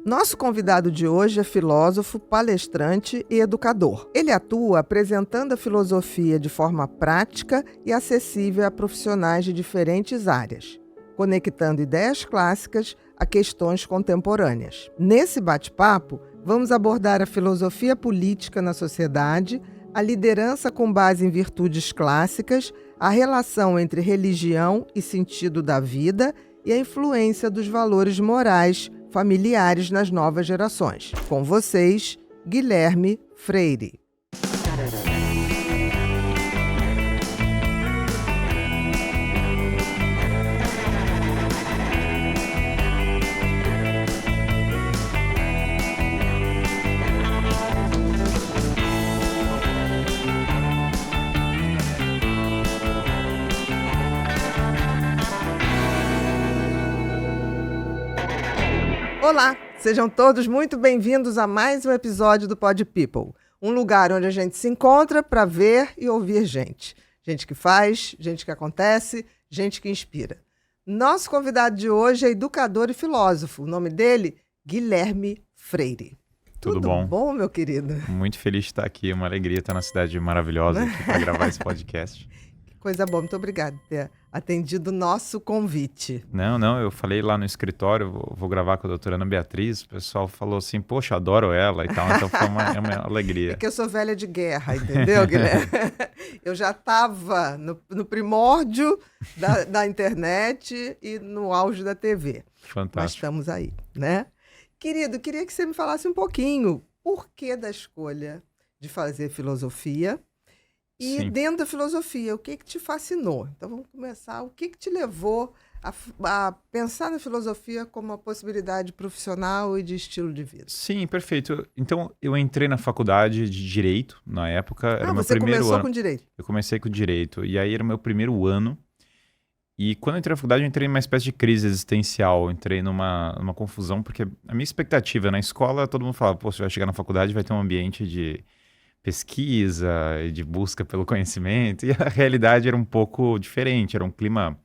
Nosso convidado de hoje é filósofo, palestrante e educador. Ele atua apresentando a filosofia de forma prática e acessível a profissionais de diferentes áreas, conectando ideias clássicas a questões contemporâneas. Nesse bate-papo, vamos abordar a filosofia política na sociedade, a liderança com base em virtudes clássicas, a relação entre religião e sentido da vida e a influência dos valores morais familiares nas novas gerações. Com vocês, Guilherme Freire. Olá, sejam todos muito bem-vindos a mais um episódio do Pod People, um lugar onde a gente se encontra para ver e ouvir gente. Gente que faz, gente que acontece, gente que inspira. Nosso convidado de hoje é educador e filósofo. O nome dele, Guilherme Freire. Tudo bom? Tudo bom, meu querido? Muito feliz de estar aqui, uma alegria estar na cidade maravilhosa aqui para gravar esse podcast. Coisa boa, muito obrigada por ter atendido o nosso convite. Não, eu falei lá no escritório, vou gravar com a doutora Ana Beatriz, o pessoal falou assim, poxa, adoro ela e tal, então foi uma alegria. É que eu sou velha de guerra, entendeu, Guilherme? Eu já estava no primórdio da internet e no auge da TV. Fantástico. Mas estamos aí, né? Querido, queria que você me falasse um pouquinho por que da escolha de fazer filosofia. E Sim. dentro da filosofia, o que te fascinou? Então vamos começar. O que te levou a pensar na filosofia como uma possibilidade profissional e de estilo de vida? Sim, perfeito. Então, eu entrei na faculdade de Direito na época. Era meu você primeiro começou ano. com Direito? Eu comecei com Direito. E aí era o meu primeiro ano. E quando eu entrei na faculdade, eu entrei numa espécie de crise existencial. Eu entrei numa confusão, porque a minha expectativa na escola, todo mundo falava, pô, você vai chegar na faculdade, vai ter um ambiente de pesquisa e de busca pelo conhecimento, e a realidade era um pouco diferente, era um clima,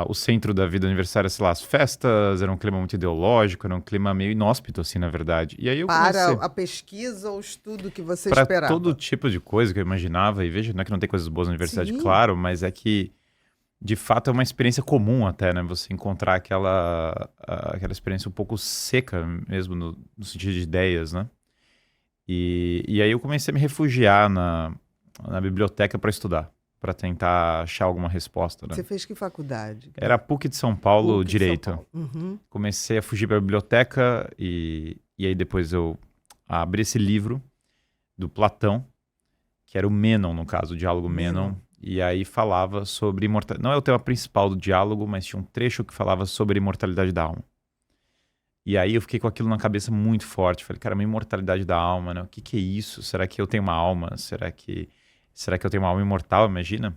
o centro da vida universitária, sei lá, as festas, era um clima muito ideológico, era um clima meio inóspito, assim, na verdade. E aí eu comecei... Para a pesquisa ou o estudo que você Para esperava? todo tipo de coisa que eu imaginava, e veja, não é que não tem coisas boas na universidade, Sim. claro, mas é que, de fato, é uma experiência comum até, né, você encontrar aquela experiência um pouco seca mesmo, no sentido de ideias, né? E aí eu comecei a me refugiar na biblioteca para estudar, para tentar achar alguma resposta, né? Você fez que faculdade? Era PUC de São Paulo, PUC de Direito. São Paulo. Uhum. Comecei a fugir para a biblioteca e aí depois eu abri esse livro do Platão, que era o Mênon, no caso, o diálogo Mênon. E aí falava sobre imortalidade. Não é o tema principal do diálogo, mas tinha um trecho que falava sobre a imortalidade da alma. E aí eu fiquei com aquilo na cabeça muito forte. Falei, cara, uma imortalidade da alma, né? O que é isso? Será que eu tenho uma alma? Será que eu tenho uma alma imortal? Imagina.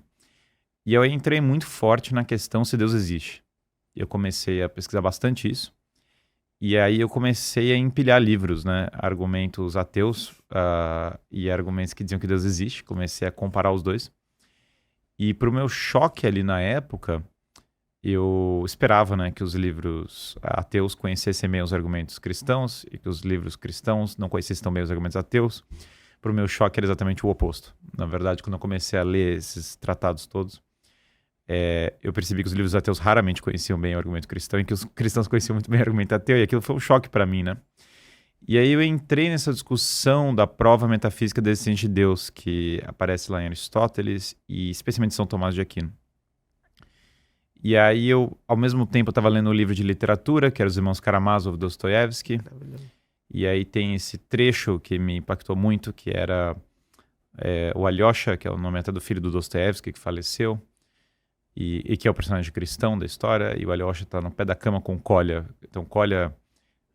E eu entrei muito forte na questão se Deus existe. Eu comecei a pesquisar bastante isso. E aí eu comecei a empilhar livros, né? Argumentos ateus e argumentos que diziam que Deus existe. Comecei a comparar os dois. E pro meu choque ali na época... eu esperava, né, que os livros ateus conhecessem bem os argumentos cristãos e que os livros cristãos não conhecessem tão bem os argumentos ateus. Para o meu choque era exatamente o oposto. Na verdade, quando eu comecei a ler esses tratados todos, eu percebi que os livros ateus raramente conheciam bem o argumento cristão e que os cristãos conheciam muito bem o argumento ateu, e aquilo foi um choque para mim, né? E aí eu entrei nessa discussão da prova metafísica da existência de Deus, que aparece lá em Aristóteles e especialmente em São Tomás de Aquino. E aí eu, ao mesmo tempo, eu estava lendo um livro de literatura, que era Os Irmãos Karamazov, Dostoiévski. E aí tem esse trecho que me impactou muito, que era o Alyosha, que é o nome até do filho do Dostoiévski, que faleceu, e que é o personagem cristão da história. E o Alyosha está no pé da cama com Kolya. Então Kolya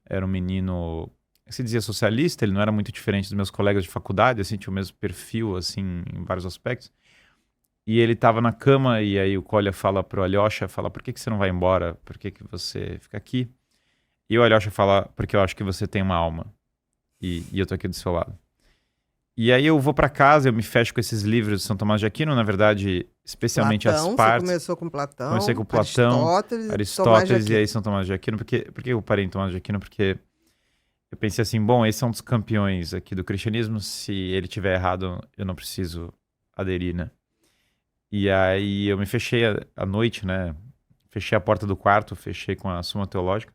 era um menino, se dizia socialista, ele não era muito diferente dos meus colegas de faculdade, assim, tinha o mesmo perfil, assim, em vários aspectos. E ele estava na cama e aí o Kolya fala pro Alyosha, fala, por que você não vai embora? Por que você fica aqui? E o Alyosha fala, porque eu acho que você tem uma alma. E eu tô aqui do seu lado. E aí eu vou para casa, eu me fecho com esses livros de São Tomás de Aquino, na verdade, especialmente Platão, as partes. você começou com Platão, Comecei com Platão, Aristóteles e aí São Tomás de Aquino. Por que eu parei em Tomás de Aquino? Porque eu pensei assim, bom, esse é um dos campeões aqui do cristianismo, se ele tiver errado, eu não preciso aderir, né? E aí eu me fechei à noite, né? Fechei a porta do quarto, fechei com a Suma Teológica.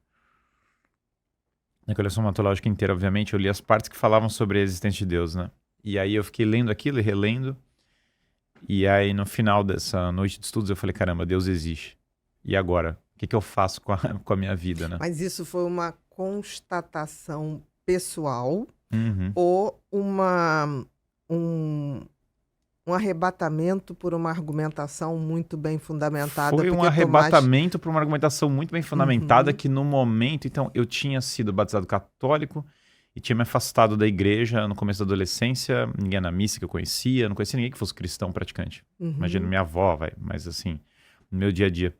Naquela Suma Teológica inteira, obviamente, eu li as partes que falavam sobre a existência de Deus, né? E aí eu fiquei lendo aquilo e relendo. E aí no final dessa noite de estudos eu falei, caramba, Deus existe. E agora? O que eu faço com a minha vida, né? Mas isso foi uma constatação pessoal Uhum. ou um arrebatamento por uma argumentação muito bem fundamentada? Foi um Porque arrebatamento por uma argumentação muito bem fundamentada Uhum. que no momento, então, eu tinha sido batizado católico e tinha me afastado da igreja no começo da adolescência, ninguém na missa que eu conhecia, não conhecia ninguém que fosse cristão praticante. Uhum. Imagina minha avó, mas assim, no meu dia a dia.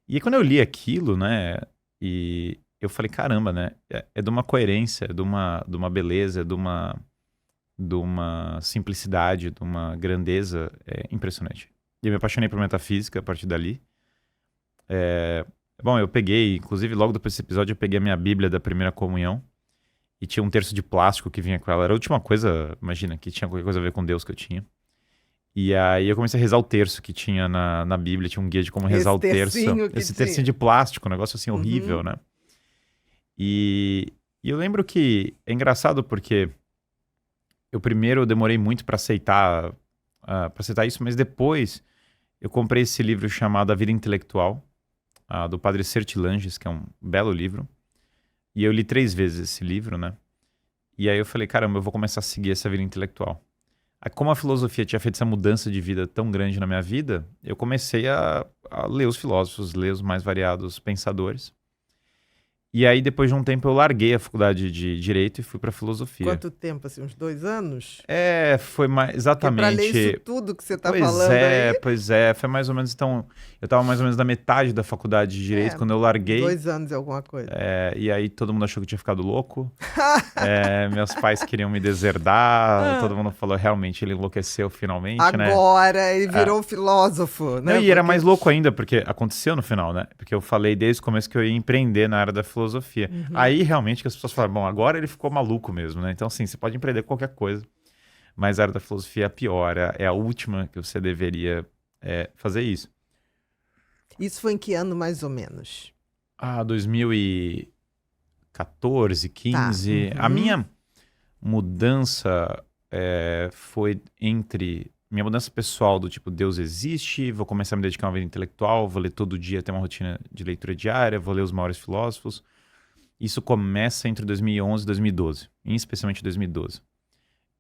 E aí, quando eu li aquilo, né, e eu falei, caramba, né, é de uma coerência, é de uma beleza, é de uma simplicidade, de uma grandeza impressionante. E eu me apaixonei por metafísica a partir dali. Bom, eu peguei, inclusive logo depois desse episódio, eu peguei a minha Bíblia da Primeira Comunhão e tinha um terço de plástico que vinha com ela. Era a última coisa, imagina, que tinha qualquer coisa a ver com Deus que eu tinha. E aí eu comecei a rezar o terço que tinha na Bíblia, tinha um guia de como rezar o terço. Esse tercinho de plástico, um negócio assim horrível, né? E eu lembro que é engraçado porque eu primeiro demorei muito para aceitar isso, mas depois eu comprei esse livro chamado A Vida Intelectual, do padre Sertilanges, que é um belo livro. E eu li 3 vezes esse livro, né? E aí eu falei, caramba, eu vou começar a seguir essa vida intelectual. Aí, como a filosofia tinha feito essa mudança de vida tão grande na minha vida, eu comecei a ler os filósofos, ler os mais variados pensadores. E aí, depois de um tempo, eu larguei a faculdade de Direito e fui para Filosofia. Quanto tempo, assim, uns 2 anos? Foi mais, exatamente. Para ler isso tudo que você está falando aí? Pois é, foi mais ou menos, então, eu estava mais ou menos na metade da faculdade de Direito quando eu larguei. 2 anos e alguma coisa. E aí todo mundo achou que eu tinha ficado louco. Meus pais queriam me deserdar, todo mundo falou, realmente, ele enlouqueceu finalmente, né? Agora ele virou filósofo, né? Não, e era mais louco ainda, porque aconteceu no final, né? Porque eu falei desde o começo que eu ia empreender na área da filosofia. Aí, realmente, que as pessoas falaram, bom, agora ele ficou maluco mesmo, né? Então, assim, você pode empreender qualquer coisa, mas a área da filosofia é a pior, é a última que você deveria fazer isso. Isso foi em que ano, mais ou menos? 2014, 15. Tá. A minha mudança foi entre... Minha mudança pessoal do tipo, Deus existe, vou começar a me dedicar a uma vida intelectual, vou ler todo dia, ter uma rotina de leitura diária, vou ler os maiores filósofos. Isso começa entre 2011 e 2012, especialmente 2012.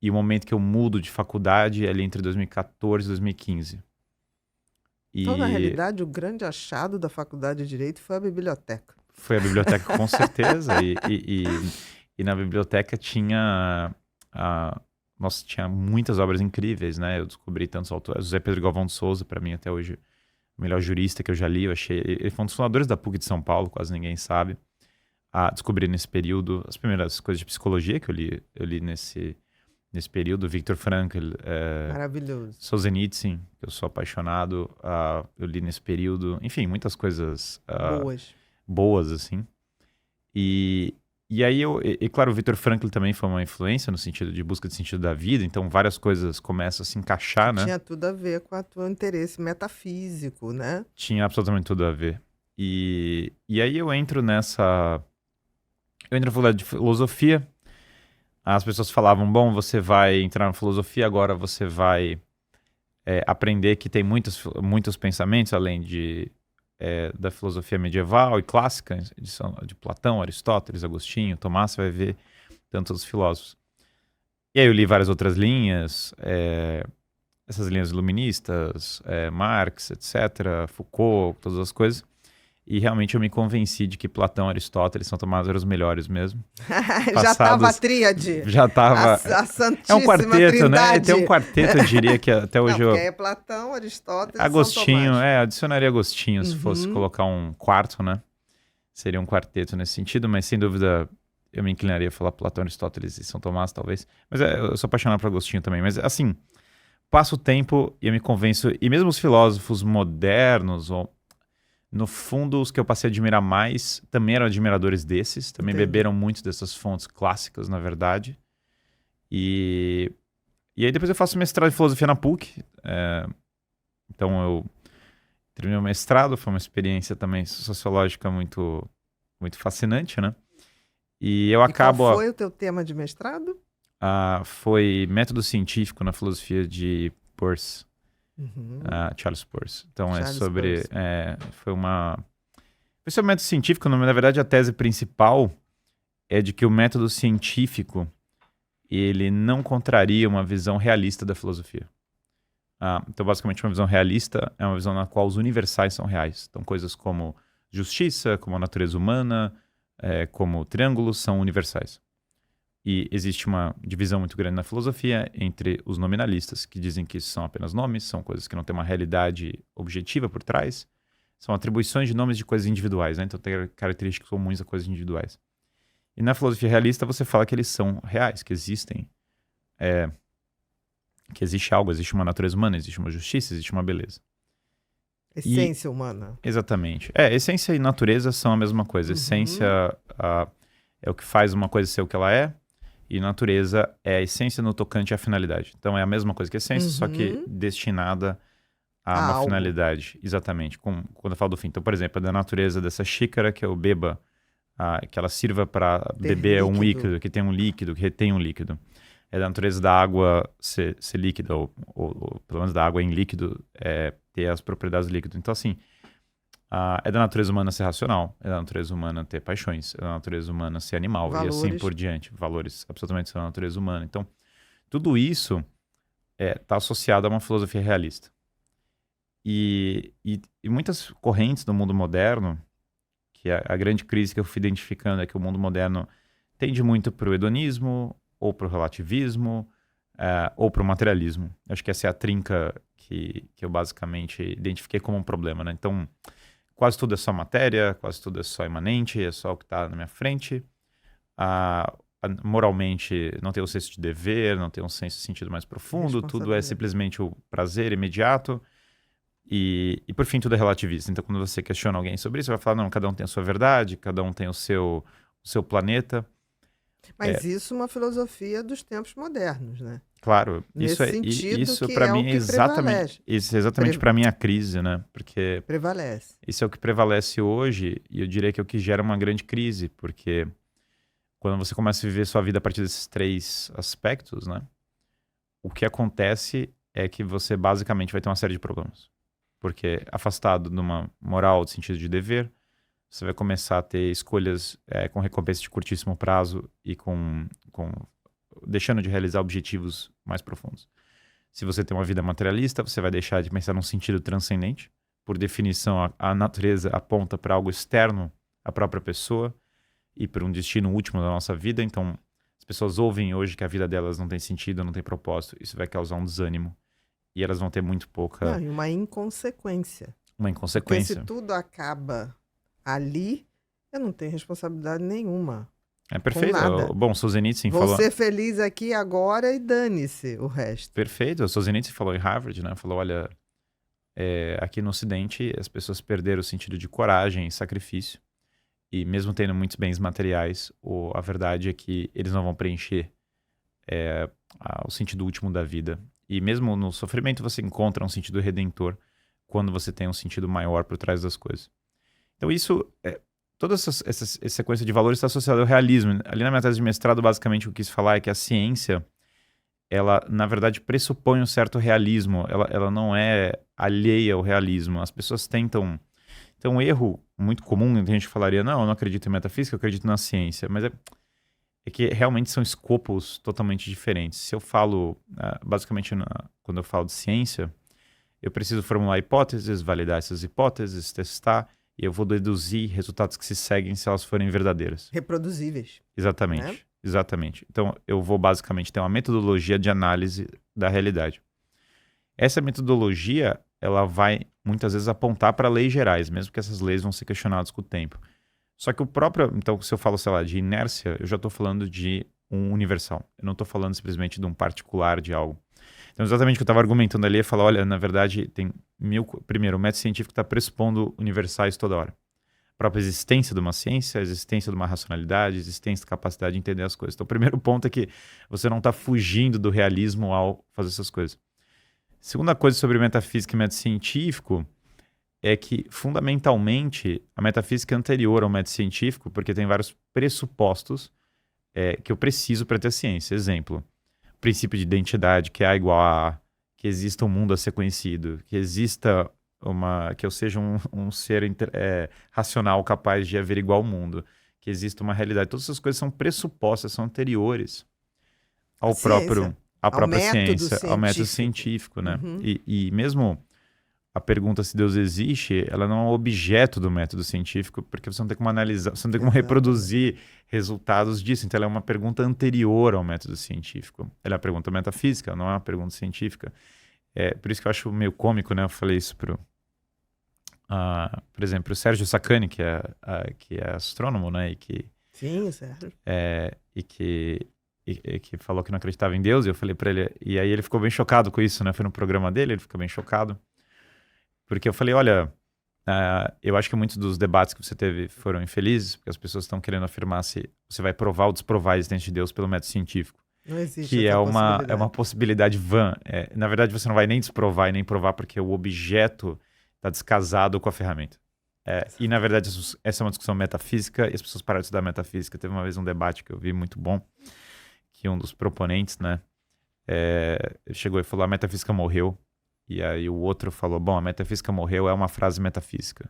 E o momento que eu mudo de faculdade é ali entre 2014 e 2015. Então, na realidade, o grande achado da faculdade de Direito foi a biblioteca. Foi a biblioteca, com certeza. E na biblioteca tinha... Nossa, tinha muitas obras incríveis, né? Eu descobri tantos autores. José Pedro Galvão de Souza, para mim, até hoje, o melhor jurista que eu já li. Eu achei... Ele foi um dos fundadores da PUC de São Paulo, quase ninguém sabe. Descobri nesse período as primeiras coisas de psicologia que eu li nesse período. Viktor Frankl. Maravilhoso. Solzhenitsyn, que eu sou apaixonado. Eu li nesse período. Enfim, muitas coisas... boas, assim. E aí claro, o Viktor Frankl também foi uma influência no sentido de busca de sentido da vida, então várias coisas começam a se encaixar, né? Tinha tudo a ver com o teu interesse metafísico, né? Tinha absolutamente tudo a ver. E aí eu entro na faculdade de filosofia, as pessoas falavam, bom, você vai entrar na filosofia, agora você vai aprender que tem muitos pensamentos, além da filosofia medieval e clássica, de Platão, Aristóteles, Agostinho, Tomás, você vai ver tantos filósofos. E aí eu li várias outras linhas, essas linhas iluministas, Marx, etc., Foucault, todas as coisas. E realmente eu me convenci de que Platão, Aristóteles, São Tomás eram os melhores mesmo. Já estava a tríade. Já estava. A Santíssima é um quarteto, Trindade. né? Tem um quarteto, eu diria que até hoje é Platão, Aristóteles, Agostinho, São Tomás. Adicionaria Agostinho se fosse colocar um quarto, né? Seria um quarteto nesse sentido, mas sem dúvida eu me inclinaria a falar Platão, Aristóteles e São Tomás, talvez. Mas eu sou apaixonado por Agostinho também. Mas, assim, passa o tempo e eu me convenço. E mesmo os filósofos modernos, ou, no fundo, os que eu passei a admirar mais, também eram admiradores desses. Também beberam muito dessas fontes clássicas, na verdade. E aí depois eu faço mestrado em filosofia na PUC. Então eu terminei o mestrado, foi uma experiência também sociológica muito, muito fascinante, né? E eu acabo... Qual foi o teu tema de mestrado? Foi método científico na filosofia de Peirce, Charles Peirce. Então Charles é sobre... Peirce. Foi sobre o método científico, na verdade a tese principal é de que o método científico ele não contraria uma visão realista da filosofia. Então, basicamente, uma visão realista é uma visão na qual os universais são reais. Então, coisas como justiça, como a natureza humana, como triângulos, são universais. E existe uma divisão muito grande na filosofia entre os nominalistas, que dizem que isso são apenas nomes, são coisas que não têm uma realidade objetiva por trás, são atribuições de nomes de coisas individuais, né? Então, tem características comuns a coisas individuais. E na filosofia realista você fala que eles são reais, que existem, que existe algo, existe uma natureza humana, existe uma justiça, existe uma beleza. Essência humana. Exatamente. Essência e natureza são a mesma coisa. Essência é o que faz uma coisa ser o que ela é, e natureza é a essência no tocante à finalidade. Então é a mesma coisa que essência, só que destinada a uma algo. Finalidade. Exatamente. Quando eu falo do fim. Então, por exemplo, da natureza dessa xícara que eu beba, que ela sirva para beber um líquido, que tem um líquido, que retém um líquido. É da natureza da água ser líquida, ou pelo menos da água em líquido, ter as propriedades do líquido. Então, assim, é da natureza humana ser racional, é da natureza humana ter paixões, é da natureza humana ser animal, valores. E assim por diante. Valores absolutamente são da natureza humana. Então, tudo isso está associado a uma filosofia realista. E muitas correntes do mundo moderno, que a grande crise que eu fui identificando é que o mundo moderno tende muito para o hedonismo, ou para o relativismo, ou para o materialismo. Acho que essa é a trinca que eu basicamente identifiquei como um problema, né? Então, quase tudo é só matéria, quase tudo é só imanente, é só o que está na minha frente. Moralmente, não tem o senso de dever, não tem um senso de sentido mais profundo, tudo é simplesmente o prazer imediato. E por fim, tudo é relativista. Então, quando você questiona alguém sobre isso, você vai falar, não, cada um tem a sua verdade, cada um tem o seu planeta. Mas isso é uma filosofia dos tempos modernos, né? Claro, isso para mim é exatamente para mim a crise, né? Porque prevalece. Isso é o que prevalece hoje, e eu diria que é o que gera uma grande crise, porque quando você começa a viver sua vida a partir desses três aspectos, né? O que acontece é que você basicamente vai ter uma série de problemas. Porque afastado de uma moral de sentido de dever, você vai começar a ter escolhas com recompensa de curtíssimo prazo e com deixando de realizar objetivos mais profundos. Se você tem uma vida materialista, você vai deixar de pensar num sentido transcendente. Por definição, a natureza aponta para algo externo à própria pessoa e para um destino último da nossa vida. Então, as pessoas ouvem hoje que a vida delas não tem sentido, não tem propósito. Isso vai causar um desânimo. E elas vão ter muito pouca... e uma inconsequência. Uma inconsequência. Porque se tudo acaba ali, eu não tenho responsabilidade nenhuma. É perfeito. Bom, Solzhenitsyn Vou falou... ser feliz aqui agora e dane-se o resto. Perfeito. O Solzhenitsyn falou em Harvard, né? Falou, olha, aqui no Ocidente as pessoas perderam o sentido de coragem e sacrifício. E mesmo tendo muitos bens materiais, a verdade é que eles não vão preencher o sentido último da vida. E mesmo no sofrimento você encontra um sentido redentor quando você tem um sentido maior por trás das coisas. Então isso, toda essa sequência de valores está associada ao realismo. Ali na minha tese de mestrado, basicamente, o que eu quis falar é que a ciência, ela, na verdade, pressupõe um certo realismo. Ela não é alheia ao realismo. As pessoas tentam... Então, um erro muito comum, a gente falaria, não, eu não acredito em metafísica, eu acredito na ciência. Mas é que realmente são escopos totalmente diferentes. Se eu falo, basicamente, quando eu falo de ciência, eu preciso formular hipóteses, validar essas hipóteses, testar, e eu vou deduzir resultados que se seguem se elas forem verdadeiras. Reproduzíveis. Exatamente, né? Exatamente. Então, eu vou basicamente ter uma metodologia de análise da realidade. Essa metodologia, ela vai muitas vezes apontar para leis gerais, mesmo que essas leis vão ser questionadas com o tempo. Só que o próprio... Então, se eu falo, sei lá, de inércia, eu já estou falando de um universal. Eu não estou falando simplesmente de um particular de algo. Então, exatamente o que eu estava argumentando ali é falar, olha, na verdade, tem primeiro, o método científico está pressupondo universais toda hora. A própria existência de uma ciência, a existência de uma racionalidade, a existência da capacidade de entender as coisas. Então, o primeiro ponto é que você não está fugindo do realismo ao fazer essas coisas. Segunda coisa sobre metafísica e método científico é que, fundamentalmente, a metafísica é anterior ao método científico, porque tem vários pressupostos que eu preciso para ter ciência. Exemplo, o princípio de identidade, que A igual a A, que exista um mundo a ser conhecido, que exista que eu seja um ser racional capaz de averiguar o mundo, que exista uma realidade. Todas essas coisas são pressupostas, são anteriores à própria ciência, ao método científico, né? Uhum. E mesmo a pergunta se Deus existe, ela não é um objeto do método científico, porque você não tem como analisar, você não tem como reproduzir resultados disso. Então, ela é uma pergunta anterior ao método científico. Ela é uma pergunta metafísica, não é uma pergunta científica. Por isso que eu acho meio cômico, né? Eu falei isso por exemplo, o Sérgio Sacani, que é astrônomo, né? Sim, Sérgio. E que falou que não acreditava em Deus, e eu falei para ele, e aí ele ficou bem chocado com isso, né? Foi no programa dele, ele ficou bem chocado. Porque eu falei, olha, eu acho que muitos dos debates que você teve foram infelizes, porque as pessoas estão querendo afirmar se você vai provar ou desprovar a existência de Deus pelo método científico. Não existe que essa é uma possibilidade vã. Na verdade, você não vai nem desprovar e nem provar, porque o objeto está descasado com a ferramenta. E, na verdade, essa é uma discussão metafísica, e as pessoas pararam de estudar metafísica. Teve uma vez um debate que eu vi muito bom, que um dos proponentes, né, chegou e falou, a metafísica morreu. E aí o outro falou, bom, a metafísica morreu é uma frase metafísica.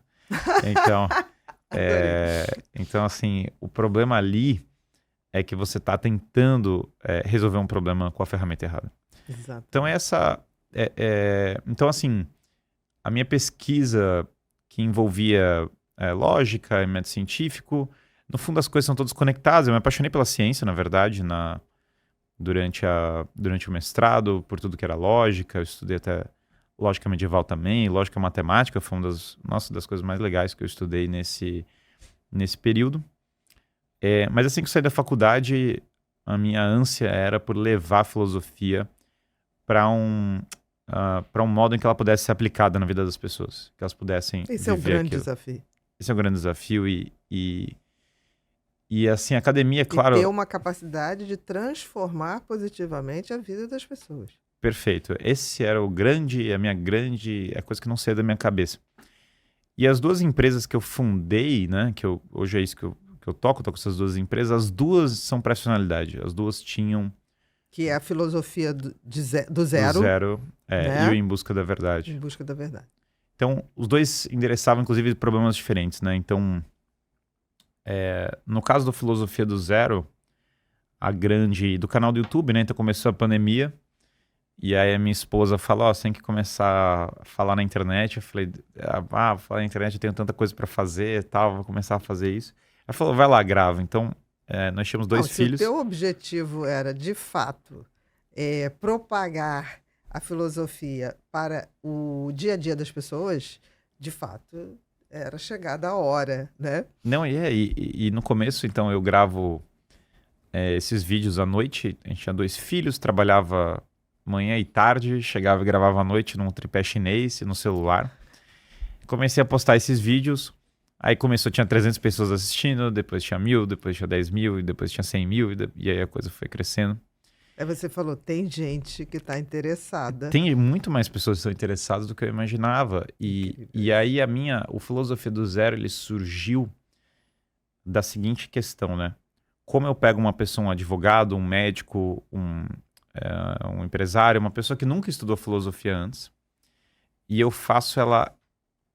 Então, assim, o problema ali é que você está tentando resolver um problema com a ferramenta errada. Exato. Então, então, assim, a minha pesquisa que envolvia lógica e método científico, no fundo as coisas são todas conectadas. Eu me apaixonei pela ciência, na verdade, durante o mestrado, por tudo que era lógica. Eu estudei até lógica medieval também, lógica matemática, foi uma das coisas mais legais que eu estudei nesse período. Mas assim que eu saí da faculdade, a minha ânsia era por levar a filosofia para um modo em que ela pudesse ser aplicada na vida das pessoas, que elas pudessem Esse é o grande aquilo. desafio. Esse é o grande desafio e assim, a academia, claro... E ter uma capacidade de transformar positivamente a vida das pessoas. Perfeito. Esse era a coisa que não saía da minha cabeça. E as duas empresas que eu fundei, né, hoje é isso que eu toco com essas duas empresas, as duas são profissionalidade. As duas tinham... Que é a filosofia do zero. Do zero, né? E o Em Busca da Verdade. Em Busca da Verdade. Então, os dois endereçavam, inclusive, problemas diferentes, né? Então, no caso da filosofia do zero, do canal do YouTube, né? Então, começou a pandemia, e aí a minha esposa falou, você tem que começar a falar na internet. Eu falei, vou falar na internet, eu tenho tanta coisa para fazer e tal, vou começar a fazer isso. Ela falou, vai lá, grava. Então, nós tínhamos dois filhos. Se o teu objetivo era, de fato, propagar a filosofia para o dia a dia das pessoas, de fato, era chegada a hora, né? Não, e no começo, então, eu gravo esses vídeos à noite. A gente tinha 2 filhos, trabalhava manhã e tarde, chegava e gravava à noite num tripé chinês, no celular. Comecei a postar esses vídeos, aí tinha 300 pessoas assistindo, depois tinha 1.000, depois tinha 10.000, e depois tinha 100.000, e aí a coisa foi crescendo. Aí você falou, tem gente que está interessada. Tem muito mais pessoas que estão interessadas do que eu imaginava. E aí o Filosofia do Zero, ele surgiu da seguinte questão, né? Como eu pego uma pessoa, um advogado, um médico, um empresário, uma pessoa que nunca estudou filosofia antes, e eu faço ela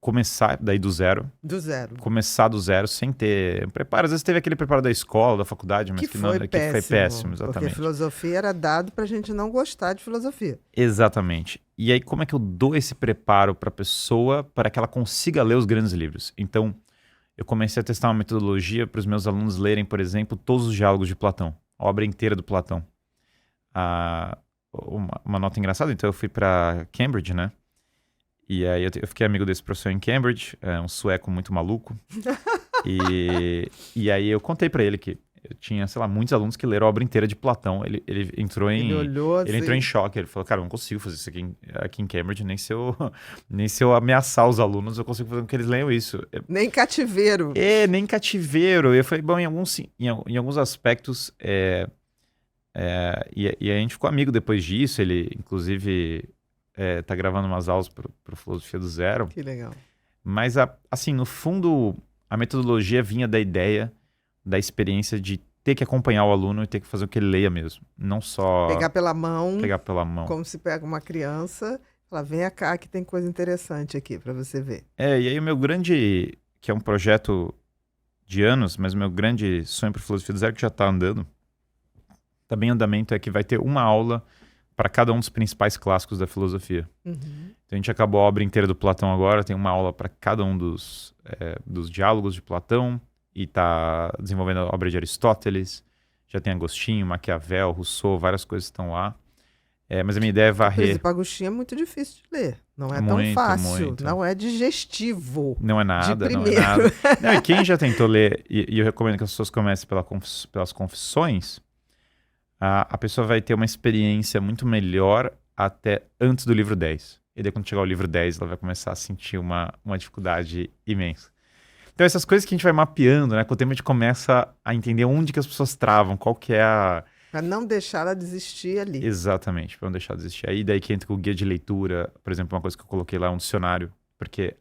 começar daí do zero. Do zero. Começar do zero sem ter preparo. Às vezes teve aquele preparo da escola, da faculdade, mas que foi péssimo, exatamente. Porque filosofia era dado pra gente não gostar de filosofia. Exatamente. E aí como é que eu dou esse preparo pra pessoa para que ela consiga ler os grandes livros? Então, eu comecei a testar uma metodologia para os meus alunos lerem, por exemplo, todos os diálogos de Platão, a obra inteira do Platão. Uma nota engraçada, então eu fui para Cambridge, né? E aí eu fiquei amigo desse professor em Cambridge, um sueco muito maluco. E aí eu contei pra ele que eu tinha, sei lá, muitos alunos que leram a obra inteira de Platão. Ele entrou Ele olhou assim. Ele entrou em choque. Ele falou, cara, eu não consigo fazer isso aqui em Cambridge, nem se eu ameaçar os alunos, eu consigo fazer com que eles leiam isso. Nem cativeiro. Nem cativeiro. Eu falei, bom, em alguns aspectos, e a gente ficou amigo depois disso. Ele, inclusive, tá gravando umas aulas pro Filosofia do Zero. Que legal. Mas, assim, no fundo, a metodologia vinha da ideia, da experiência de ter que acompanhar o aluno e ter que fazer o que ele leia mesmo. Não só... Pegar pela mão. Como se pega uma criança, falar, vem cá que tem coisa interessante aqui para você ver. E aí o meu grande, que é um projeto de anos, mas o meu grande sonho para Filosofia do Zero, que já está andando, está bem em andamento, é que vai ter uma aula para cada um dos principais clássicos da filosofia. Uhum. Então a gente acabou a obra inteira do Platão agora, tem uma aula para cada um dos diálogos de Platão, e está desenvolvendo a obra de Aristóteles, já tem Agostinho, Maquiavel, Rousseau, várias coisas estão lá. Mas a minha ideia é varrer... Por exemplo, Agostinho é muito difícil de ler, não é tão fácil, muito. Não é digestivo. Não é nada, de não é nada. Não, e quem já tentou ler, e eu recomendo que as pessoas comecem pelas confissões, a pessoa vai ter uma experiência muito melhor até antes do livro 10. E daí quando chegar o livro 10, ela vai começar a sentir uma dificuldade imensa. Então essas coisas que a gente vai mapeando, né? Com o tempo a gente começa a entender onde que as pessoas travam, qual que é a... Para não deixar ela desistir ali. Exatamente, para não deixar ela desistir. Aí daí que entra o guia de leitura, por exemplo, uma coisa que eu coloquei lá é um dicionário, porque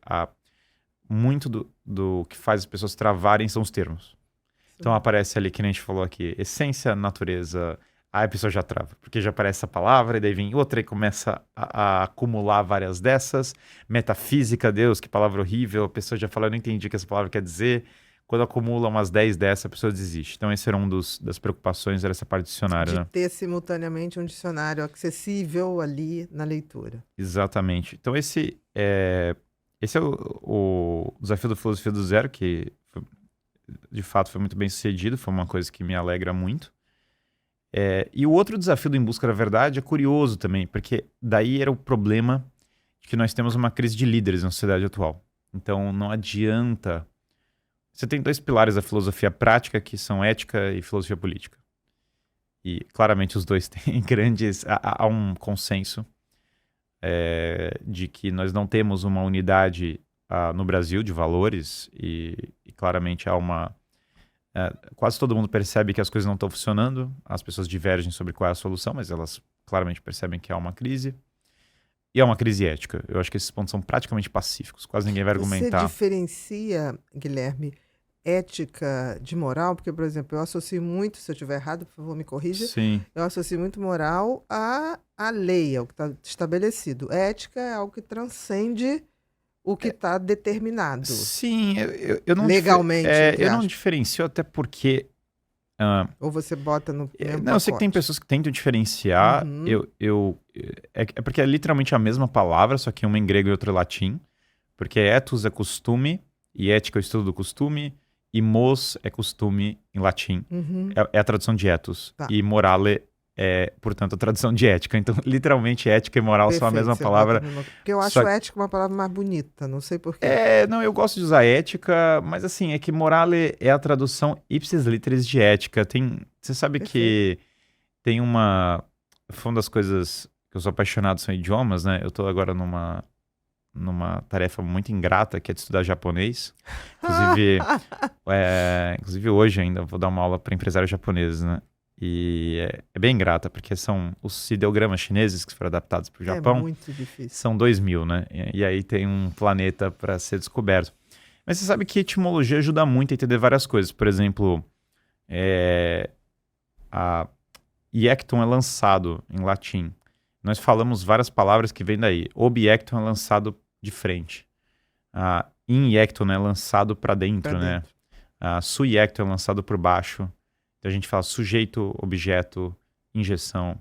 muito do que faz as pessoas travarem são os termos. Sim. Então aparece ali, que nem a gente falou aqui, essência, natureza... Aí a pessoa já trava, porque já aparece a palavra, e daí vem outra e começa a acumular várias dessas. Metafísica, Deus, que palavra horrível. A pessoa já fala, eu não entendi o que essa palavra quer dizer. Quando acumula umas 10 dessas, a pessoa desiste. Então esse era das preocupações, era essa parte do dicionário, né? De ter simultaneamente um dicionário acessível ali na leitura. Exatamente. Então esse é o desafio da Filosofia do Zero, que de fato foi muito bem sucedido, foi uma coisa que me alegra muito. E o outro desafio do Em Busca da Verdade é curioso também, porque daí era o problema de que nós temos uma crise de líderes na sociedade atual. Então não adianta... Você tem dois pilares da filosofia prática, que são ética e filosofia política. E claramente os dois têm grandes... Há um consenso de que nós não temos uma unidade no Brasil de valores e claramente há uma... quase todo mundo percebe que as coisas não estão funcionando, as pessoas divergem sobre qual é a solução, mas elas claramente percebem que há uma crise. E é uma crise ética. Eu acho que esses pontos são praticamente pacíficos, quase ninguém vai argumentar. Você diferencia, Guilherme, ética de moral? Porque, por exemplo, eu associo muito, se eu estiver errado, por favor, me corrija. Sim. Eu associo muito moral à lei, ao que está estabelecido. Ética é algo que transcende o que está determinado. Sim, eu não... Legalmente, eu não diferencio, até porque... ou você bota no mesmo Não, eu sei que tem pessoas que tentam diferenciar. Uhum. É porque é literalmente a mesma palavra, só que uma em grego e outra em latim. Porque ethos é costume, e ética é o estudo do costume, e mos é costume em latim. Uhum. É a tradução de ethos. Tá. E morale é, portanto, a tradução de ética. Então, literalmente, ética e moral são a mesma palavra. Porque eu acho ética uma palavra mais bonita, não sei porquê. Não, eu gosto de usar ética, mas assim, é que morale é a tradução ipsis literis de ética. Você sabe que tem uma... Foi uma das coisas que eu sou apaixonado, são idiomas, né? Eu tô agora numa tarefa muito ingrata, que é de estudar japonês. Inclusive hoje ainda vou dar uma aula para empresários japoneses, né? E é bem ingrata, porque são os ideogramas chineses que foram adaptados para o Japão. É muito difícil. São 2000, né? E aí tem um planeta para ser descoberto. Mas você sabe que etimologia ajuda muito a entender várias coisas. Por exemplo, iectum é lançado em latim. Nós falamos várias palavras que vêm daí. Obiectum é lançado de frente. Injectum é lançado para dentro, né? Suiectum é lançado por baixo. Então a gente fala sujeito, objeto, injeção.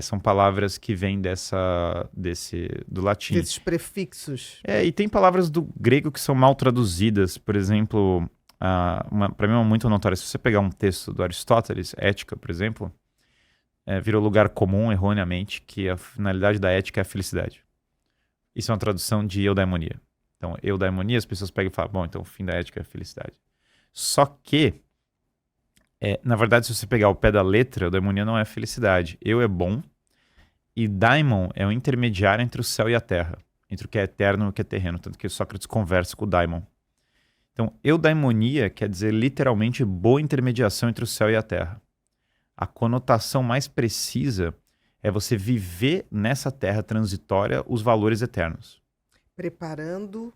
São palavras que vêm do latim. Desses prefixos. E tem palavras do grego que são mal traduzidas. Por exemplo, para mim é muito notório. Se você pegar um texto do Aristóteles, Ética, por exemplo, virou lugar comum erroneamente que a finalidade da ética é a felicidade. Isso é uma tradução de eudaimonia. Então, eudaimonia, as pessoas pegam e falam, bom, então o fim da ética é a felicidade. Só que, na verdade, se você pegar o pé da letra, eudaimonia não é felicidade. Eu é bom e daimon é o intermediário entre o céu e a terra, entre o que é eterno e o que é terreno, tanto que Sócrates conversa com o daimon. Então, eudaimonia quer dizer literalmente boa intermediação entre o céu e a terra. A conotação mais precisa é você viver nessa terra transitória os valores eternos. Preparando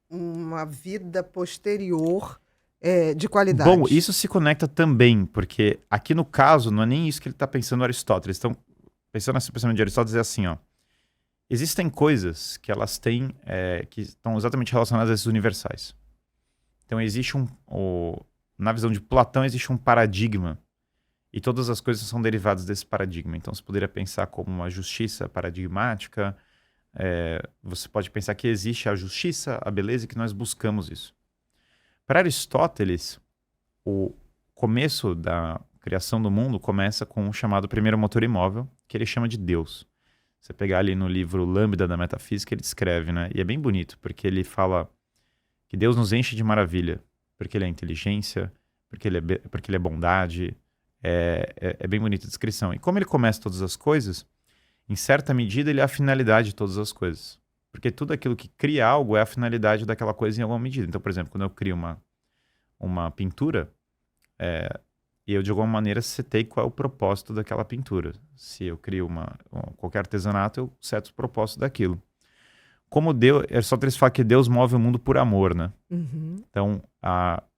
uma vida posterior de qualidade. Bom, isso se conecta também, porque aqui no caso não é nem isso que ele está pensando Aristóteles. Então, pensando nesse pensamento de Aristóteles, é assim, ó. Existem coisas que elas têm, que estão exatamente relacionadas a esses universais. Então, existe na visão de Platão, existe um paradigma. E todas as coisas são derivadas desse paradigma. Então, você poderia pensar como uma justiça paradigmática. Você pode pensar que existe a justiça, a beleza, e que nós buscamos isso. Para Aristóteles, o começo da criação do mundo começa com o chamado primeiro motor imóvel, que ele chama de Deus. Você pegar ali no livro Lambda da Metafísica, ele descreve, né? E é bem bonito, porque ele fala que Deus nos enche de maravilha, porque ele é inteligência, porque ele é bondade. É bem bonita a descrição. E como ele começa todas as coisas, em certa medida ele é a finalidade de todas as coisas. Porque tudo aquilo que cria algo é a finalidade daquela coisa em alguma medida. Então, por exemplo, quando eu crio uma pintura, eu de alguma maneira setei qual é o propósito daquela pintura. Se eu crio qualquer artesanato, eu seto o propósito daquilo. Como Deus, Aristóteles fala que Deus move o mundo por amor, né? Uhum. Então,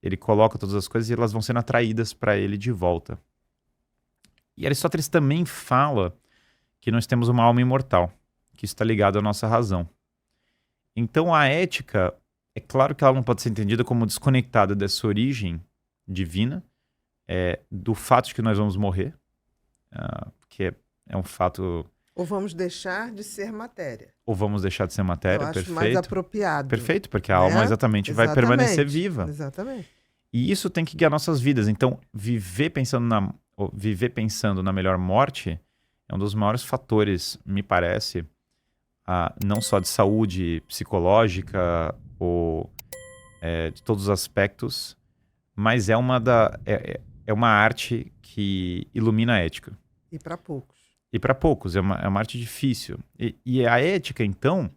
ele coloca todas as coisas e elas vão sendo atraídas para ele de volta. E Aristóteles também fala que nós temos uma alma imortal, que está ligada à nossa razão. Então a ética, é claro que ela não pode ser entendida como desconectada dessa origem divina, do fato de que nós vamos morrer, que é um fato... Ou vamos deixar de ser matéria. Ou vamos deixar de ser matéria, Eu acho perfeito. mais apropriado. Perfeito, porque a alma exatamente vai permanecer viva. Exatamente. E isso tem que guiar nossas vidas. Então, viver pensando na melhor morte é um dos maiores fatores, me parece, não só de saúde psicológica ou de todos os aspectos, mas é uma arte que ilumina a ética. E para poucos. E para poucos, é uma arte difícil. E a ética, então,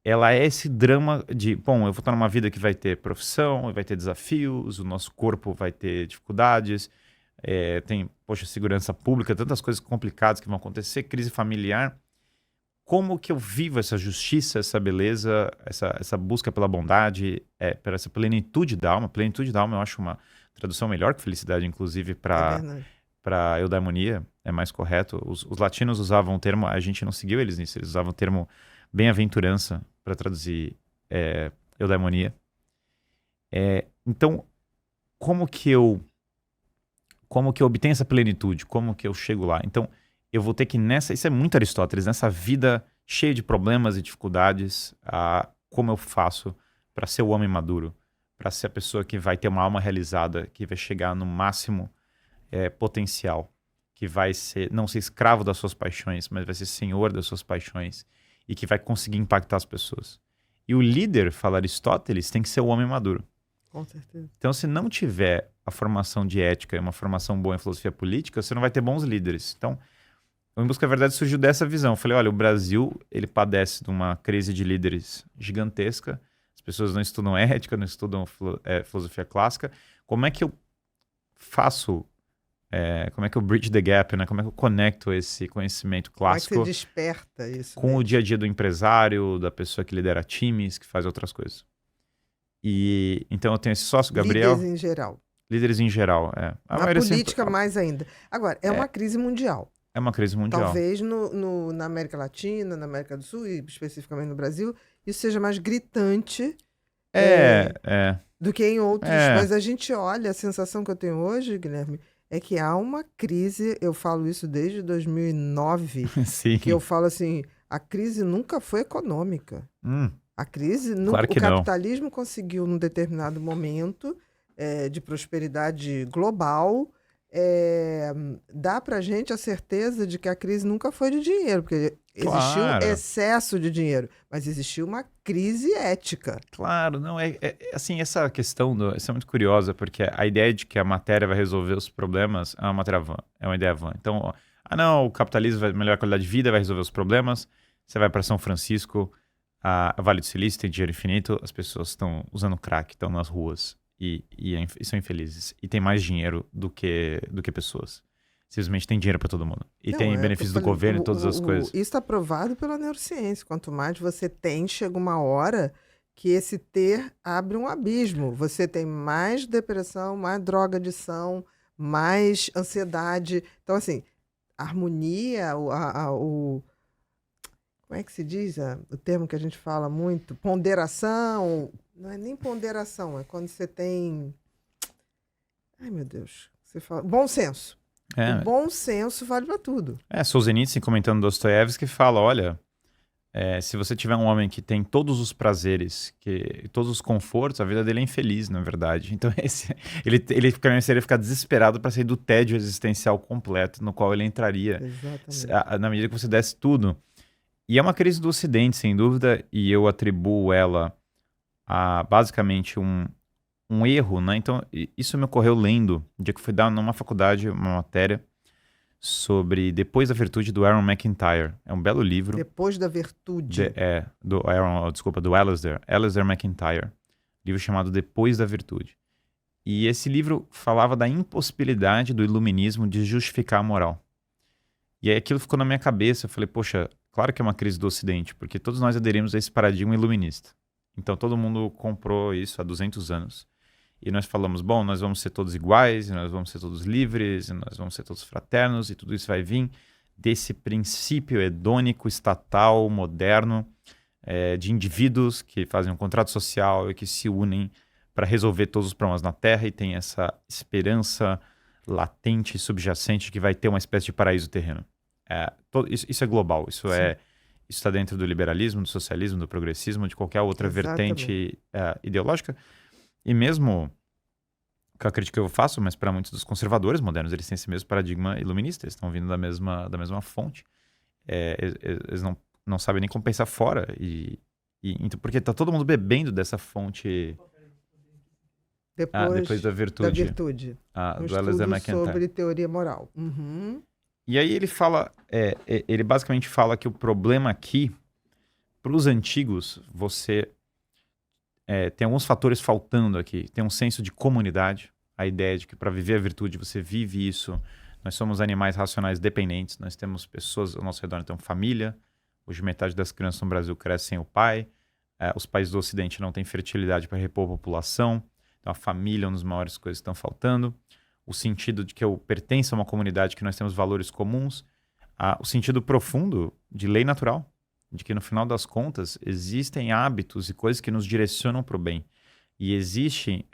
ela é esse drama de, bom, eu vou estar numa vida que vai ter profissão, vai ter desafios, o nosso corpo vai ter dificuldades, tem, segurança pública, tantas coisas complicadas que vão acontecer, crise familiar. Como que eu vivo essa justiça, essa beleza, essa busca pela bondade, por essa plenitude da alma? Plenitude da alma eu acho uma tradução melhor que felicidade, inclusive, para eudaimonia, é mais correto. Os latinos usavam o termo, a gente não seguiu eles nisso, eles usavam o termo bem-aventurança para traduzir eudaimonia. Então, como que eu obtenho essa plenitude? Como que eu chego lá? Então, eu vou ter que isso é muito Aristóteles, nessa vida cheia de problemas e dificuldades, como eu faço para ser o homem maduro, para ser a pessoa que vai ter uma alma realizada, que vai chegar no máximo potencial, que vai não ser escravo das suas paixões, mas vai ser senhor das suas paixões e que vai conseguir impactar as pessoas. E o líder, fala Aristóteles, tem que ser o homem maduro. Com certeza. Então, se não tiver a formação de ética e uma formação boa em filosofia política, você não vai ter bons líderes. Então, o Em Busca da Verdade surgiu dessa visão. Eu falei, olha, o Brasil, ele padece de uma crise de líderes gigantesca. As pessoas não estudam ética, não estudam filosofia clássica. Como é que eu faço... como é que eu bridge the gap, né? Como é que eu conecto esse conhecimento clássico... Como é que você desperta isso? Com o dia a dia do empresário, da pessoa que lidera times, que faz outras coisas. E então eu tenho esse sócio, Gabriel... Líderes em geral. Líderes em geral, Na política mais ainda. Agora, é uma crise mundial. É uma crise mundial. Talvez na América Latina, na América do Sul e especificamente no Brasil, isso seja mais gritante do que em outros. Mas a gente olha, a sensação que eu tenho hoje, Guilherme, é que há uma crise, eu falo isso desde 2009, Sim. que eu falo assim, a crise nunca foi econômica. A crise, claro que o capitalismo conseguiu, num determinado momento de prosperidade global, é, dá para gente a certeza de que a crise nunca foi de dinheiro, porque existiu Claro, excesso de dinheiro, mas existiu uma crise ética. claro, não, assim, essa questão, isso é muito curiosa, porque a ideia de que a matéria vai resolver os problemas é uma matéria vã, é uma ideia vã. Então, ó, não, o capitalismo vai melhorar a qualidade de vida, vai resolver os problemas, você vai para São Francisco, a Vale do Silício tem dinheiro infinito, as pessoas estão usando crack, estão nas ruas e são infelizes. E tem mais dinheiro do que pessoas. Simplesmente tem dinheiro para todo mundo. E Não, tem é o que eu benefícios do falei, governo e todas as coisas. isso está provado pela neurociência. Quanto mais você tem, chega uma hora que esse ter abre um abismo. Você tem mais depressão, mais drogadição, mais ansiedade. Então, assim, harmonia, como é que se diz o termo que a gente fala muito? Ponderação. Não é nem ponderação, é quando você tem. Ai, meu Deus. Você fala. Bom senso. O É, bom senso vale para tudo. Solzhenitsyn comentando Dostoiévski fala, olha, se você tiver um homem que tem todos os prazeres, todos os confortos, a vida dele é infeliz, na verdade. Então ele seria ficar desesperado para sair do tédio existencial completo no qual ele entraria Exatamente. na medida que você desse tudo. E é uma crise do Ocidente, sem dúvida, e eu atribuo ela a basicamente um erro, né? Então, isso me ocorreu lendo, no dia que fui dar numa faculdade uma matéria sobre Depois da Virtude, do Aaron McIntyre. É um belo livro. Depois da virtude. Do Alasdair McIntyre. Livro chamado Depois da Virtude. E esse livro falava da impossibilidade do iluminismo de justificar a moral. E aí aquilo ficou na minha cabeça. Eu falei, poxa, claro que é uma crise do Ocidente, porque todos nós aderimos a esse paradigma iluminista. Então todo mundo comprou isso há 200 anos. E nós falamos, bom, nós vamos ser todos iguais, e nós vamos ser todos livres, e nós vamos ser todos fraternos, e tudo isso vai vir desse princípio hedônico, estatal, moderno, de indivíduos que fazem um contrato social e que se unem para resolver todos os problemas na Terra e tem essa esperança latente e subjacente de que vai ter uma espécie de paraíso terreno. Isso é global, isso está dentro do liberalismo, do socialismo, do progressismo, de qualquer outra Exatamente. vertente ideológica. E mesmo que a crítica que eu faço, mas para muitos dos conservadores modernos, eles têm esse mesmo paradigma iluminista, eles estão vindo da mesma fonte. Eles não sabem nem como pensar fora. Então, porque está todo mundo bebendo dessa fonte depois Depois da da virtude, virtude. Um do Alasdair estudo McIntyre. sobre teoria moral. Uhum. E aí ele fala, ele basicamente fala que o problema aqui, para os antigos, você tem alguns fatores faltando aqui. Tem um senso de comunidade, a ideia de que para viver a virtude você vive isso. Nós somos animais racionais dependentes, nós temos pessoas ao nosso redor, então família. Hoje metade das crianças no Brasil cresce sem o pai. Os países do Ocidente não têm fertilidade para repor a população. Então a família é uma das maiores coisas que estão faltando. O sentido de que eu pertenço a uma comunidade, que nós temos valores comuns. O sentido profundo de lei natural, de que no final das contas existem hábitos e coisas que nos direcionam para o bem. E existem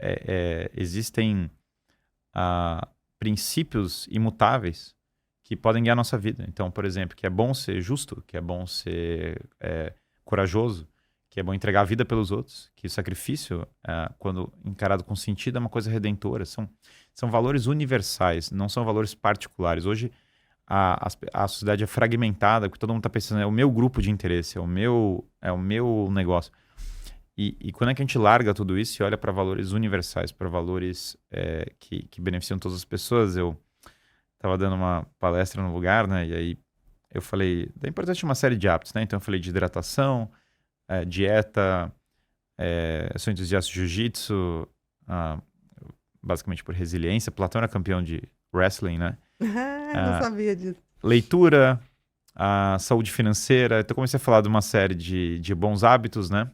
princípios imutáveis que podem guiar a nossa vida. Então, por exemplo, que é bom ser justo, que é bom ser corajoso, que é bom entregar a vida pelos outros, que o sacrifício, quando encarado com sentido, é uma coisa redentora. São valores universais, não são valores particulares. Hoje, a sociedade é fragmentada, porque todo mundo está pensando, é o meu grupo de interesse, é o meu negócio. E quando é que a gente larga tudo isso e olha para valores universais, para valores que beneficiam todas as pessoas? Eu estava dando uma palestra no lugar, né? E aí eu falei da importância de uma série de hábitos, né? Então eu falei de hidratação, dieta, eu sou entusiasta de jiu-jitsu, basicamente por resiliência. Platão era campeão de wrestling, né? Não sabia disso. Leitura, saúde financeira. Então comecei a falar de uma série de bons hábitos, né?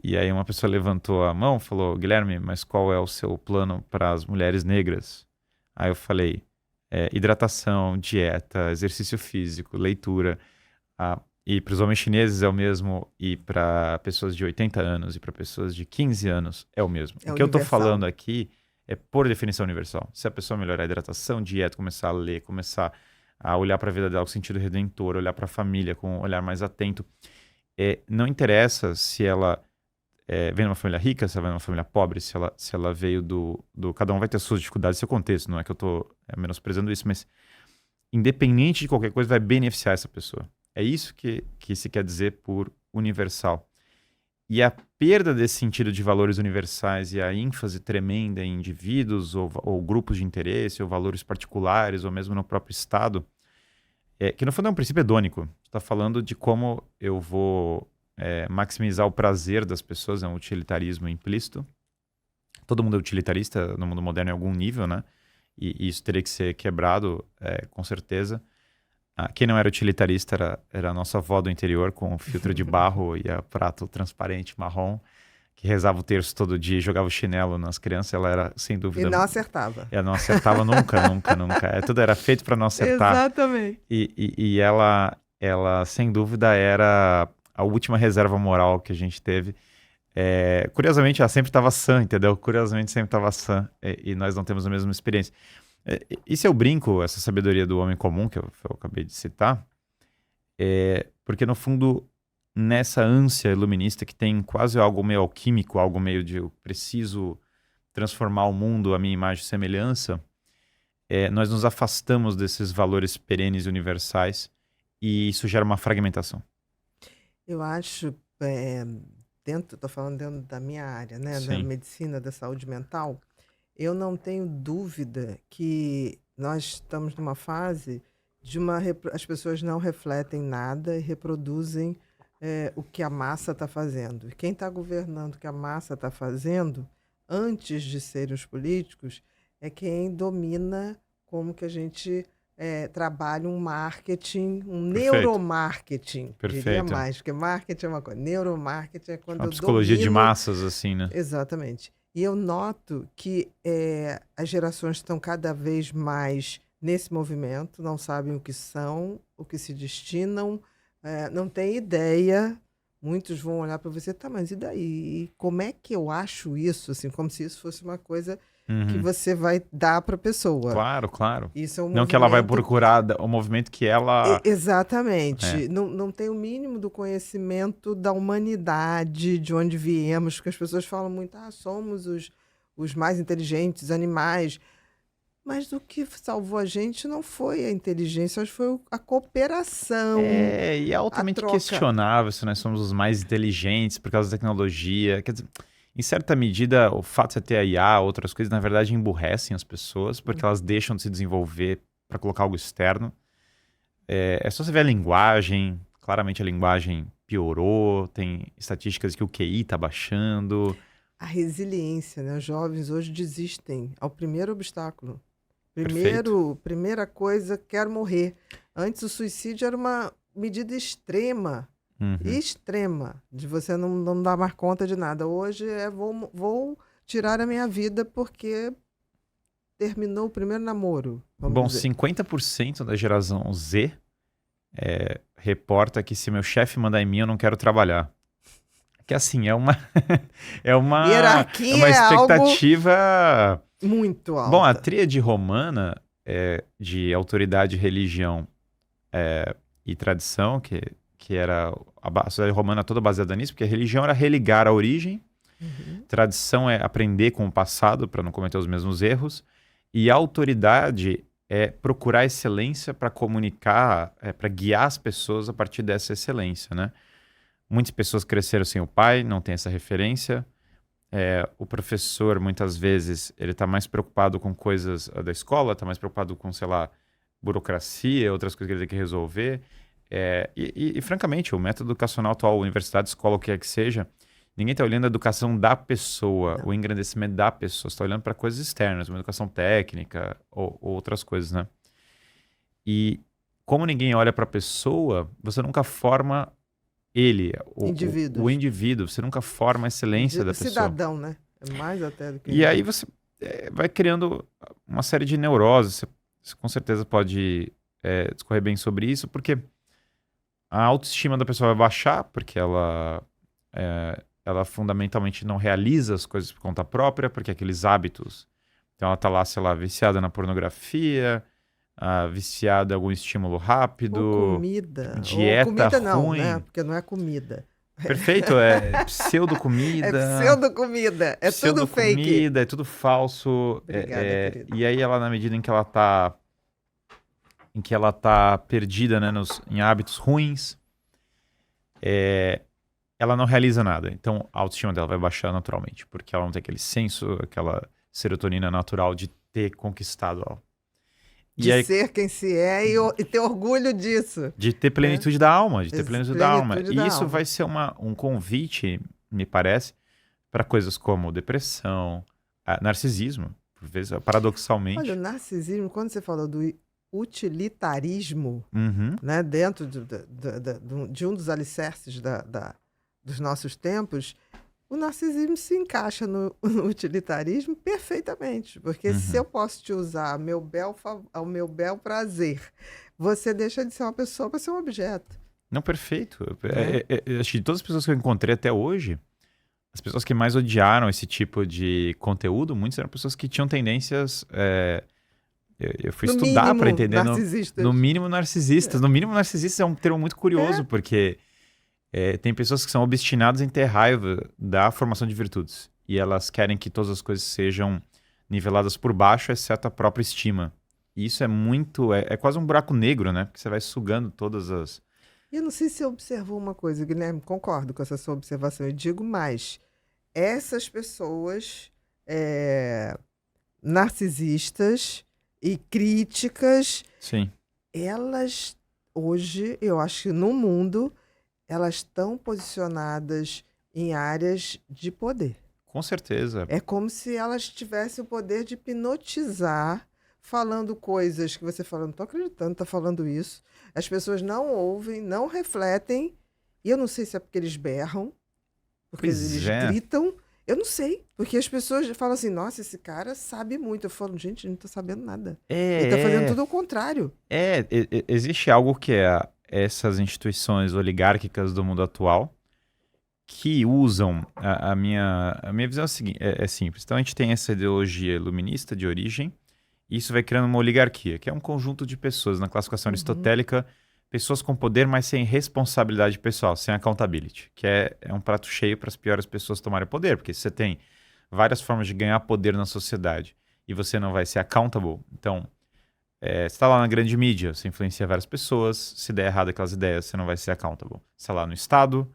E aí uma pessoa levantou a mão e falou, Guilherme, mas qual é o seu plano para as mulheres negras? Aí eu falei, hidratação, dieta, exercício físico, leitura. E para os homens chineses é o mesmo, e para pessoas de 80 anos e para pessoas de 15 anos é o mesmo. O que eu estou falando aqui é por definição universal. Se a pessoa melhorar a hidratação, dieta, começar a ler, começar a olhar para a vida dela com sentido redentor, olhar para a família com um olhar mais atento, não interessa se ela vem de uma família rica, se ela vem de uma família pobre, se ela veio do... Cada um vai ter suas dificuldades e seu contexto. Não é que eu tô menosprezando isso, mas independente de qualquer coisa, vai beneficiar essa pessoa. É isso que se quer dizer por universal. E a perda desse sentido de valores universais e a ênfase tremenda em indivíduos ou grupos de interesse, ou valores particulares, ou mesmo no próprio Estado, que no fundo é um princípio hedônico. Você está falando de como eu vou maximizar o prazer das pessoas, é um utilitarismo implícito. Todo mundo é utilitarista no mundo moderno em algum nível, né? E isso teria que ser quebrado, com certeza. Quem não era utilitarista era a nossa avó do interior, com filtro de barro e a prato transparente marrom, que rezava o terço todo dia e jogava o chinelo nas crianças. Ela era, sem dúvida... E não acertava. Ela não acertava nunca, nunca, nunca. Tudo era feito para não acertar. Exatamente. E ela, sem dúvida, era a última reserva moral que a gente teve. Curiosamente, ela sempre estava sã, entendeu? Curiosamente, sempre estava sã. E nós não temos a mesma experiência. Isso eu brinco, essa sabedoria do homem comum que eu acabei de citar, porque no fundo, nessa ânsia iluminista que tem quase algo meio alquímico, algo meio de eu preciso transformar o mundo à minha imagem e semelhança, nós nos afastamos desses valores perenes e universais e isso gera uma fragmentação. Eu acho, estou falando dentro da minha área, né, da Sim. medicina, da saúde mental, eu não tenho dúvida que nós estamos numa fase de as pessoas não refletem nada e reproduzem o que a massa está fazendo. E quem está governando o que a massa está fazendo, antes de serem os políticos, é quem domina como que a gente trabalha um marketing, um Perfeito. Neuromarketing, diria Perfeito. mais, porque marketing é uma coisa, neuromarketing é quando Uma eu psicologia de domino... massas, assim, né? Exatamente. E eu noto que as gerações estão cada vez mais nesse movimento, não sabem o que são, o que se destinam, não têm ideia. Muitos vão olhar para você, tá, mas e daí? E como é que eu acho isso? Assim, como se isso fosse uma coisa que você vai dar para a pessoa. Claro, claro. Isso é um Não que ela vai movimento... procurar o movimento que ela... Exatamente. Não tem o mínimo do conhecimento da humanidade, de onde viemos, porque as pessoas falam muito, somos os mais inteligentes, animais. Mas o que salvou a gente não foi a inteligência, acho que foi a cooperação. E é altamente questionável se nós somos os mais inteligentes por causa da tecnologia. Quer dizer, em certa medida, o fato de você ter a IA, outras coisas, na verdade, emburrecem as pessoas, porque elas deixam de se desenvolver para colocar algo externo. É só você ver a linguagem. Claramente a linguagem piorou, tem estatísticas que o QI está baixando. A resiliência, né? Os jovens hoje desistem ao primeiro obstáculo. Primeira coisa, quero morrer. Antes o suicídio era uma medida extrema. Extrema, de você não dar mais conta de nada. Hoje vou tirar a minha vida porque terminou o primeiro namoro. Bom, dizer. 50% da geração Z reporta que se meu chefe mandar em mim, eu não quero trabalhar. Que assim, é uma hierarquia, uma expectativa muito alta. Bom, a tríade romana de autoridade, religião e tradição, que era a sociedade romana toda baseada nisso, porque a religião era religar a origem, tradição é aprender com o passado para não cometer os mesmos erros, e a autoridade é procurar excelência para comunicar, para guiar as pessoas a partir dessa excelência, né? Muitas pessoas cresceram sem o pai, não tem essa referência. O professor, muitas vezes, ele está mais preocupado com coisas da escola, está mais preocupado com, sei lá, burocracia, outras coisas que ele tem que resolver. E, francamente, o método educacional atual, universidade, escola, o que é que seja, ninguém está olhando a educação da pessoa, o engrandecimento da pessoa. Você está olhando para coisas externas, uma educação técnica ou outras coisas, né? E como ninguém olha para a pessoa, você nunca forma o indivíduo. Você nunca forma a excelência da pessoa. Cidadão, né? É mais até do que... E aí você vai criando uma série de neuroses. Você com certeza pode discorrer bem sobre isso, porque a autoestima da pessoa vai baixar, porque ela fundamentalmente não realiza as coisas por conta própria, porque aqueles hábitos... Então ela tá lá, sei lá, viciada na pornografia, viciada em algum estímulo rápido, ou comida. dieta Ou comida não, ruim. né? Porque não é comida. Perfeito, é É pseudo-comida, pseudo-comida, é tudo fake. pseudo-comida, é tudo falso. Obrigada, querida. E aí ela, na medida em que ela tá perdida, né, em hábitos ruins, ela não realiza nada. Então a autoestima dela vai baixar naturalmente, porque ela não tem aquele senso, aquela serotonina natural de ter conquistado algo. De ser quem se é e ter orgulho disso. De ter plenitude da alma, de ter Plenitude plenitude da alma. da E isso alma. vai ser um convite, me parece, para coisas como depressão, narcisismo, por vezes, paradoxalmente. Olha, o narcisismo, quando você falou do utilitarismo, Uhum. né, dentro de um dos alicerces dos nossos tempos, o narcisismo se encaixa no utilitarismo perfeitamente. Porque se eu posso te usar ao meu bel prazer, você deixa de ser uma pessoa para ser um objeto. Não, perfeito. Acho que de todas as pessoas que eu encontrei até hoje, as pessoas que mais odiaram esse tipo de conteúdo, muitas eram pessoas que tinham tendências. Eu fui No estudar para mínimo, entender. narcisistas. No mínimo, narcisistas. No mínimo, narcisistas é um termo muito curioso, porque tem pessoas que são obstinadas em ter raiva da formação de virtudes. E elas querem que todas as coisas sejam niveladas por baixo, exceto a própria estima. E isso é muito. É quase um buraco negro, né? Porque você vai sugando todas as. E eu não sei se você observou uma coisa, Guilherme, concordo com essa sua observação. Eu digo mais, essas pessoas narcisistas e críticas, Sim. elas, hoje, eu acho que no mundo, elas estão posicionadas em áreas de poder. Com certeza. É como se elas tivessem o poder de hipnotizar, falando coisas que você fala, não estou acreditando, está falando isso. As pessoas não ouvem, não refletem, e eu não sei se é porque eles berram, porque eles gritam, eu não sei, porque as pessoas falam assim, nossa, esse cara sabe muito. Eu falo, gente, não estou sabendo nada. Ele está fazendo tudo ao contrário. Existe algo que essas instituições oligárquicas do mundo atual que usam a minha visão é simples. Então a gente tem essa ideologia iluminista de origem, e isso vai criando uma oligarquia, que é um conjunto de pessoas, na classificação aristotélica, pessoas com poder, mas sem responsabilidade pessoal, sem accountability, que é um prato cheio para as piores pessoas tomarem poder, porque se você tem várias formas de ganhar poder na sociedade e você não vai ser accountable, então você está lá na grande mídia, você influencia várias pessoas, se der errado aquelas ideias, você não vai ser accountable. Você está lá no Estado,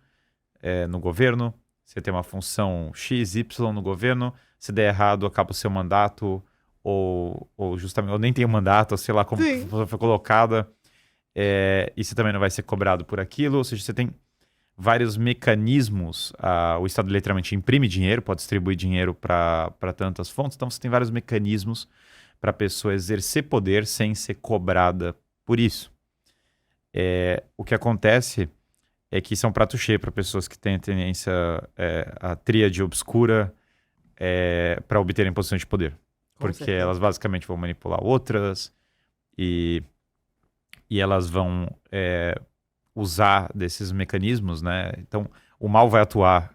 no governo, você tem uma função X, Y no governo, se der errado, acaba o seu mandato, ou justamente, ou nem tem um mandato, ou sei lá como foi colocada, e você também não vai ser cobrado por aquilo, ou seja, você tem vários mecanismos, o Estado literalmente imprime dinheiro, pode distribuir dinheiro para tantas fontes, então você tem vários mecanismos para a pessoa exercer poder sem ser cobrada por isso. O que acontece é que isso é um prato cheio para pessoas que têm a tendência, a tríade obscura, para obterem posições de poder. Porque elas basicamente vão manipular outras e elas vão usar desses mecanismos, né? Então, o mal vai atuar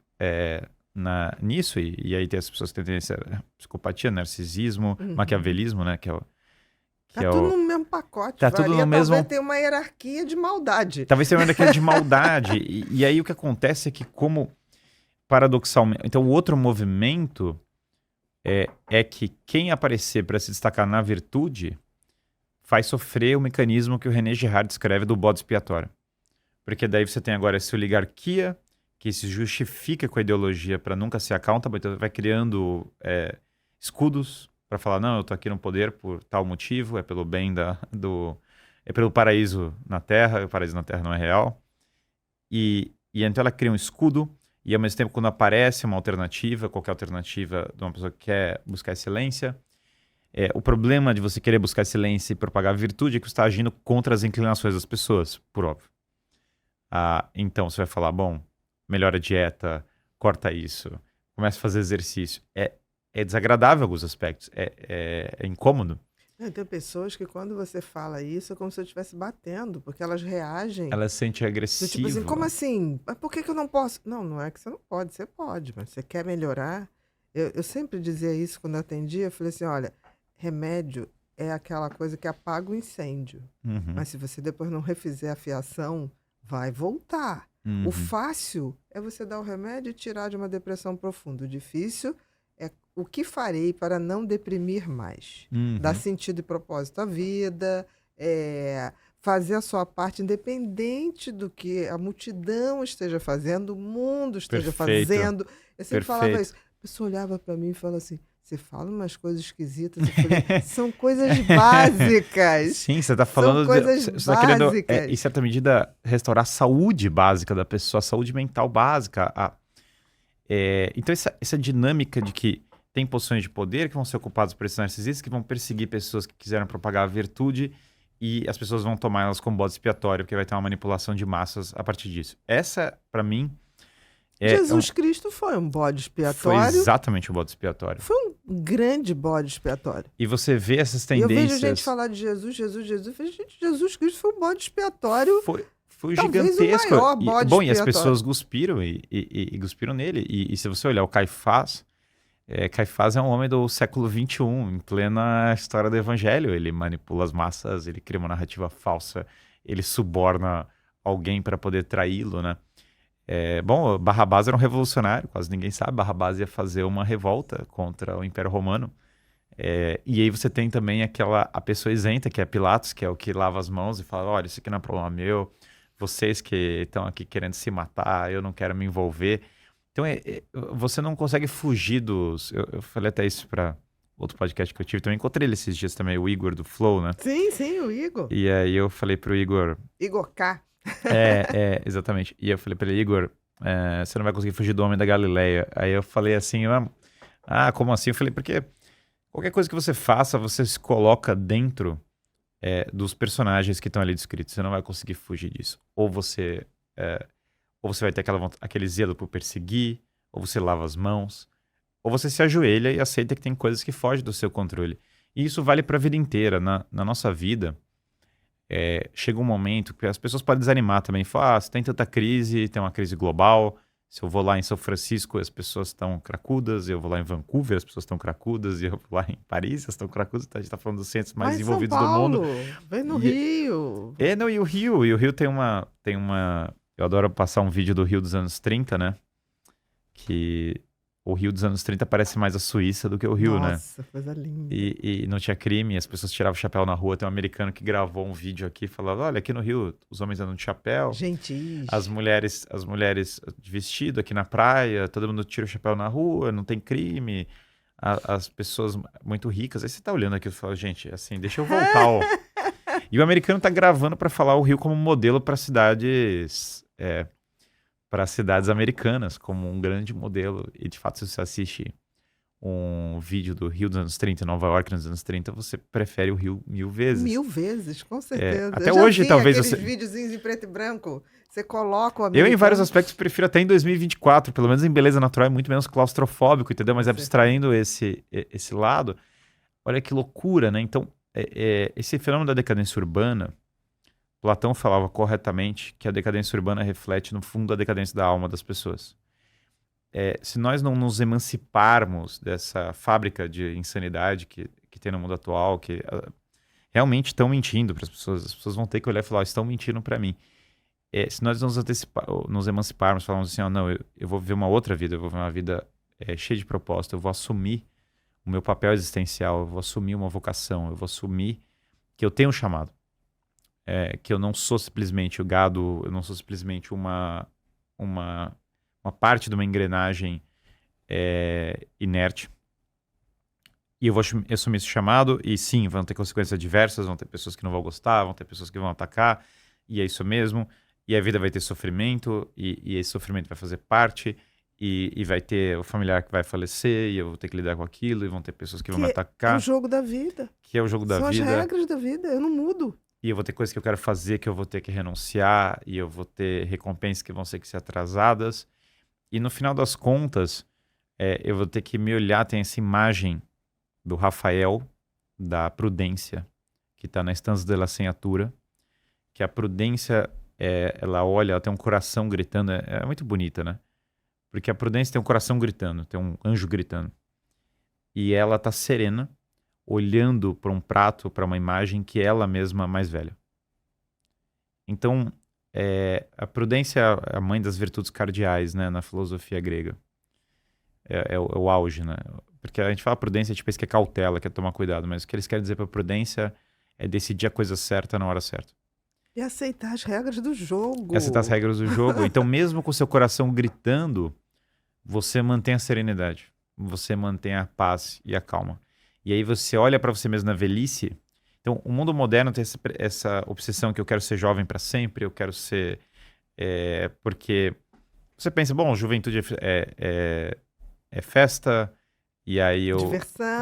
nisso, e aí tem as pessoas que têm tendência a psicopatia, narcisismo, maquiavelismo, né? Tá tudo no mesmo pacote. Tá tudo no mesmo... Talvez tenha uma hierarquia de maldade. Talvez tenha uma hierarquia de maldade. E aí o que acontece é que, como paradoxalmente... Então, o outro movimento é que quem aparecer para se destacar na virtude faz sofrer o mecanismo que o René Girard descreve do bode expiatório. Porque daí você tem agora essa oligarquia que se justifica com a ideologia para nunca ser accountable, então vai criando escudos para falar, não, eu tô aqui no poder por tal motivo, é pelo bem é pelo paraíso na Terra, o paraíso na Terra não é real. E então ela cria um escudo, e ao mesmo tempo quando aparece uma alternativa, qualquer alternativa de uma pessoa que quer buscar excelência, o problema de você querer buscar excelência e propagar virtude é que você está agindo contra as inclinações das pessoas, por óbvio. Então você vai falar, bom, melhora a dieta, corta isso, começa a fazer exercício. É desagradável em alguns aspectos, é incômodo. Tem pessoas que quando você fala isso é como se eu estivesse batendo, porque elas reagem. Elas se sentem agressivas. Tipo assim, como assim? Mas por que eu não posso? Não é que você não pode, você pode, mas você quer melhorar. Eu sempre dizia isso quando eu atendia, eu falei assim, olha, remédio é aquela coisa que apaga o incêndio. Mas se você depois não refizer a fiação, vai voltar. O Uhum. fácil é você dar o remédio e tirar de uma depressão profunda. O difícil é o que farei para não deprimir mais. Dar Uhum. sentido e propósito à vida, fazer a sua parte, independente do que a multidão esteja fazendo, o mundo esteja Perfeito, fazendo. Eu sempre falava isso. perfeito. A pessoa olhava para mim e falava assim: você fala umas coisas esquisitas. Eu falei: são coisas básicas. Sim, você está São falando de, coisas você está querendo, em básicas. certa medida, restaurar a saúde básica da pessoa, a saúde mental básica. Então, essa dinâmica de que tem posições de poder que vão ser ocupadas por esses narcisistas, que vão perseguir pessoas que quiseram propagar a virtude e as pessoas vão tomar elas como bode expiatório, porque vai ter uma manipulação de massas a partir disso. Essa, para mim, Jesus Cristo foi um bode foi expiatório, exatamente o bode expiatório. foi um grande bode expiatório. E você vê essas E eu vejo gente tendências. falar de Jesus, Jesus, Jesus. Eu falei, gente, Jesus Cristo foi um bode expiatório, Foi talvez o gigantesco. maior bode Bom, e as expiatório. pessoas cuspiram e cuspiram nele. E se você olhar o Caifás, Caifás é um homem do século XXI, em plena história do evangelho. Ele manipula as massas, ele cria uma narrativa falsa, ele suborna alguém para poder traí-lo, né? Bom, Barrabás era um revolucionário, quase ninguém sabe. Barrabás ia fazer uma revolta contra o Império Romano. E aí você tem também a pessoa isenta, que é Pilatos, que é o que lava as mãos e fala, olha, isso aqui não é problema meu, vocês que estão aqui querendo se matar, eu não quero me envolver. Então, você não consegue fugir dos... Eu falei até isso para outro podcast que eu tive, também encontrei ele esses dias também, o Igor do Flow, né? Sim, sim, o Igor. E aí eu falei pro Igor... Igor K. Exatamente. E eu falei pra ele, Igor, você não vai conseguir fugir do homem da Galileia. Aí eu falei assim, como assim? Eu falei, porque qualquer coisa que você faça, você se coloca dentro dos personagens que estão ali descritos. Você não vai conseguir fugir disso. Ou você vai ter aquele zelo por perseguir, ou você lava as mãos, ou você se ajoelha e aceita que tem coisas que fogem do seu controle. E isso vale pra vida inteira. Na nossa vida, chega um momento que as pessoas podem desanimar também. Falar, se tem tanta crise, tem uma crise global. Se eu vou lá em São Francisco, as pessoas estão cracudas. Eu vou lá em Vancouver, as pessoas estão cracudas. E eu vou lá em Paris, elas estão cracudas. A gente está falando dos centros mais Vai em envolvidos São do mundo. Paulo, vem no E- Rio. Não, e o Rio? E o Rio tem uma... Eu adoro passar um vídeo do Rio dos anos 30, né? Que o Rio dos anos 30 parece mais a Suíça do que o Rio, né? Nossa, coisa linda. E não tinha crime, as pessoas tiravam o chapéu na rua. Tem um americano que gravou um vídeo aqui falando: olha, aqui no Rio os homens andam de chapéu, Gentis. as mulheres de vestido aqui na praia, todo mundo tira o chapéu na rua, não tem crime. As pessoas muito ricas. Aí você tá olhando aqui e fala, gente, assim, deixa eu voltar. E o americano tá gravando para falar o Rio como modelo para cidades americanas, como um grande modelo. E de fato, se você assiste um vídeo do Rio dos anos 30, Nova York nos anos 30, você prefere o Rio 1000 vezes. 1000 vezes, com certeza. Até Eu já hoje, vi talvez aqueles você... videozinhos em preto e branco. Você coloca o Eu, americano. em vários aspectos, prefiro até em 2024, pelo menos em beleza natural, é muito menos claustrofóbico, entendeu? Mas Com abstraindo esse lado, olha que loucura, né? Então, esse fenômeno da decadência urbana, Platão falava corretamente que a decadência urbana reflete, no fundo, a decadência da alma das pessoas. Se nós não nos emanciparmos dessa fábrica de insanidade que tem no mundo atual, que realmente estão mentindo para as pessoas vão ter que olhar e falar, estão mentindo para mim. Se nós nos emanciparmos, falarmos assim, não, eu vou viver uma outra vida, eu vou viver uma vida cheia de propósito, eu vou assumir o meu papel existencial, eu vou assumir uma vocação, eu vou assumir que eu tenho um chamado, que eu não sou simplesmente o gado, eu não sou simplesmente uma parte de uma engrenagem inerte. E eu vou assumir esse chamado, e sim, vão ter consequências adversas, vão ter pessoas que não vão gostar, vão ter pessoas que vão atacar, e é isso mesmo. E a vida vai ter sofrimento, e esse sofrimento vai fazer parte, e vai ter o familiar que vai falecer, e eu vou ter que lidar com aquilo, e vão ter pessoas que vão me É atacar. o jogo da vida. Que é o jogo da São vida. as regras da vida, eu não mudo. E eu vou ter coisas que eu quero fazer que eu vou ter que renunciar, e eu vou ter recompensas que vão ter que ser atrasadas. E no final das contas, eu vou ter que me olhar, tem essa imagem do Rafael, da prudência, que está na Stanza della Segnatura, que a prudência, ela olha, ela tem um coração gritando, é muito bonita, né? Porque a prudência tem um coração gritando, tem um anjo gritando. E ela está serena, olhando para um prato, para uma imagem que é ela mesma mais velha. Então, A prudência é a mãe das virtudes cardeais, né, na filosofia grega. É o auge, né? Porque a gente fala prudência, a gente pensa que é cautela, que é tomar cuidado, mas o que eles querem dizer para prudência é decidir a coisa certa na hora certa. E aceitar as regras do jogo. Aceitar as regras do jogo. Então, mesmo com o seu coração gritando, você mantém a serenidade, você mantém a paz e a calma. E aí você olha para você mesmo na velhice. Então, o mundo moderno tem essa obsessão que eu quero ser jovem para sempre, eu quero ser... porque você pensa, bom, juventude é festa, e aí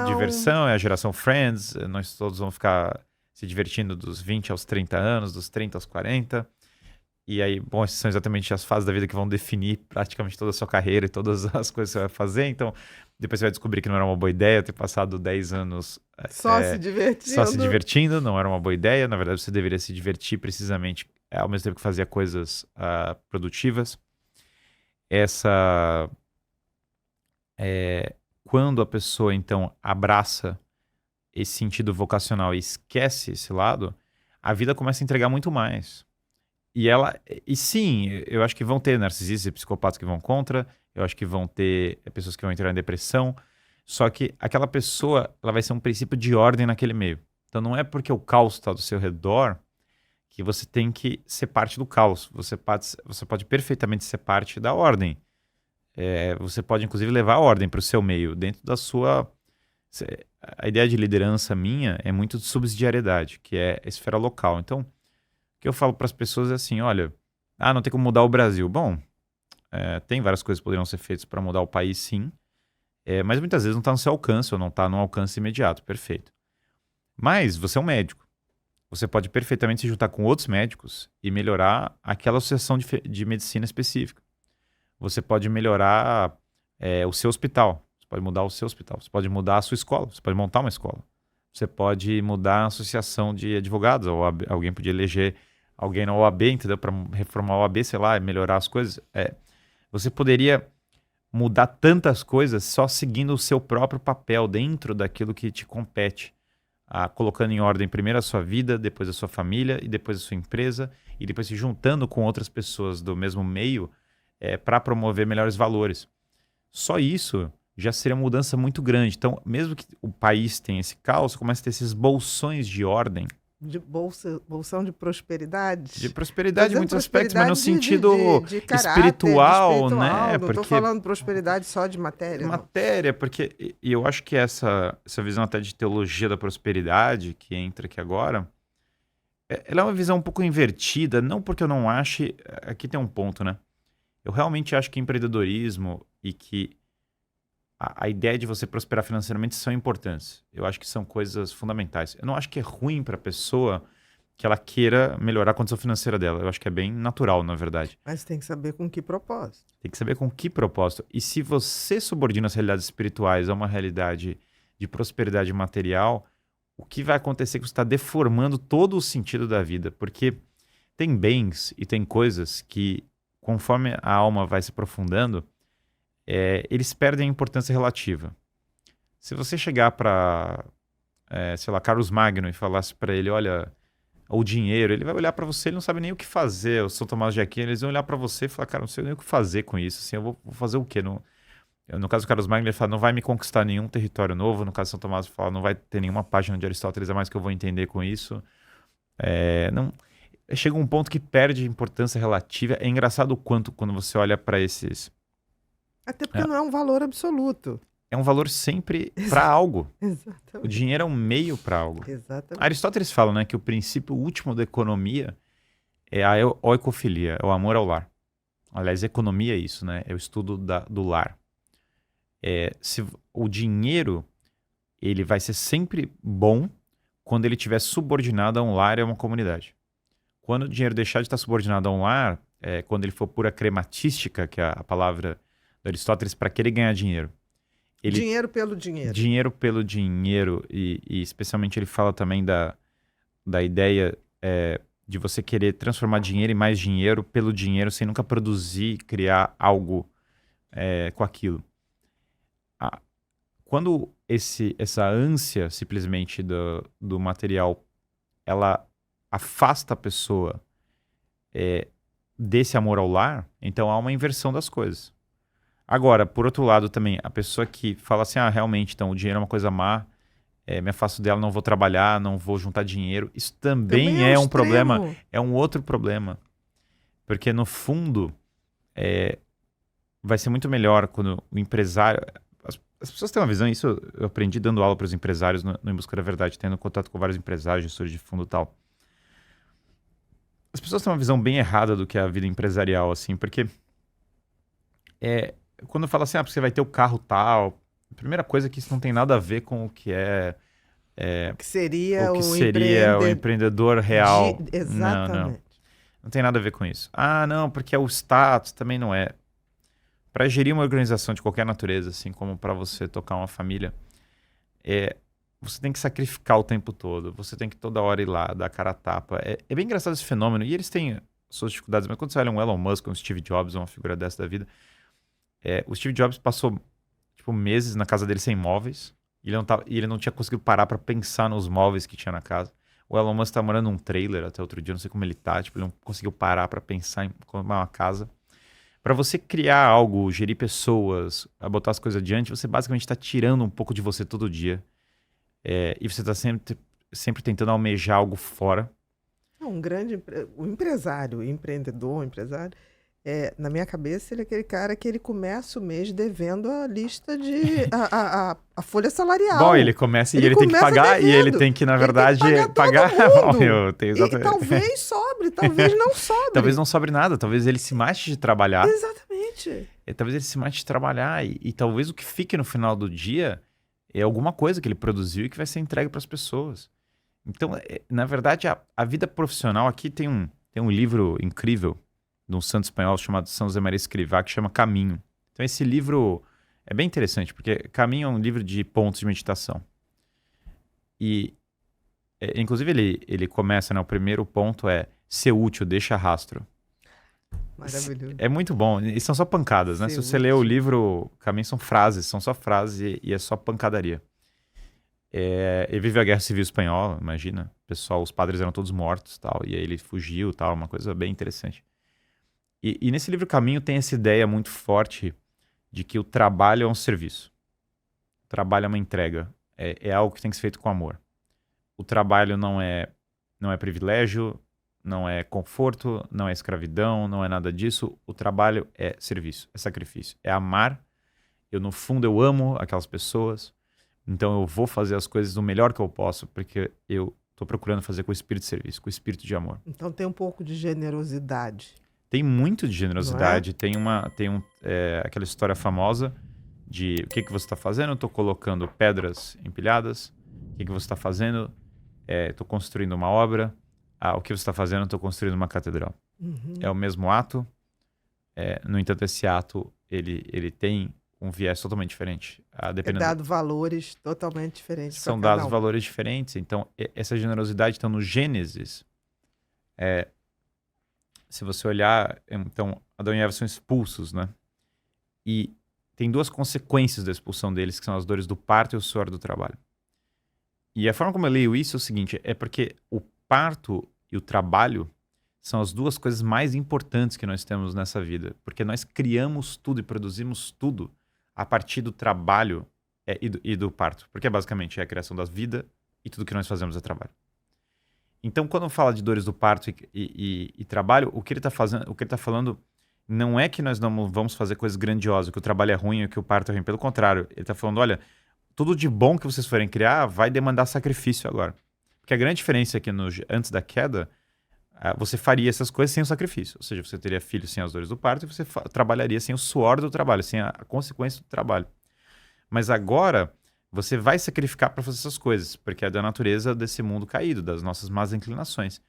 diversão, é a geração Friends, nós todos vamos ficar se divertindo dos 20 aos 30 anos, dos 30 aos 40. E aí, bom, essas são exatamente as fases da vida que vão definir praticamente toda a sua carreira e todas as coisas que você vai fazer. Então, depois você vai descobrir que não era uma boa ideia ter passado 10 anos só se divertindo, não era uma boa ideia. Na verdade, você deveria se divertir precisamente ao mesmo tempo que fazia coisas produtivas. Quando a pessoa, então, abraça esse sentido vocacional e esquece esse lado, a vida começa a entregar muito mais. E sim, eu acho que vão ter narcisistas e psicopatas que vão contra, eu acho que vão ter pessoas que vão entrar em depressão, só que aquela pessoa, ela vai ser um princípio de ordem naquele meio. Então não é porque o caos está do seu redor que você tem que ser parte do caos. Você pode perfeitamente ser parte da ordem. Você pode, inclusive, levar a ordem para o seu meio, dentro da sua... A ideia de liderança minha é muito de subsidiariedade, que é a esfera local. Então, o que eu falo para as pessoas é assim, olha, não tem como mudar o Brasil. Bom, tem várias coisas que poderiam ser feitas para mudar o país, sim, mas muitas vezes não está no seu alcance ou não está no alcance imediato, perfeito. Mas você é um médico. Você pode perfeitamente se juntar com outros médicos e melhorar aquela associação de medicina específica. Você pode melhorar o seu hospital. Você pode mudar o seu hospital. Você pode mudar a sua escola. Você pode montar uma escola. Você pode mudar a associação de advogados. Ou alguém podia eleger alguém na OAB, entendeu? Para reformar a OAB, sei lá, melhorar as coisas. Você poderia mudar tantas coisas só seguindo o seu próprio papel dentro daquilo que te compete. Colocando em ordem primeiro a sua vida, depois a sua família e depois a sua empresa e depois se juntando com outras pessoas do mesmo meio para promover melhores valores. Só isso já seria uma mudança muito grande. Então, mesmo que o país tenha esse caos, começa a ter esses bolsões de ordem. De bolsão de prosperidade? De prosperidade em muitos aspectos, mas no sentido de caráter, espiritual, né? Não estou falando prosperidade só de matéria. De matéria, porque eu acho que essa visão até de teologia da prosperidade, que entra aqui agora, ela é uma visão um pouco invertida, não porque eu não ache... Aqui tem um ponto, né? Eu realmente acho que empreendedorismo e que a ideia de você prosperar financeiramente são importantes. Eu acho que são coisas fundamentais. Eu não acho que é ruim para a pessoa que ela queira melhorar a condição financeira dela. Eu acho que é bem natural, na verdade. Mas tem que saber com que propósito. Tem que saber com que propósito. E se você subordina as realidades espirituais a uma realidade de prosperidade material, o que vai acontecer é que você está deformando todo o sentido da vida. Porque tem bens e tem coisas que, conforme a alma vai se aprofundando, eles perdem a importância relativa. Se você chegar para, sei lá, Carlos Magno e falasse para ele, olha, o dinheiro, ele vai olhar para você, ele não sabe nem o que fazer. O São Tomás de Aquino, eles vão olhar para você e falar, cara, não sei nem o que fazer com isso. Assim, eu vou fazer o quê? No caso do Carlos Magno, ele fala, não vai me conquistar nenhum território novo. No caso do São Tomás, ele fala, não vai ter nenhuma página de Aristóteles a mais que eu vou entender com isso. Não... Chega um ponto que perde importância relativa. É engraçado o quanto, quando você olha para esses... Até porque não é um valor absoluto. É um valor sempre para algo. Exatamente. O dinheiro é um meio para algo. Exatamente. Aristóteles fala, né, que o princípio último da economia é a oikofilia, é o amor ao lar. Aliás, economia é isso, né? É o estudo do lar. Se o dinheiro ele vai ser sempre bom quando ele estiver subordinado a um lar e a uma comunidade. Quando o dinheiro deixar de estar subordinado a um lar, quando ele for pura crematística, que é a palavra do Aristóteles, para querer ganhar dinheiro. Dinheiro pelo dinheiro. Dinheiro pelo dinheiro. E especialmente ele fala também da ideia de você querer transformar dinheiro em mais dinheiro pelo dinheiro, sem nunca produzir, criar algo com aquilo. Quando essa ânsia simplesmente do material, ela afasta a pessoa desse amor ao lar, então há uma inversão das coisas. Agora, por outro lado também, a pessoa que fala assim, realmente, então o dinheiro é uma coisa má, me afasto dela, não vou trabalhar, não vou juntar dinheiro, isso também é um problema, é um outro problema. Porque no fundo, vai ser muito melhor quando o empresário... As pessoas têm uma visão, isso eu aprendi dando aula para os empresários no Em Busca da Verdade, tendo contato com vários empresários, gestores de fundo e tal. As pessoas têm uma visão bem errada do que é a vida empresarial, assim, porque quando fala assim, você vai ter o carro tal, a primeira coisa é que isso não tem nada a ver com o que o que seria o empreendedor real. Exatamente. Não tem nada a ver com isso. Não, porque é o status, também não é. Para gerir uma organização de qualquer natureza, assim como para você tocar uma família, você tem que sacrificar o tempo todo. Você tem que toda hora ir lá, dar a cara a tapa. É bem engraçado esse fenômeno. E eles têm suas dificuldades. Mas quando você olha um Elon Musk, um Steve Jobs, uma figura dessa da vida, o Steve Jobs passou meses na casa dele sem móveis. E ele não tinha conseguido parar para pensar nos móveis que tinha na casa. O Elon Musk tá morando num trailer até outro dia. Não sei como ele tá. Ele não conseguiu parar para pensar em comprar uma casa. Para você criar algo, gerir pessoas, botar as coisas adiante, você basicamente está tirando um pouco de você todo dia. E você está sempre tentando almejar algo fora. O empresário, empresário, na minha cabeça, ele é aquele cara que ele começa o mês devendo a lista de... a folha salarial. Bom, ele começa e ele tem que pagar devendo. E ele tem que, na verdade, pagar. E talvez sobre, talvez não sobre. Talvez não sobre nada, talvez ele se mate de trabalhar. Exatamente. Talvez ele se mate de trabalhar e talvez o que fique no final do dia é alguma coisa que ele produziu e que vai ser entregue para as pessoas. Então, na verdade, a vida profissional aqui tem um livro incrível de um santo espanhol chamado São José Maria Escrivá, que chama Caminho. Então esse livro é bem interessante, porque Caminho é um livro de pontos de meditação. E, inclusive, ele começa, o primeiro ponto é ser útil, deixa rastro. Maravilhoso. É muito bom. E são só pancadas, né? Se você ler o livro, Caminho são só frases e é só pancadaria. Ele viveu a Guerra Civil Espanhola, imagina. Pessoal, os padres eram todos mortos, tal, e aí ele fugiu, tal, uma coisa bem interessante. E nesse livro Caminho tem essa ideia muito forte de que o trabalho é um serviço. O trabalho é uma entrega. É algo que tem que ser feito com amor. O trabalho não é privilégio, não é conforto, não é escravidão, não é nada disso. O trabalho é serviço, é sacrifício. É amar. No fundo, eu amo aquelas pessoas. Então, eu vou fazer as coisas do melhor que eu posso, porque eu estou procurando fazer com o espírito de serviço, com o espírito de amor. Então, tem um pouco de generosidade. Tem muito de generosidade. Tem aquela história famosa de o que você está fazendo? Estou colocando pedras empilhadas. O que você está fazendo? Estou construindo uma obra. O que você está fazendo? Estou construindo uma catedral. Uhum. É o mesmo ato. No entanto, esse ato ele tem um viés totalmente diferente. Dado valores totalmente diferentes. São dados valores diferentes. Então, essa generosidade está no Gênesis. Se você olhar, então, Adão e Eva são expulsos, né? E tem duas consequências da expulsão deles, que são as dores do parto e o suor do trabalho. E a forma como eu leio isso é o seguinte, é porque o parto e o trabalho são as duas coisas mais importantes que nós temos nessa vida. Porque nós criamos tudo e produzimos tudo a partir do trabalho e do parto. Porque basicamente é a criação da vida e tudo que nós fazemos é trabalho. Então, quando fala de dores do parto e trabalho, o que ele está falando não é que nós não vamos fazer coisas grandiosas, que o trabalho é ruim ou que o parto é ruim. Pelo contrário, ele está falando, olha, tudo de bom que vocês forem criar vai demandar sacrifício agora. Porque a grande diferença é que antes da queda, você faria essas coisas sem o sacrifício. Ou seja, você teria filhos sem as dores do parto e você trabalharia sem o suor do trabalho, sem a consequência do trabalho. Mas agora... você vai sacrificar para fazer essas coisas, porque é da natureza desse mundo caído, das nossas más inclinações.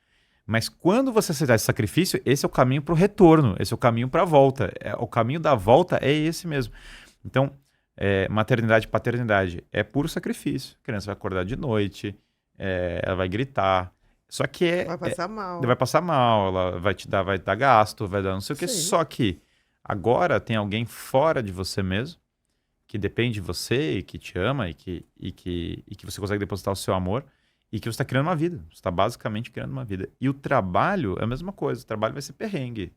Mas quando você aceitar esse sacrifício, esse é o caminho para o retorno, esse é o caminho para a volta. O caminho da volta é esse mesmo. Então, maternidade e paternidade é puro sacrifício. A criança vai acordar de noite, ela vai gritar. Só que vai passar mal. Vai passar mal, ela vai dar gasto, vai dar não sei o quê. Só que agora tem alguém fora de você mesmo, que depende de você e que te ama e que você consegue depositar o seu amor E que você está criando uma vida. Você está basicamente criando uma vida. E o trabalho é a mesma coisa. O trabalho vai ser perrengue.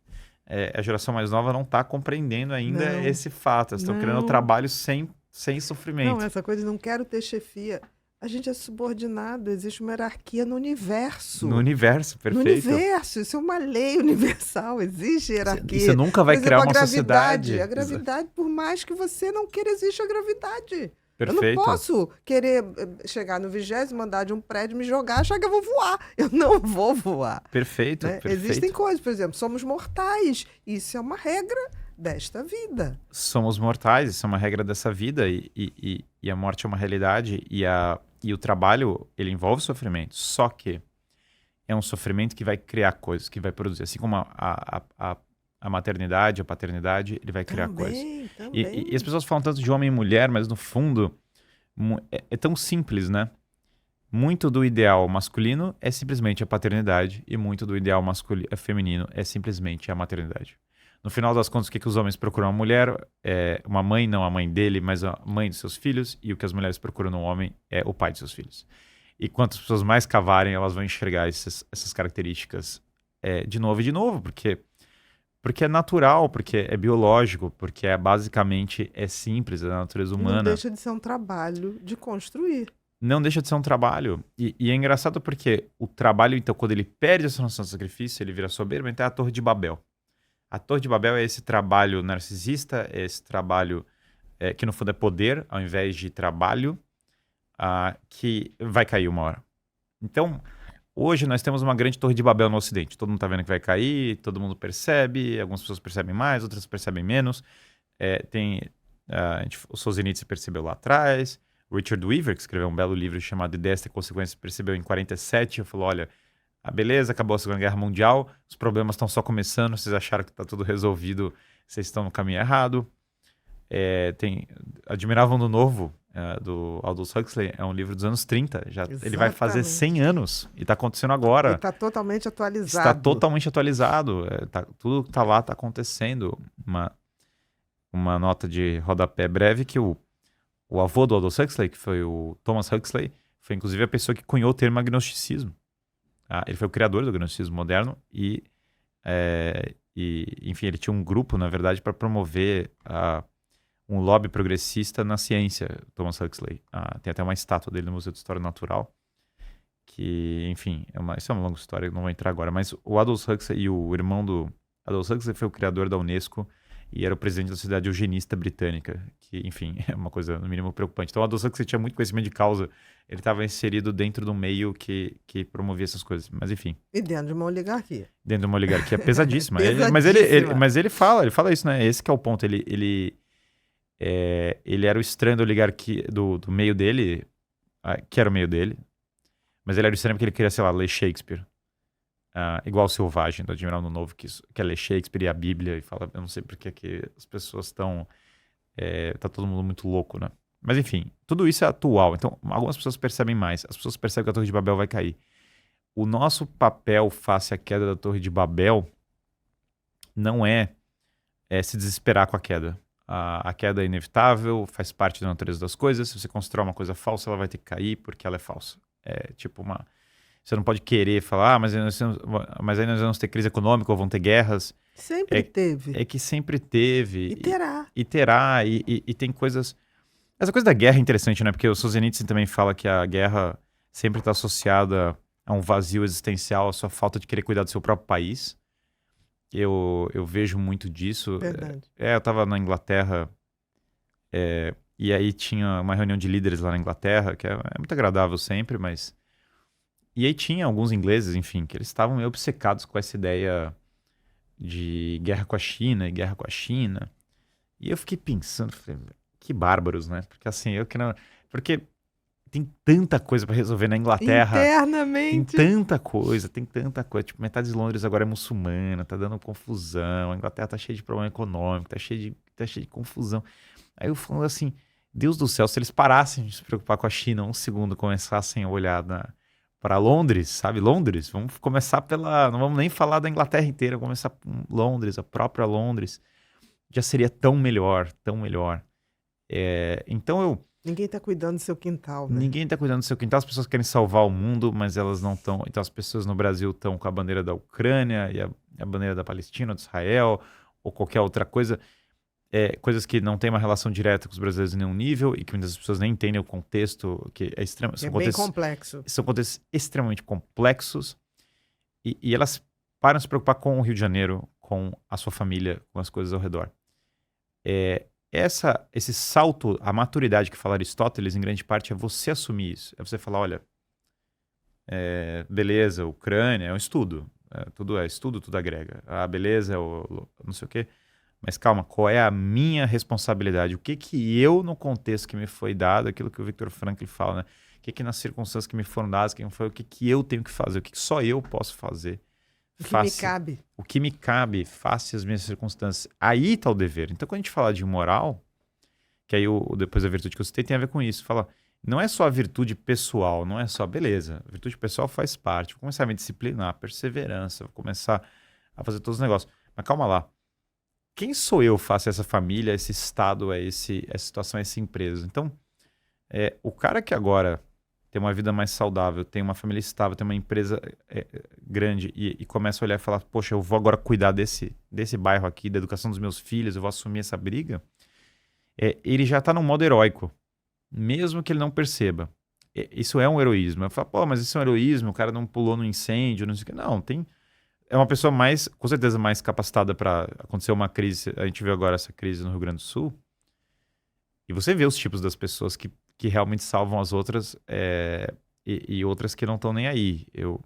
A geração mais nova não está compreendendo ainda Não, esse fato. Eles estão criando não. trabalho sem Não, sofrimento. essa coisa de não quero ter chefia. A gente é subordinado, existe uma hierarquia no universo. No universo, No perfeito. universo, isso é uma lei universal, existe hierarquia. E você nunca vai Por criar exemplo, uma a gravidade. sociedade. A gravidade, por mais que você não queira, existe a gravidade. Eu não Perfeito. posso querer chegar no 20º andar de um prédio, me jogar, achar que eu vou voar. Eu não vou voar. Perfeito, Né? perfeito. Existem coisas, por exemplo, somos mortais. Isso é uma regra desta vida. Somos mortais, isso é uma regra dessa vida e a morte é uma realidade e o trabalho, ele envolve sofrimento, só que é um sofrimento que vai criar coisas, que vai produzir, assim como a maternidade, a paternidade, ele vai criar coisas. Também. E as pessoas falam tanto de homem e mulher, mas no fundo é tão simples, né? Muito do ideal masculino é simplesmente a paternidade e muito do ideal feminino é simplesmente a maternidade. No final das contas, o que os homens procuram uma mulher é uma mãe, não a mãe dele, mas a mãe dos seus filhos, e o que as mulheres procuram no homem é o pai de seus filhos. E quantas pessoas mais cavarem, elas vão enxergar essas características de novo e de novo, porque é natural, porque é biológico, porque basicamente é simples, é da natureza humana. Não deixa de ser um trabalho de construir. Não deixa de ser um trabalho. E é engraçado porque o trabalho, então, quando ele perde essa noção de sacrifício, ele vira soberbo, então é a Torre de Babel. A Torre de Babel é esse trabalho narcisista, é esse trabalho que no fundo é poder, ao invés de trabalho, que vai cair uma hora. Então, hoje nós temos uma grande Torre de Babel no Ocidente. Todo mundo está vendo que vai cair, todo mundo percebe, algumas pessoas percebem mais, outras percebem menos. O Solzhenitsyn percebeu lá atrás, o Richard Weaver, que escreveu um belo livro chamado Ideias e Consequências, percebeu em 47, falou, olha, beleza, acabou a Segunda Guerra Mundial, os problemas estão só começando, vocês acharam que está tudo resolvido, vocês estão no caminho errado. Admiravam do Novo, do Aldous Huxley, é um livro dos anos 30, ele vai fazer 100 anos, e está acontecendo agora. Ele está totalmente atualizado. Está totalmente atualizado, tudo que está lá está acontecendo. Uma nota de rodapé breve que o avô do Aldous Huxley, que foi o Thomas Huxley, foi inclusive a pessoa que cunhou o termo agnosticismo. Ele foi o criador do agnosticismo moderno e enfim, ele tinha um grupo, na verdade, para promover um lobby progressista na ciência, Thomas Huxley. Tem até uma estátua dele no Museu de História Natural, que, enfim, isso é uma longa história, não vou entrar agora, mas o Aldous Huxley e o irmão do Aldous Huxley foi o criador da Unesco e era o presidente da Sociedade Eugenista Britânica, que, enfim, é uma coisa, no mínimo, preocupante. Então, o Aldous Huxley tinha muito conhecimento de causa, ele estava inserido dentro do meio que promovia essas coisas, mas enfim. E dentro de uma oligarquia. Dentro de uma oligarquia pesadíssima. Pesadíssima. Mas ele fala isso, né? Esse que é o ponto. Ele era o estranho da oligarquia, do meio dele, que era o meio dele, mas ele era o estranho porque ele queria, sei lá, ler Shakespeare. Igual o Selvagem, do Admiral no Novo, que quer ler Shakespeare e a Bíblia, e fala, eu não sei porque que as pessoas estão... tá todo mundo muito louco, né? Mas enfim, tudo isso é atual. Então, algumas pessoas percebem mais. As pessoas percebem que a Torre de Babel vai cair. O nosso papel face à queda da Torre de Babel não é se desesperar com a queda. A queda é inevitável, faz parte da natureza das coisas. Se você constrói uma coisa falsa, ela vai ter que cair porque ela é falsa. É tipo uma... Você não pode querer falar, mas aí nós vamos ter crise econômica ou vão ter guerras. Sempre teve. É que sempre teve. E terá. E terá. E tem coisas... Essa coisa da guerra é interessante, né? Porque o Solzhenitsyn também fala que a guerra sempre está associada a um vazio existencial, a sua falta de querer cuidar do seu próprio país. Eu vejo muito disso. Verdade. Eu estava na Inglaterra e aí tinha uma reunião de líderes lá na Inglaterra, que é muito agradável sempre, mas... E aí tinha alguns ingleses, enfim, que eles estavam meio obcecados com essa ideia de guerra com a China e guerra com a China. E eu fiquei pensando, falei, que bárbaros, né? Porque assim, porque tem tanta coisa para resolver na Inglaterra. Internamente. Tem tanta coisa. Tipo, metade de Londres agora é muçulmana, tá dando confusão. A Inglaterra tá cheia de problema econômico, tá cheia de confusão. Aí eu falo assim, Deus do céu, se eles parassem de se preocupar com a China um segundo, começassem a olhar para Londres, sabe? Londres, vamos começar não vamos nem falar da Inglaterra inteira, vamos começar por Londres, a própria Londres. Já seria tão melhor, tão melhor. Então Ninguém tá cuidando do seu quintal, né? Ninguém tá cuidando do seu quintal, as pessoas querem salvar o mundo, mas elas não estão. Então as pessoas no Brasil estão com a bandeira da Ucrânia e a bandeira da Palestina, de Israel, ou qualquer outra coisa. Coisas que não têm uma relação direta com os brasileiros em nenhum nível e que muitas pessoas nem entendem o contexto, que é extremo. É bem complexo. São contextos extremamente complexos e elas param de se preocupar com o Rio de Janeiro, com a sua família, com as coisas ao redor. Esse salto, a maturidade que fala Aristóteles, em grande parte, é você assumir isso. É você falar, olha, beleza, Ucrânia é um estudo. Tudo é estudo, tudo agrega. A beleza é o não sei o quê. Mas calma, qual é a minha responsabilidade? O que eu, no contexto que me foi dado, aquilo que o Viktor Frankl fala, né? O que nas circunstâncias que me foram dadas, o que eu tenho que fazer, o que só eu posso fazer. O que me cabe. O que me cabe, face as minhas circunstâncias. Aí está o dever. Então, quando a gente fala de moral, que aí depois a virtude que eu citei tem a ver com isso. Fala, não é só a virtude pessoal, não é só, beleza, a virtude pessoal faz parte. Vou começar a me disciplinar, perseverança, vou começar a fazer todos os negócios. Mas calma lá. Quem sou eu face a essa família, a esse estado, a essa situação, a essa empresa? Então, o cara que agora tem uma vida mais saudável, tem uma família estável, tem uma empresa grande e começa a olhar e falar, poxa, eu vou agora cuidar desse bairro aqui, da educação dos meus filhos, eu vou assumir essa briga, ele já está num modo heróico, mesmo que ele não perceba. Isso é um heroísmo. Eu falo, pô, mas isso é um heroísmo, o cara não pulou no incêndio, não sei o que. Não, é uma pessoa com certeza mais capacitada para acontecer uma crise. A gente viu agora essa crise no Rio Grande do Sul. E você vê os tipos das pessoas que realmente salvam as outras e outras que não estão nem aí. Eu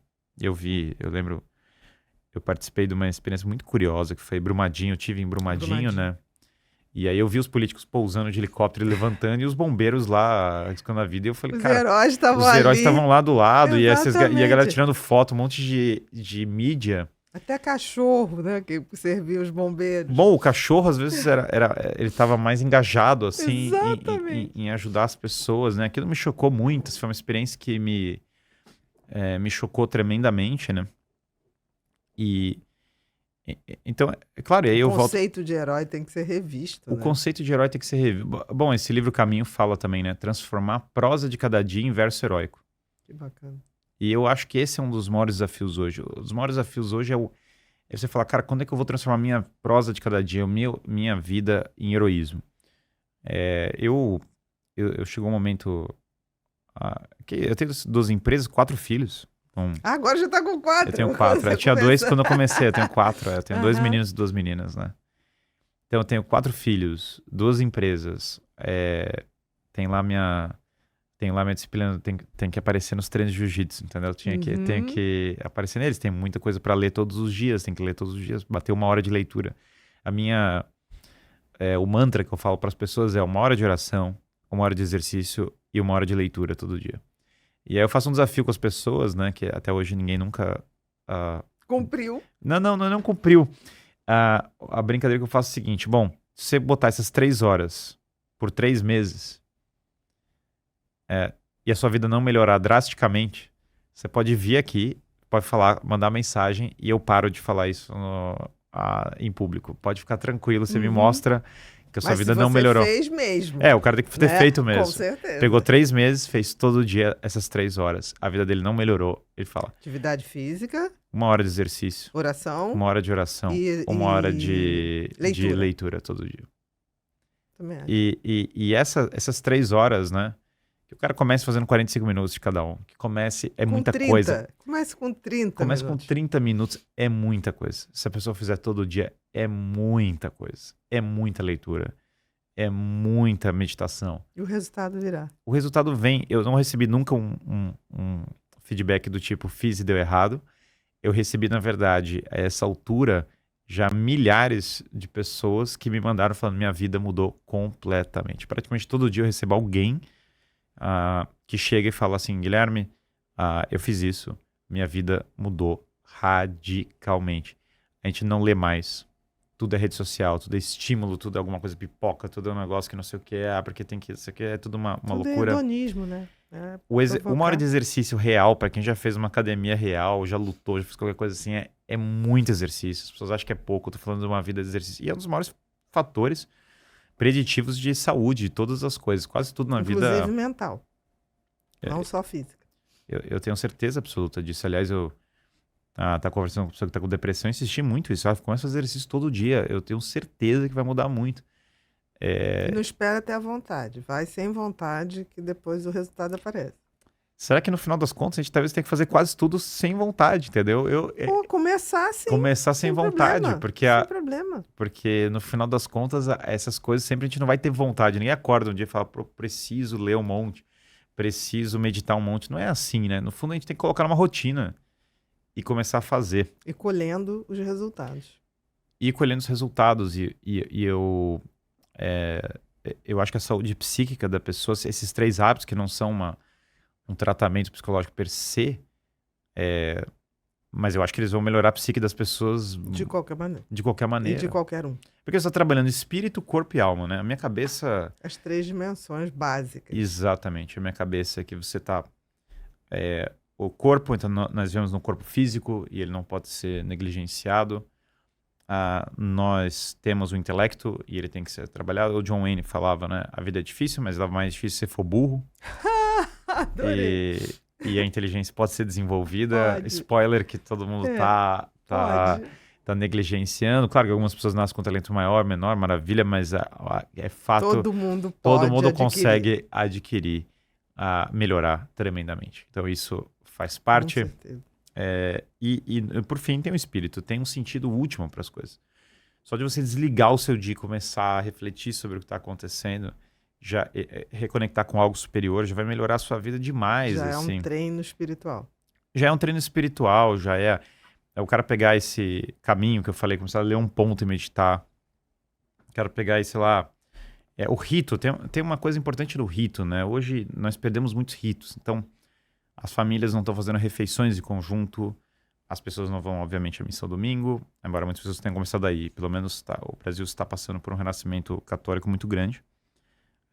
lembro, eu participei de uma experiência muito curiosa que foi Brumadinho. Eu tive em Brumadinho, né? E aí eu vi os políticos pousando de helicóptero e levantando e os bombeiros lá arriscando a vida. E eu falei, cara, os heróis estavam lá do lado e a galera tirando foto, um monte de mídia. Até cachorro, né, que servia os bombeiros. Bom, o cachorro às vezes ele estava mais engajado assim em ajudar as pessoas, né? Aquilo me chocou muito. Isso foi uma experiência que me chocou tremendamente, né? Então, é claro, aí eu volto... O conceito de herói tem que ser revisto. O conceito de herói tem que ser revisto. Bom, esse livro Caminho fala também, né? Transformar a prosa de cada dia em verso heróico. Que bacana. E eu acho que esse é um dos maiores desafios hoje. Os maiores desafios hoje é você falar, cara, quando é que eu vou transformar minha prosa de cada dia, minha vida em heroísmo? Eu chegou um momento... que eu tenho 12 empresas, 4 filhos. Então, agora já tá com 4. Eu tenho 4. Eu tinha 2 quando eu comecei, eu tenho 4. Eu tenho 2 meninos e 2 meninas, né? Então eu tenho 4 filhos, 2 empresas. Tem lá minha disciplina, tem que aparecer nos treinos de jiu-jitsu, entendeu? Tenho que aparecer neles. Tem muita coisa para ler todos os dias, tem que ler todos os dias, bater 1 hora de leitura. O mantra que eu falo para as pessoas é 1 hora de oração, 1 hora de exercício e 1 hora de leitura todo dia. E aí eu faço um desafio com as pessoas, né? Que até hoje ninguém nunca... Cumpriu. Não cumpriu. A brincadeira que eu faço é o seguinte. Bom, se você botar essas 3 horas por 3 meses e a sua vida não melhorar drasticamente, você pode vir aqui, pode falar, mandar mensagem e eu paro de falar isso em público. Pode ficar tranquilo, você me mostra... que a sua vida não melhorou. Mas fez mesmo. O cara tem que ter feito mesmo. Com certeza. Pegou 3 meses, fez todo dia essas 3 horas. A vida dele não melhorou. Ele fala. Atividade física. 1 hora de exercício. Oração. 1 hora de oração. 1 hora de leitura todo dia. Também acho. E essas 3 horas, né? Que o cara comece fazendo 45 minutos de cada um. Que comece, muita 30. coisa. Comece com 30 Comece minutos. com 30 minutos, é muita coisa. Se a pessoa fizer todo dia, é muita coisa. É muita leitura. É muita meditação. E o resultado virá. O resultado vem. Eu não recebi nunca um feedback do tipo, fiz e deu errado. Eu recebi, na verdade, a essa altura, já milhares de pessoas que me mandaram falando minha vida mudou completamente. Praticamente todo dia eu recebo alguém que chega e fala assim, Guilherme, eu fiz isso, minha vida mudou radicalmente. A gente não lê mais. Tudo é rede social, tudo é estímulo, tudo é alguma coisa pipoca, tudo é um negócio que não sei o que porque tem que, isso aqui é tudo uma tudo loucura. É hedonismo, né? 1 hora de exercício real, para quem já fez uma academia real, já lutou, já fez qualquer coisa assim, é muito exercício. As pessoas acham que é pouco, eu tô falando de uma vida de exercício. E é um dos maiores fatores preditivos de saúde, de todas as coisas. Quase tudo na vida... Inclusive mental, não só física. Eu tenho certeza absoluta disso. Aliás, eu tá conversando com uma pessoa que está com depressão, eu insisti muito nisso. Começa a fazer exercício todo dia. Eu tenho certeza que vai mudar muito. E não espera ter a vontade. Vai sem vontade que depois o resultado aparece. Será que no final das contas a gente talvez tenha que fazer quase tudo sem vontade, entendeu? Começar sim. Começar sem vontade. Problema, porque sem problema. Porque no final das contas, essas coisas sempre a gente não vai ter vontade. Ninguém acorda um dia e fala, preciso ler um monte, preciso meditar um monte. Não é assim, né? No fundo a gente tem que colocar numa rotina e começar a fazer. E colhendo os resultados. E colhendo os resultados. E eu acho que a saúde psíquica da pessoa, esses 3 hábitos que não são um tratamento psicológico per se, mas eu acho que eles vão melhorar a psique das pessoas de qualquer maneira. De qualquer maneira. E de qualquer um. Porque você está trabalhando espírito, corpo e alma, né? A minha cabeça... As 3 dimensões básicas. Exatamente. A minha cabeça é que você está... o corpo, então nós vivemos no corpo físico e ele não pode ser negligenciado. Nós temos o intelecto e ele tem que ser trabalhado. O John Wayne falava, né? A vida é difícil, mas ela é mais difícil se você for burro. Adorei. E a inteligência pode ser desenvolvida. Pode. Spoiler que todo mundo tá negligenciando. Claro que algumas pessoas nascem com talento maior, menor, maravilha, mas é fato... Todo mundo pode Todo mundo adquirir. consegue adquirir, melhorar tremendamente. Então isso faz parte. Com certeza. E por fim tem o espírito, tem um sentido último para as coisas. Só de você desligar o seu dia e começar a refletir sobre o que está acontecendo, já reconectar com algo superior, já vai melhorar a sua vida demais. Já assim. É um treino espiritual. Já é um treino espiritual, já é o cara pegar esse caminho que eu falei, começar a ler um ponto e meditar. Quero pegar esse lá. O rito, tem uma coisa importante no rito, né? Hoje nós perdemos muitos ritos. Então, as famílias não estão fazendo refeições de conjunto, as pessoas não vão, obviamente, à missa ao domingo, embora muitas pessoas tenham começado aí. Pelo menos o Brasil está passando por um renascimento católico muito grande.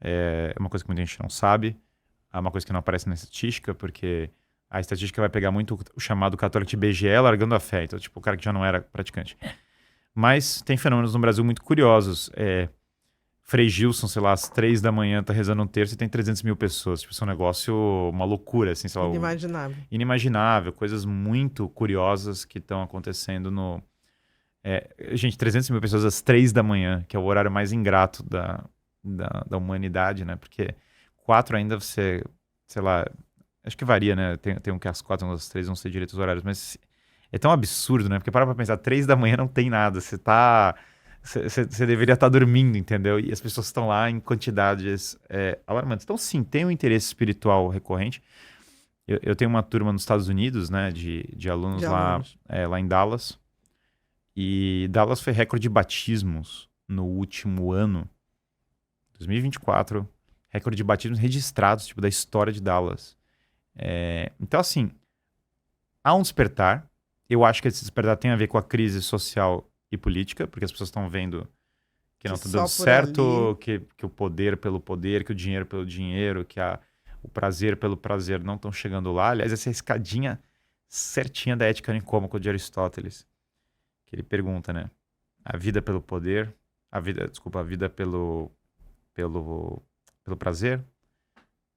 É uma coisa que muita gente não sabe, é uma coisa que não aparece na estatística, porque a estatística vai pegar muito o chamado católico de IBGE largando a fé, então tipo o cara que já não era praticante. Mas tem fenômenos no Brasil muito curiosos. Frei Gilson, sei lá, às 3 da manhã tá rezando um terço e tem 300 mil pessoas. Tipo, isso é um negócio, uma loucura, assim, sei lá. Inimaginável. Inimaginável, coisas muito curiosas que estão acontecendo no... gente, 300 mil pessoas às 3 da manhã, que é o horário mais ingrato da humanidade, né? Porque 4 ainda você, sei lá, acho que varia, né? Tem um que às 4, às 3 não sei direito os horários, mas é tão absurdo, né? Porque para pra pensar, 3 da manhã não tem nada, você deveria estar dormindo, entendeu? E as pessoas estão lá em quantidades alarmantes. Então, sim, tem um interesse espiritual recorrente. Eu tenho uma turma nos Estados Unidos, né, de alunos lá em Dallas. E Dallas foi recorde de batismos no último ano, 2024. Recorde de batismos registrados, tipo, da história de Dallas. Então, assim, há um despertar. Eu acho que esse despertar tem a ver com a crise social e política, porque as pessoas estão vendo que não está dando certo, que o poder pelo poder, que o dinheiro pelo dinheiro, que o prazer pelo prazer não estão chegando lá. Aliás, essa é a escadinha certinha da ética nicômaco de Aristóteles, que ele pergunta, né? A vida pelo poder, a vida pelo prazer,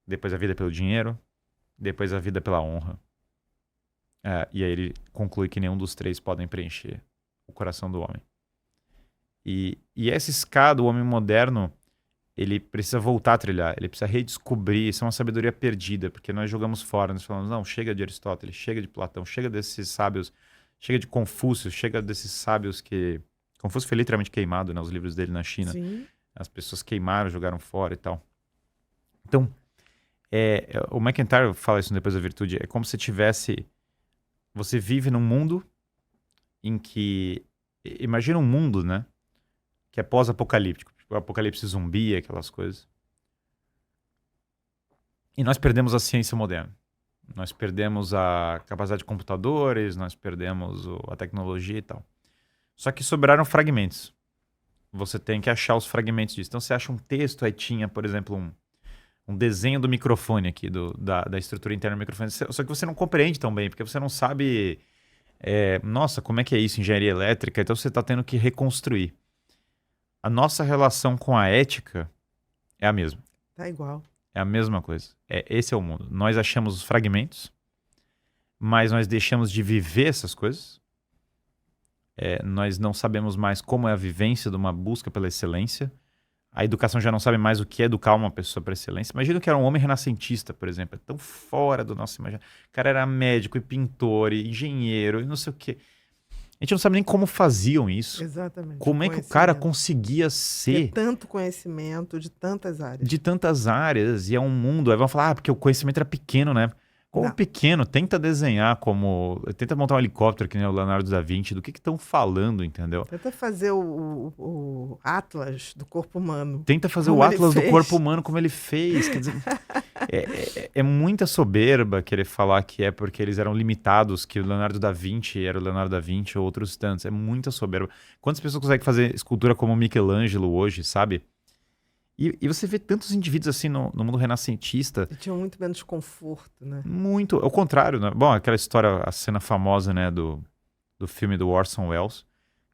depois a vida pelo dinheiro, depois a vida pela honra. E aí ele conclui que nenhum dos 3 podem preencher o coração do homem. E essa escada, o homem moderno, ele precisa voltar a trilhar, ele precisa redescobrir, isso é uma sabedoria perdida, porque nós jogamos fora, nós falamos, não, chega de Aristóteles, chega de Platão, chega desses sábios, chega de Confúcio, chega desses sábios que... Confúcio foi literalmente queimado, né, os livros dele na China. Sim. As pessoas queimaram, jogaram fora e tal. Então, o McIntyre fala isso Depois da Virtude, é como se você vive num mundo em que... Imagina um mundo, né? Que é pós-apocalíptico. Tipo, o apocalipse zumbi, aquelas coisas. E nós perdemos a ciência moderna. Nós perdemos a capacidade de computadores, nós perdemos a tecnologia e tal. Só que sobraram fragmentos. Você tem que achar os fragmentos disso. Então você acha um texto, aí tinha, por exemplo, um desenho do microfone aqui, da estrutura interna do microfone. Só que você não compreende tão bem, porque você não sabe... nossa, como é que é isso? Engenharia elétrica? Então você está tendo que reconstruir. A nossa relação com a ética é a mesma. Tá igual. É a mesma coisa. Esse é o mundo. Nós achamos os fragmentos, mas nós deixamos de viver essas coisas. Nós não sabemos mais como é a vivência de uma busca pela excelência. A educação já não sabe mais o que é educar uma pessoa para excelência. Imagina que era um homem renascentista, por exemplo. É tão fora do nosso imaginário. O cara era médico e pintor e engenheiro e não sei o quê. A gente não sabe nem como faziam isso. Exatamente. Como é que o cara conseguia ser... Ter tanto conhecimento de tantas áreas. De tantas áreas. E é um mundo... Aí vão falar, porque o conhecimento era pequeno, né? Como pequeno, tenta desenhar como... Tenta montar um helicóptero que nem o Leonardo da Vinci. Do que estão falando, entendeu? Tenta fazer o Atlas do corpo humano. Tenta fazer o Atlas do corpo humano como ele fez. Quer dizer, é muita soberba querer falar que é porque eles eram limitados, que o Leonardo da Vinci era o Leonardo da Vinci ou outros tantos. É muita soberba. Quantas pessoas conseguem fazer escultura como Michelangelo hoje, sabe? E você vê tantos indivíduos assim no mundo renascentista. E tinham muito menos conforto, né? Muito. Ao contrário, né? Bom, aquela história, a cena famosa, né, do filme do Orson Welles,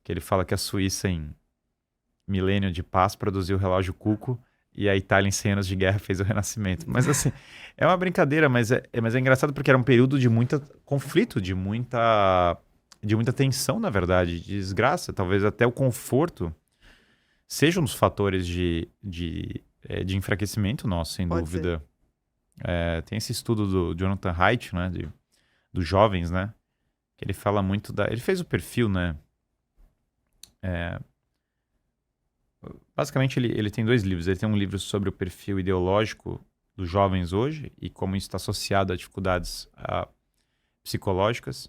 que ele fala que a Suíça, em milênio de paz, produziu o relógio Cuco e a Itália, em 100 anos de guerra, fez o Renascimento. Mas assim, é uma brincadeira, mas é engraçado porque era um período de muito conflito, de muita tensão, na verdade, de desgraça. Talvez até o conforto seja um dos fatores de enfraquecimento nosso, sem Pode dúvida. Tem esse estudo do Jonathan Haidt, né, dos jovens, né, que ele fala muito ele fez o perfil, né, basicamente ele tem 2 livros. Ele tem um livro sobre o perfil ideológico dos jovens hoje e como isso está associado a dificuldades psicológicas,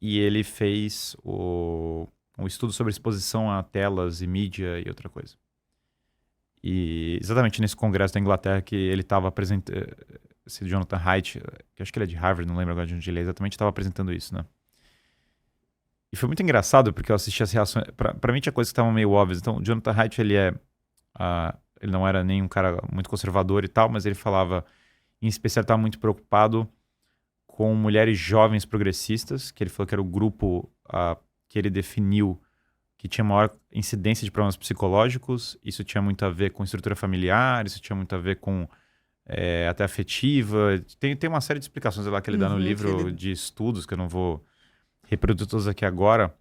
e ele fez um estudo sobre exposição a telas e mídia e outra coisa. E exatamente nesse congresso da Inglaterra que ele estava apresentando, esse Jonathan Haidt, que acho que ele é de Harvard, não lembro agora de onde ele é exatamente, estava apresentando isso, né? E foi muito engraçado porque eu assisti as reações, pra mim tinha coisas que estavam meio óbvias. Então o Jonathan Haidt, ele não era nem um cara muito conservador e tal, mas ele falava, em especial, estava muito preocupado com mulheres jovens progressistas, que ele falou que era o grupo que ele definiu que tinha maior incidência de problemas psicológicos. Isso tinha muito a ver com estrutura familiar, isso tinha muito a ver com até afetiva. Tem uma série de explicações lá que ele dá no livro de estudos, que eu não vou reproduzir todos aqui agora.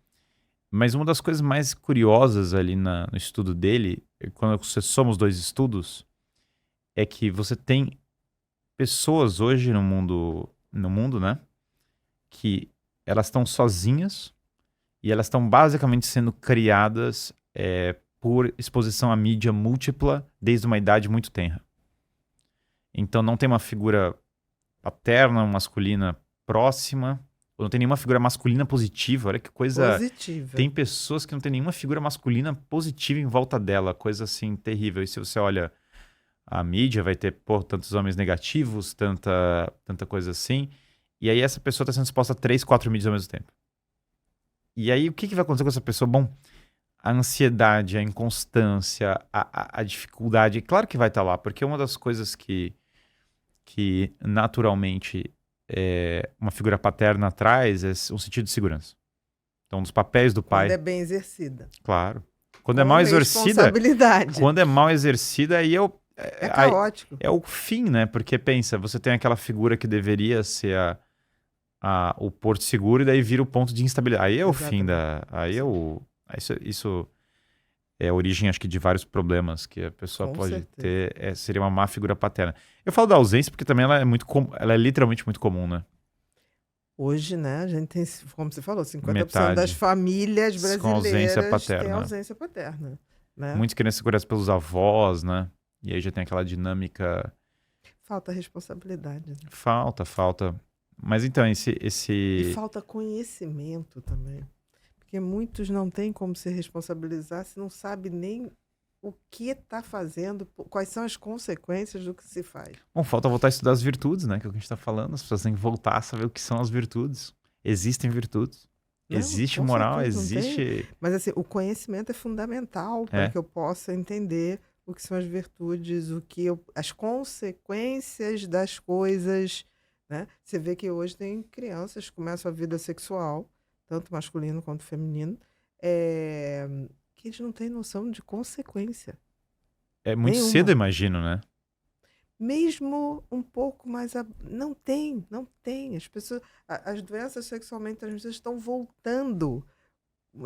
Mas uma das coisas mais curiosas ali no estudo dele, quando você soma os 2 estudos, é que você tem pessoas hoje no mundo, né, que elas estão sozinhas e elas estão basicamente sendo criadas por exposição à mídia múltipla desde uma idade muito tenra. Então não tem uma figura paterna, masculina próxima, ou não tem nenhuma figura masculina positiva. Olha que coisa... Positiva. Tem pessoas que não tem nenhuma figura masculina positiva em volta dela, coisa assim terrível. E se você olha a mídia, vai ter tantos homens negativos, tanta coisa assim. E aí essa pessoa está sendo exposta a 3, 4 mídias ao mesmo tempo. E aí o que vai acontecer com essa pessoa? Bom, a ansiedade, a inconstância, a dificuldade, claro que vai estar lá, porque uma das coisas que naturalmente uma figura paterna traz é um sentido de segurança. Então, um dos papéis do pai... Quando é bem exercida. Claro. Quando é mal exercida... Quando é mal exercida, aí é caótico. É o fim, né? Porque pensa, você tem aquela figura que deveria ser o porto seguro e daí vira o ponto de instabilidade. Aí é o fim da... Isso é a origem, acho que, de vários problemas que a pessoa pode ter. Seria uma má figura paterna. Eu falo da ausência porque também ela é literalmente muito comum, né? Hoje, né, a gente tem, como você falou, 50% Metade das famílias brasileiras com ausência paterna. têm ausência paterna. Né? Muitas crianças cuidadas pelos avós, né? E aí já tem aquela dinâmica... Falta responsabilidade. Né? Falta. Mas então, E falta conhecimento também. Porque muitos não têm como se responsabilizar se não sabe nem o que está fazendo, quais são as consequências do que se faz. Bom, falta voltar a estudar as virtudes, né? Que é o que a gente está falando. As pessoas têm que voltar a saber o que são as virtudes. Existem virtudes. Não, existe moral, existe... Mas assim, o conhecimento é fundamental para que eu possa entender o que são as virtudes, as consequências das coisas, né? Você vê que hoje tem crianças que começam a vida sexual, tanto masculino quanto feminino, que eles não têm noção de consequência. É muito Nenhuma. cedo, imagino, né? Mesmo um pouco mais... Não tem. As pessoas, as doenças sexualmente transmissíveis estão voltando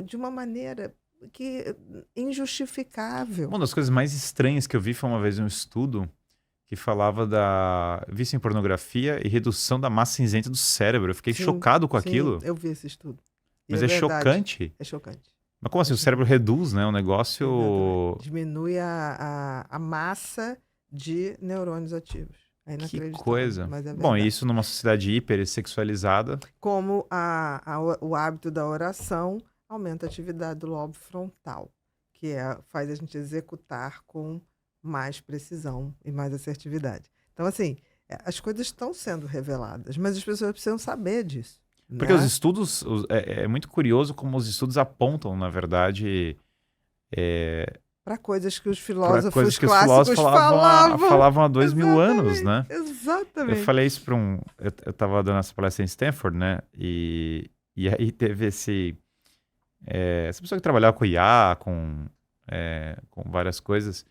de uma maneira que injustificável. Uma das coisas mais estranhas que eu vi foi uma vez um estudo que falava da vício em pornografia e redução da massa cinzenta do cérebro. Eu fiquei Sim, chocado com sim, aquilo. eu vi esse estudo. E Mas é é verdade. chocante. É chocante. Mas como assim? O cérebro reduz, né? O negócio... Verdade. Diminui a massa de neurônios ativos. É Que inacreditável, coisa. mas é Bom, verdade. isso numa sociedade hipersexualizada. Como o hábito da oração aumenta a atividade do lobo frontal, que faz a gente executar com mais precisão e mais assertividade. Então, assim, as coisas estão sendo reveladas, mas as pessoas precisam saber disso. Porque né? os estudos... É muito curioso como os estudos apontam, na verdade... Para coisas que os Para filósofos coisas que os clássicos filósofos falavam. falavam há 2000 anos, né? Exatamente. Eu falei isso para um... Eu tava dando essa palestra em Stanford, né? E aí teve essa pessoa que trabalhava com IA, com várias coisas.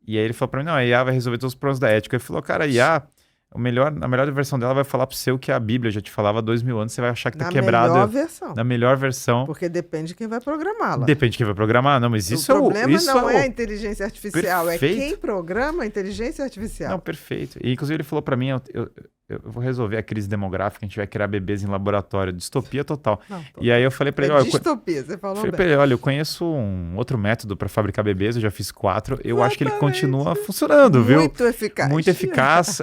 E aí ele falou para mim, não, a IA vai resolver todos os problemas da ética. Ele falou, cara, a IA, a melhor versão dela vai falar para você o que a Bíblia já te falava há 2000 anos, você vai achar que tá quebrado. Na melhor versão. Na melhor versão. Porque depende de quem vai programá-la. Depende de quem vai programar. Não, mas isso o problema não é a o... inteligência artificial, Perfeito. é quem programa a inteligência artificial. Não, perfeito. E, inclusive, ele falou pra mim, eu vou resolver a crise demográfica, a gente vai criar bebês em laboratório, distopia total. Não, E aí eu falei pra ele, é olha, distopia, você falou falei bem. pra ele, olha, eu conheço um outro método pra fabricar bebês, eu já fiz 4, eu acho que ele Exatamente. continua funcionando, viu? Muito eficaz. Muito eficaz,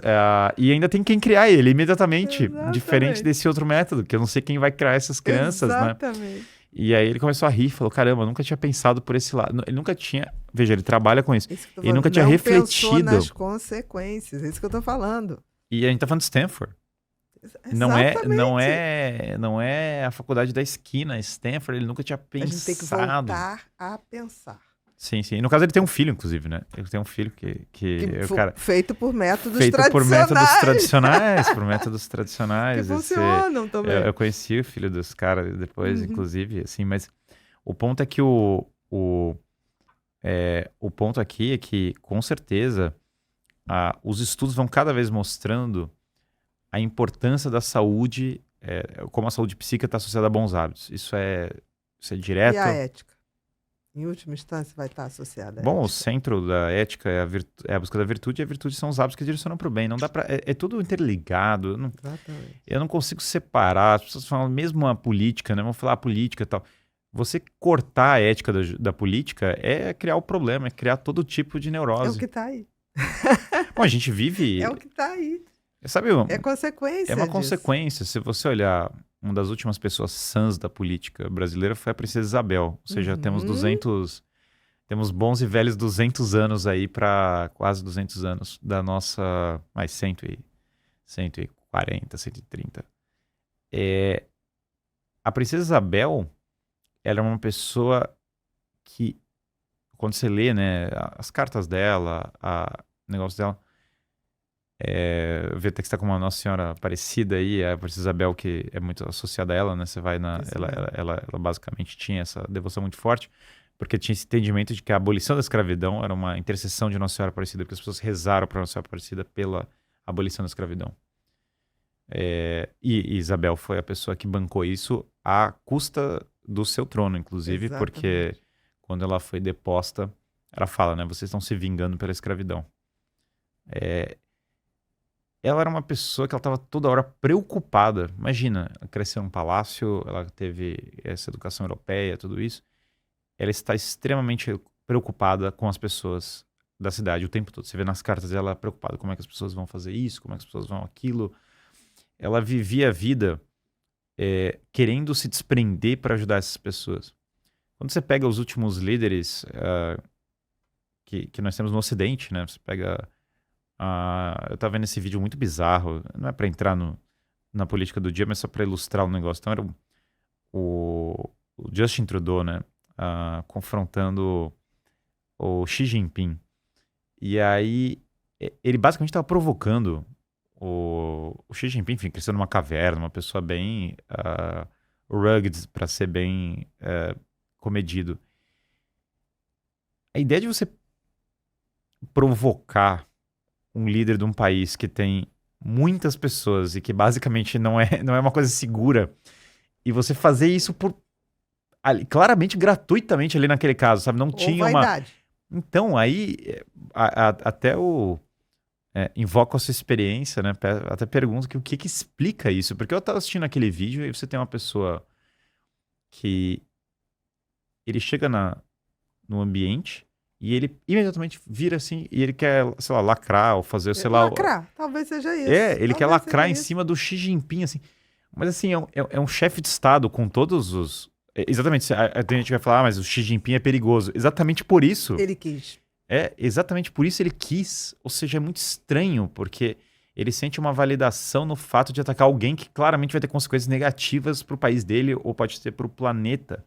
e ainda tem quem criar ele imediatamente, Exatamente. diferente desse outro método, que eu não sei quem vai criar essas crianças, né? Exatamente. E aí ele começou a rir, falou, caramba, eu nunca tinha pensado por esse lado. Ele nunca tinha, veja, ele trabalha com isso. Isso que eu tô Ele falando, nunca tinha não refletido. pensou nas consequências, é isso que eu tô falando. E a gente tá falando de Stanford. Não é a faculdade da esquina, Stanford, ele nunca tinha pensado. A gente tem que voltar a pensar. Sim, sim. E no caso ele tem um filho, inclusive, né? Ele tem um filho Feito por métodos tradicionais. tradicionais. Por métodos tradicionais. Que funcionam também. Eu conheci o filho dos caras depois, inclusive, assim, mas o ponto é que o ponto aqui é que, com certeza, os estudos vão cada vez mostrando a importância da saúde, como a saúde psíquica está associada a bons hábitos. Isso é direto. E a ética? Em última instância, vai estar associada à Bom, ética. o centro da ética é a busca da virtude, e a virtude são os hábitos que direcionam para o bem. Não dá para... É tudo interligado. Exatamente. Eu não consigo separar. As pessoas falam, mesmo a política, né? Vamos falar a política e tal. Você cortar a ética da política é criar o problema, é criar todo tipo de neurose. É o que está aí. Bom, a gente vive... É o que está aí. Sabe, É consequência é uma disso. consequência. Se você olhar, uma das últimas pessoas sãs da política brasileira foi a princesa Isabel. Ou seja, temos bons e velhos 200 anos aí para quase 200 anos da nossa... Mais 140, 130. A princesa Isabel, ela é uma pessoa que, quando você lê, né, as cartas dela, o negócio dela, vê até que está com uma Nossa Senhora Aparecida aí, a princesa Isabel, que é muito associada a ela, né? Você vai ela basicamente tinha essa devoção muito forte, porque tinha esse entendimento de que a abolição da escravidão era uma intercessão de Nossa Senhora Aparecida, porque as pessoas rezaram para Nossa Senhora Aparecida pela abolição da escravidão. E Isabel foi a pessoa que bancou isso à custa do seu trono, inclusive, Exatamente. porque quando ela foi deposta, ela fala, né? Vocês estão se vingando pela escravidão. Ela era uma pessoa que ela estava toda hora preocupada. Imagina, ela cresceu num palácio, ela teve essa educação europeia, tudo isso. Ela está extremamente preocupada com as pessoas da cidade o tempo todo. Você vê nas cartas dela preocupada como é que as pessoas vão fazer isso, como é que as pessoas vão aquilo. Ela vivia a vida querendo se desprender para ajudar essas pessoas. Quando você pega os últimos líderes que nós temos no Ocidente, né? Você pega... eu tava vendo esse vídeo muito bizarro, não é para entrar na política do dia, mas só para ilustrar o negócio. Então era o Justin Trudeau, né, confrontando o Xi Jinping. E aí ele basicamente estava provocando o Xi Jinping, enfim, cresceu numa caverna, uma pessoa bem rugged, para ser bem comedido. a ideia de você provocar um líder de um país que tem muitas pessoas e que basicamente não é uma coisa segura, e você fazer isso claramente, gratuitamente ali naquele caso, sabe? Não Ou tinha vaidade. Então, aí, até invoco a sua experiência, né? Até pergunto o que explica isso. Porque eu tava assistindo aquele vídeo e você tem uma pessoa que ele chega no ambiente e ele imediatamente vira assim e ele quer, sei lá, lacrar ou fazer, sei lá... Lacrar, talvez seja isso. Ele quer Talvez lacrar seja em isso. cima do Xi Jinping, assim. Mas assim, é um chefe de Estado com todos os... Exatamente, tem gente que vai falar, mas o Xi Jinping é perigoso. Exatamente por isso. Ele quis. Exatamente por isso ele quis. Ou seja, é muito estranho, porque ele sente uma validação no fato de atacar alguém que claramente vai ter consequências negativas pro país dele ou pode ser pro planeta.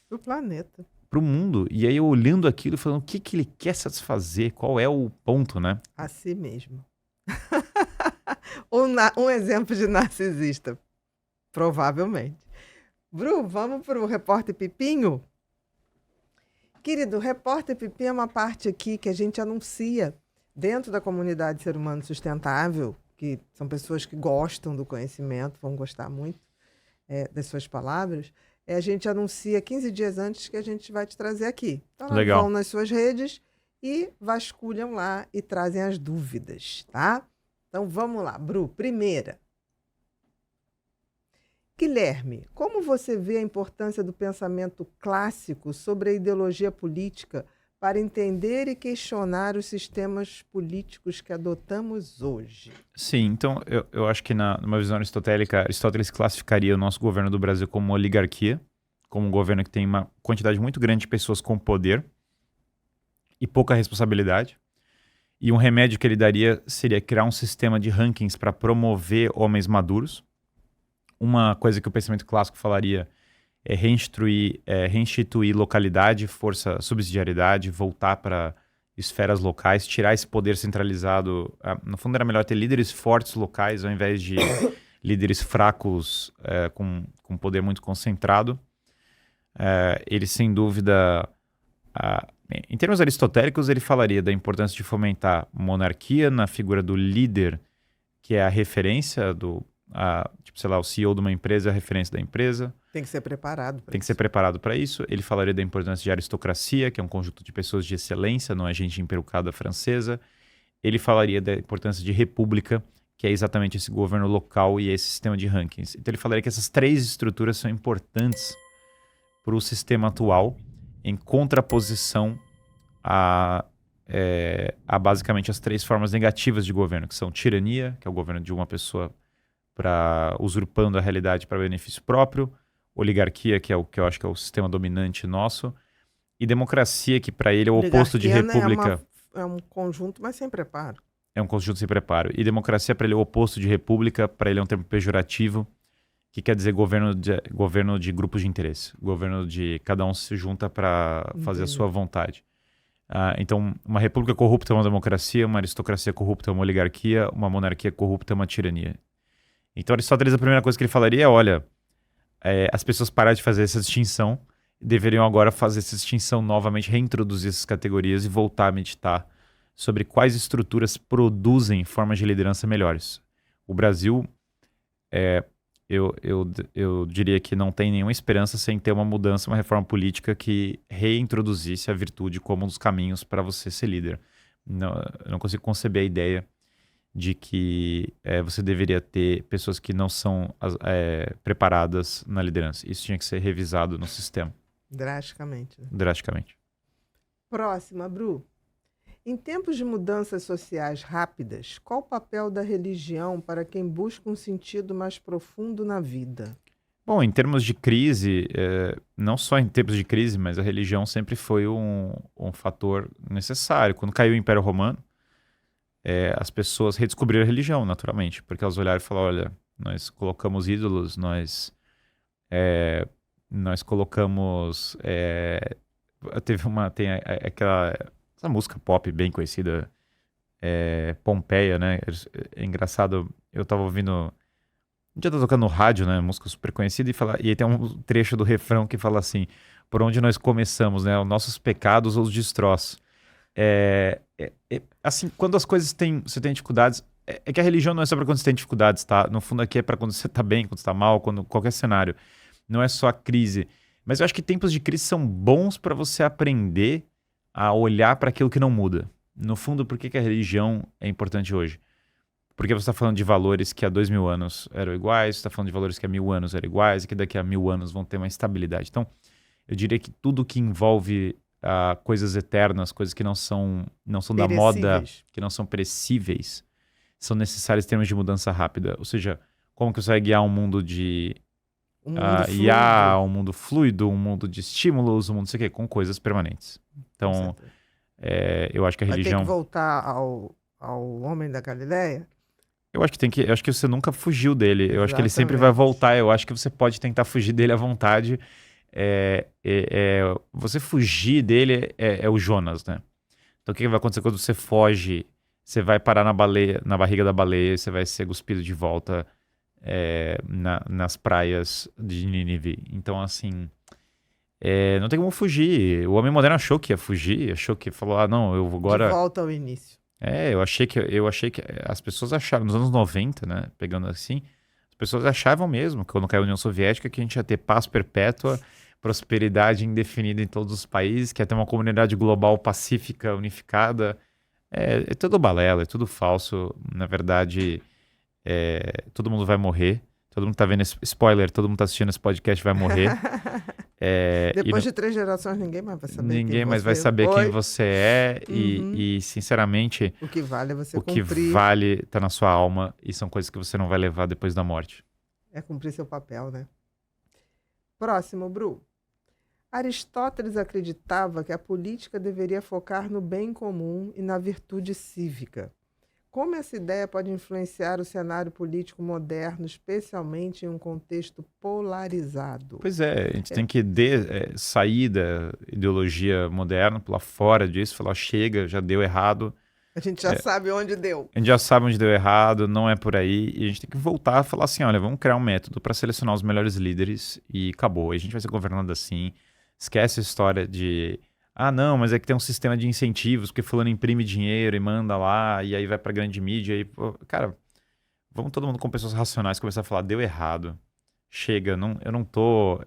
Pro planeta. Pro mundo. E aí eu olhando aquilo e falando, o que ele quer satisfazer? Qual é o ponto, né? A si mesmo. Um exemplo de narcisista. Provavelmente. Bru, vamos pro Repórter Pipinho? Querido, Repórter Pipinho é uma parte aqui que a gente anuncia dentro da comunidade Ser Humano Sustentável, que são pessoas que gostam do conhecimento, vão gostar muito das suas palavras. A gente anuncia 15 dias antes que a gente vai te trazer aqui. Então, Legal. vão nas suas redes e vasculham lá e trazem as dúvidas, tá? Então, vamos lá, Bru. Primeira. Guilherme, como você vê a importância do pensamento clássico sobre a ideologia política para entender e questionar os sistemas políticos que adotamos hoje? Sim, então eu acho que numa visão aristotélica, Aristóteles classificaria o nosso governo do Brasil como uma oligarquia, como um governo que tem uma quantidade muito grande de pessoas com poder e pouca responsabilidade. E um remédio que ele daria seria criar um sistema de rankings para promover homens maduros. Uma coisa que o pensamento clássico falaria é reinstituir localidade, força, subsidiariedade, voltar para esferas locais, tirar esse poder centralizado. No fundo, era melhor ter líderes fortes locais ao invés de líderes fracos com poder muito concentrado. Ele, sem dúvida, em termos aristotélicos, ele falaria da importância de fomentar monarquia na figura do líder, que é a referência tipo, sei lá, o CEO de uma empresa é a referência da empresa. Tem que ser preparado para Tem que ser preparado para isso. Ele falaria da importância de aristocracia, que é um conjunto de pessoas de excelência, não é gente emperucada francesa. Ele falaria da importância de república, que é exatamente esse governo local e esse sistema de rankings. Então ele falaria que essas três estruturas são importantes para o sistema atual, em contraposição a basicamente as três formas negativas de governo, que são tirania, que é o governo de uma pessoa usurpando a realidade para benefício próprio, oligarquia, que é o que eu acho que é o sistema dominante nosso, e democracia, que para ele é o oposto de república. É um conjunto, mas sem preparo. É um conjunto sem preparo. E democracia para ele é o oposto de república, para ele é um termo pejorativo, que quer dizer governo de grupos de interesse. Governo de cada um se junta para fazer a sua vontade. Então, uma república corrupta é uma democracia, uma aristocracia corrupta é uma oligarquia, uma monarquia corrupta é uma tirania. Então, Aristóteles, a primeira coisa que ele falaria é, olha, as pessoas pararam de fazer essa distinção, deveriam agora fazer essa distinção novamente, reintroduzir essas categorias e voltar a meditar sobre quais estruturas produzem formas de liderança melhores. O Brasil, eu diria que não tem nenhuma esperança sem ter uma mudança, uma reforma política que reintroduzisse a virtude como um dos caminhos para você ser líder. Eu não consigo conceber a ideia de que você deveria ter pessoas que não são preparadas na liderança. Isso tinha que ser revisado no sistema. Drasticamente. Drasticamente. Próxima, Bru. Em tempos de mudanças sociais rápidas, qual o papel da religião para quem busca um sentido mais profundo na vida? Bom, em termos de crise, não só em tempos de crise, mas a religião sempre foi um fator necessário. Quando caiu o Império Romano, as pessoas redescobriram a religião, naturalmente, porque elas olharam e falaram, olha, nós colocamos ídolos, nós colocamos... tem essa música pop bem conhecida, Pompeia, né? É engraçado, eu tava ouvindo... Um dia eu tava tocando no rádio, né? Música super conhecida, e aí tem um trecho do refrão que fala assim, por onde nós começamos, né? Os nossos pecados ou os destroços. Assim, quando as coisas você tem dificuldades, é que a religião não é só para quando você tem dificuldades, tá? No fundo aqui é para quando você tá bem, quando você tá mal, qualquer cenário. Não é só a crise. Mas eu acho que tempos de crise são bons para você aprender a olhar para aquilo que não muda. No fundo, por que a religião é importante hoje? Porque você está falando de valores que há 2000 anos eram iguais, você está falando de valores que há 1000 anos eram iguais e que daqui a 1000 anos vão ter uma estabilidade. Então, eu diria que tudo que envolve coisas eternas, coisas que não são da moda, que não são perecíveis, são necessários em termos de mudança rápida. Ou seja, como que você vai guiar um mundo de IA, um mundo fluido, um mundo de estímulos, um mundo não sei o quê, com coisas permanentes. Então, eu acho que a religião... Vai ter que voltar ao homem da Galileia? Eu acho que você nunca fugiu dele. Exatamente. Eu acho que ele sempre vai voltar. Eu acho que você pode tentar fugir dele à vontade. Você fugir dele é o Jonas, né? Então o que vai acontecer quando você foge? Você vai parar na barriga da baleia, você vai ser cuspido de volta nas praias de Nínive. Então, assim, não tem como fugir. O homem moderno achou que ia fugir, achou que falou, não, eu vou agora... De volta ao início. Eu achei que as pessoas acharam, nos anos 90, né, pegando assim, as pessoas achavam mesmo, que quando caiu a União Soviética, que a gente ia ter paz perpétua, prosperidade indefinida em todos os países, que ia ter uma comunidade global pacífica, unificada. É tudo balela, é tudo falso. Na verdade, todo mundo vai morrer. Todo mundo tá vendo spoiler, todo mundo tá assistindo esse podcast vai morrer. Depois de 3 gerações, ninguém mais vai saber Ninguém mais vai saber quem você é. E, sinceramente, o que vale é você o cumprir. que vale tá na sua alma e são coisas que você não vai levar depois da morte. É cumprir seu papel, né? Próximo, Bru. Aristóteles acreditava que a política deveria focar no bem comum e na virtude cívica. Como essa ideia pode influenciar o cenário político moderno, especialmente em um contexto polarizado? Pois a gente tem que sair da ideologia moderna, pular fora disso, falar, chega, já deu errado. A gente já sabe onde deu. A gente já sabe onde deu errado, não é por aí. E a gente tem que voltar a falar assim, olha, vamos criar um método para selecionar os melhores líderes e acabou. A gente vai ser governado assim. Esquece a história de... não, mas é que tem um sistema de incentivos, porque fulano imprime dinheiro e manda lá, e aí vai pra grande mídia. E, cara, vamos todo mundo com pessoas racionais começar a falar, deu errado, chega, eu não tô...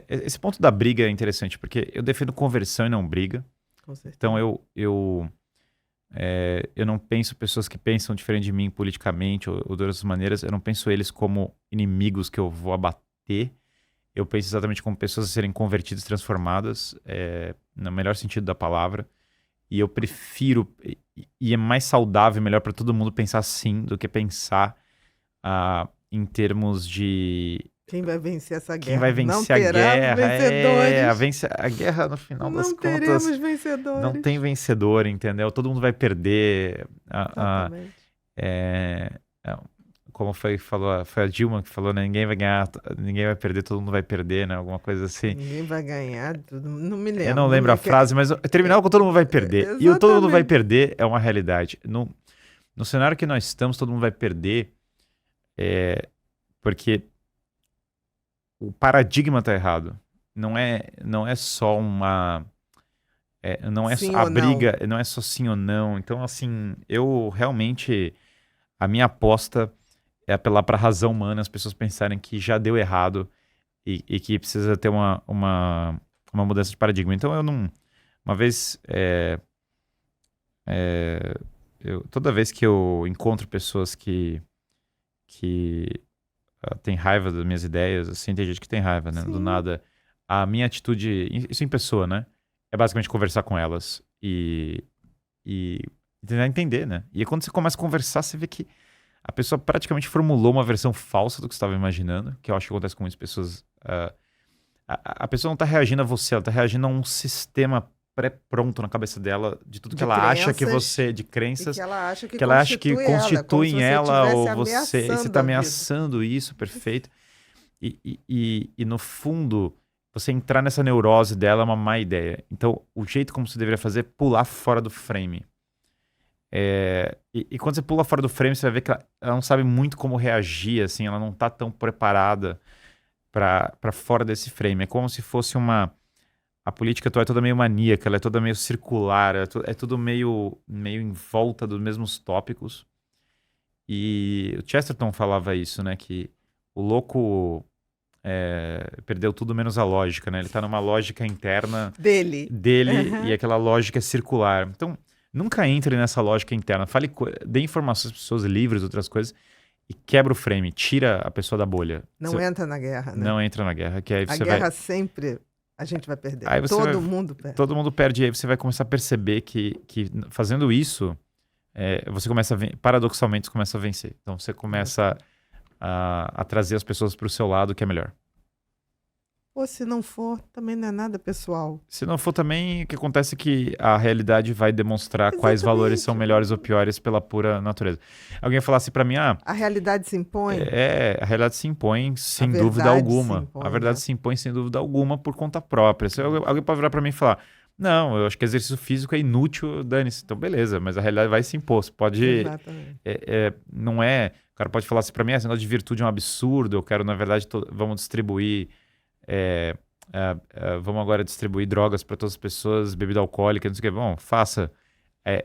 esse ponto da briga é interessante, porque eu defendo conversão e não briga. Com certeza. Então eu não penso pessoas que pensam diferente de mim politicamente ou de outras maneiras, eu não penso eles como inimigos que eu vou abater. Eu penso exatamente como pessoas a serem convertidas, transformadas, no melhor sentido da palavra. E eu prefiro, e é mais saudável e melhor para todo mundo pensar assim do que pensar em termos de... Quem vai vencer essa guerra? Quem vai vencer a guerra? A guerra, no final das contas... Não teremos vencedores. Não tem vencedor, entendeu? Todo mundo vai perder. Exatamente. Como foi a Dilma que falou, né? Ninguém vai ganhar, ninguém vai perder, todo mundo vai perder, né? Alguma coisa assim. Ninguém vai ganhar, não me lembro. Eu não lembro a frase, mas terminava com todo mundo vai perder. Exatamente. E o todo mundo vai perder é uma realidade. No cenário que nós estamos, todo mundo vai perder, porque o paradigma está errado. Não é só uma... não é sim a ou briga, não é só sim ou não. Então, assim, eu realmente... A minha aposta é apelar para a razão humana, as pessoas pensarem que já deu errado e que precisa ter uma mudança de paradigma. Então, eu não... Uma vez... toda vez que eu encontro pessoas que têm raiva das minhas ideias, assim, tem gente que tem raiva, né? Sim. Do nada. A minha atitude... Isso em pessoa, né? É basicamente conversar com elas e tentar entender, né? E aí, quando você começa a conversar, você vê que a pessoa praticamente formulou uma versão falsa do que você estava imaginando, que eu acho que acontece com muitas pessoas. A pessoa não está reagindo a você, ela está reagindo a um sistema pré-pronto na cabeça dela de tudo que ela acha que você... De crenças. Que ela acha que constituem ela, ou você está ameaçando ameaçando isso, perfeito. E no fundo, você entrar nessa neurose dela é uma má ideia. Então, o jeito como você deveria fazer é pular fora do frame. E quando você pula fora do frame, você vai ver que ela não sabe muito como reagir, assim, ela não tá tão preparada para fora desse frame. É como se fosse uma a política atual é toda meio maníaca, ela é toda meio circular, é tudo meio em volta dos mesmos tópicos. E o Chesterton falava isso, né? Que o louco perdeu tudo menos a lógica, né? Ele tá numa lógica interna Dele. e aquela lógica é circular. Então, nunca entre nessa lógica interna. Dê informações para pessoas, livros, outras coisas, e quebra o frame, tira a pessoa da bolha. Não entra na guerra, né? Não entra na guerra, que aí A você guerra sempre a gente vai perder. Aí Todo mundo perde. Todo mundo perde, e aí você vai começar a perceber que fazendo isso, você começa paradoxalmente, você começa a vencer. Então você começa a trazer as pessoas para o seu lado, que é melhor. Ou se não for, também não é nada pessoal. Se não for também, o que acontece é que a realidade vai demonstrar quais valores são melhores ou piores pela pura natureza. Alguém falasse para mim, a realidade se impõe? A realidade se impõe sem dúvida alguma. A verdade se impõe sem dúvida alguma por conta própria. Se alguém pode virar para mim e falar, não, eu acho que exercício físico é inútil, dane-se. Então beleza, mas a realidade vai se impor. Você pode... Exatamente. Não é... O cara pode falar assim para mim, esse negócio de virtude é um absurdo, eu quero, na verdade, vamos distribuir... vamos agora distribuir drogas para todas as pessoas, bebida alcoólica, não sei o que. Bom, faça.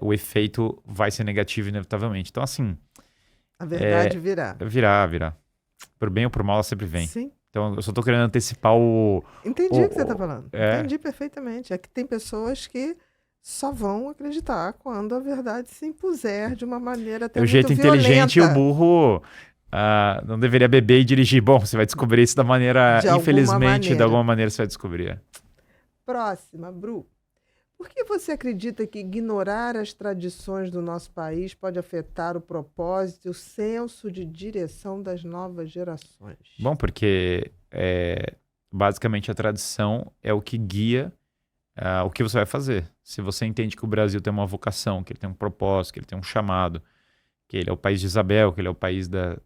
O efeito vai ser negativo inevitavelmente. Então, assim... A verdade virá. Virá. Por bem ou por mal, ela sempre vem. Sim. Então, eu só tô querendo antecipar o... Entendi o que você tá falando. Entendi perfeitamente. É que tem pessoas que só vão acreditar quando a verdade se impuser de uma maneira até muito jeito violenta. Inteligente e o burro... não deveria beber e dirigir. Bom, você vai descobrir isso da maneira... Infelizmente, de alguma maneira você vai descobrir. Próxima, Bru. Por que você acredita que ignorar as tradições do nosso país pode afetar o propósito e o senso de direção das novas gerações? Bom, porque basicamente a tradição é o que guia o que você vai fazer. Se você entende que o Brasil tem uma vocação, que ele tem um propósito, que ele tem um chamado, que ele é o país de Isabel, que ele é o país da